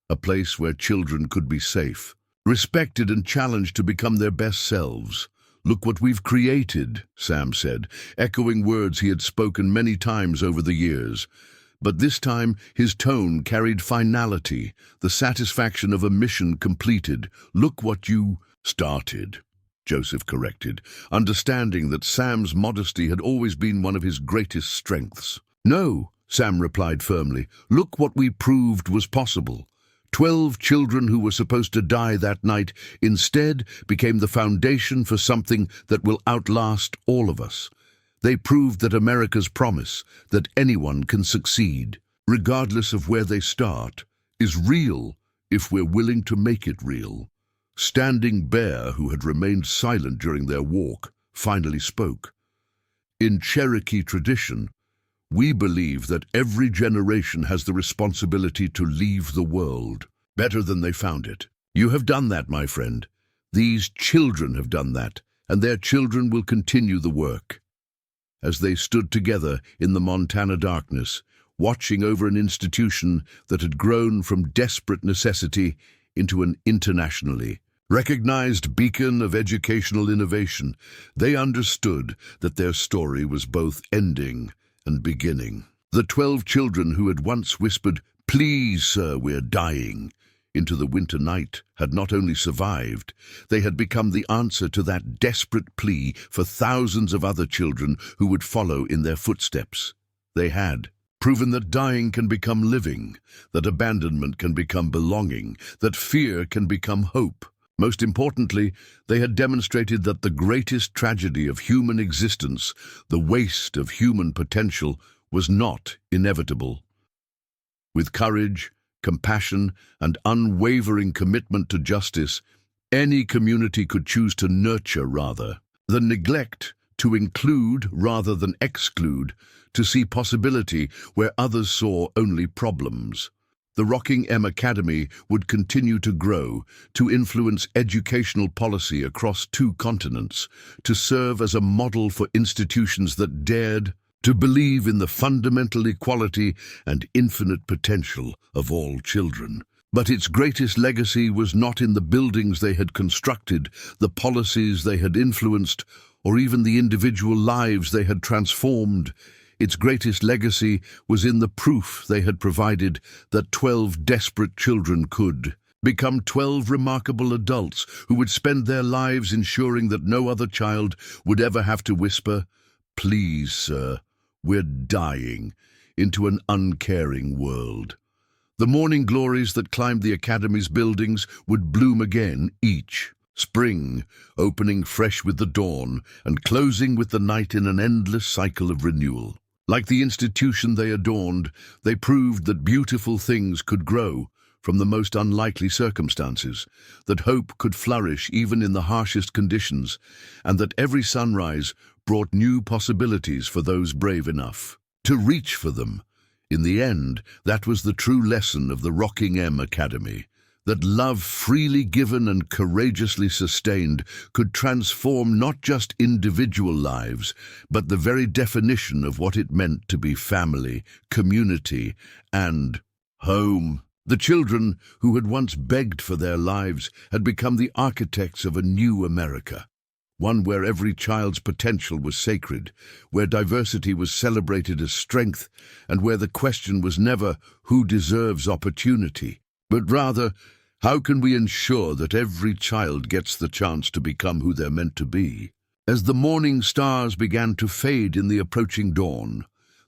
a place where children could be safe, respected and challenged to become their best selves. "Look what we've created," Sam said, echoing words he had spoken many times over the years. But this time his tone carried finality, the satisfaction of a mission completed. "Look what you started," Joseph corrected, understanding that Sam's modesty had always been one of his greatest strengths. "No," Sam replied firmly, "look what we proved was possible. 12 children who were supposed to die that night instead became the foundation for something that will outlast all of us. They proved that America's promise, that anyone can succeed, regardless of where they start, is real if we're willing to make it real." Standing Bear, who had remained silent during their walk, finally spoke. "In Cherokee tradition, we believe that every generation has the responsibility to leave the world better than they found it. You have done that, my friend. These children have done that, and their children will continue the work." As they stood together in the Montana darkness, watching over an institution that had grown from desperate necessity into an internationally recognized beacon of educational innovation, they understood that their story was both ending and beginning. The 12 children who had once whispered, "Please, sir, we're dying," into the winter night had not only survived, they had become the answer to that desperate plea for thousands of other children who would follow in their footsteps. They had proven that dying can become living, that abandonment can become belonging, that fear can become hope. Most importantly, they had demonstrated that the greatest tragedy of human existence, the waste of human potential, was not inevitable. With courage, compassion, and unwavering commitment to justice, any community could choose to nurture rather than neglect, to include rather than exclude, to see possibility where others saw only problems. The Rocking M Academy would continue to grow, to influence educational policy across 2 continents, to serve as a model for institutions that dared to believe in the fundamental equality and infinite potential of all children. But its greatest legacy was not in the buildings they had constructed, the policies they had influenced, or even the individual lives they had transformed. Its greatest legacy was in the proof they had provided that 12 desperate children could become 12 remarkable adults who would spend their lives ensuring that no other child would ever have to whisper, "Please, sir, we're dying," into an uncaring world. The morning glories that climbed the Academy's buildings would bloom again each spring, opening fresh with the dawn and closing with the night in an endless cycle of renewal. Like the institution they adorned, they proved that beautiful things could grow from the most unlikely circumstances, that hope could flourish even in the harshest conditions, and that every sunrise brought new possibilities for those brave enough to reach for them. In the end, that was the true lesson of the Rocking M Academy, that love freely given and courageously sustained could transform not just individual lives, but the very definition of what it meant to be family, community, and home. The children who had once begged for their lives had become the architects of a new America, one where every child's potential was sacred, where diversity was celebrated as strength, and where the question was never who deserves opportunity, but rather, how can we ensure that every child gets the chance to become who they're meant to be? As the morning stars began to fade in the approaching dawn,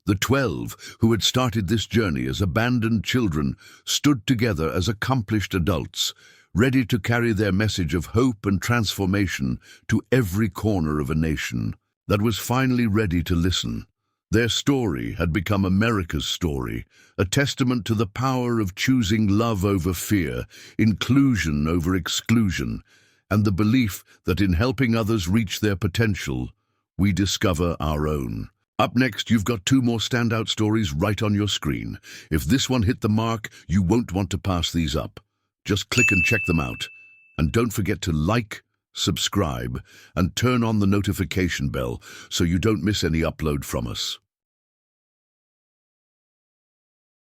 The 12 who had started this journey as abandoned children stood together as accomplished adults, ready to carry their message of hope and transformation to every corner of a nation that was finally ready to listen. Their story had become America's story, a testament to the power of choosing love over fear, inclusion over exclusion, and the belief that in helping others reach their potential, we discover our own. Up next, you've got 2 more standout stories right on your screen. If this one hit the mark, you won't want to pass these up. Just click and check them out. And don't forget to like, subscribe, and turn on the notification bell so you don't miss any upload from us.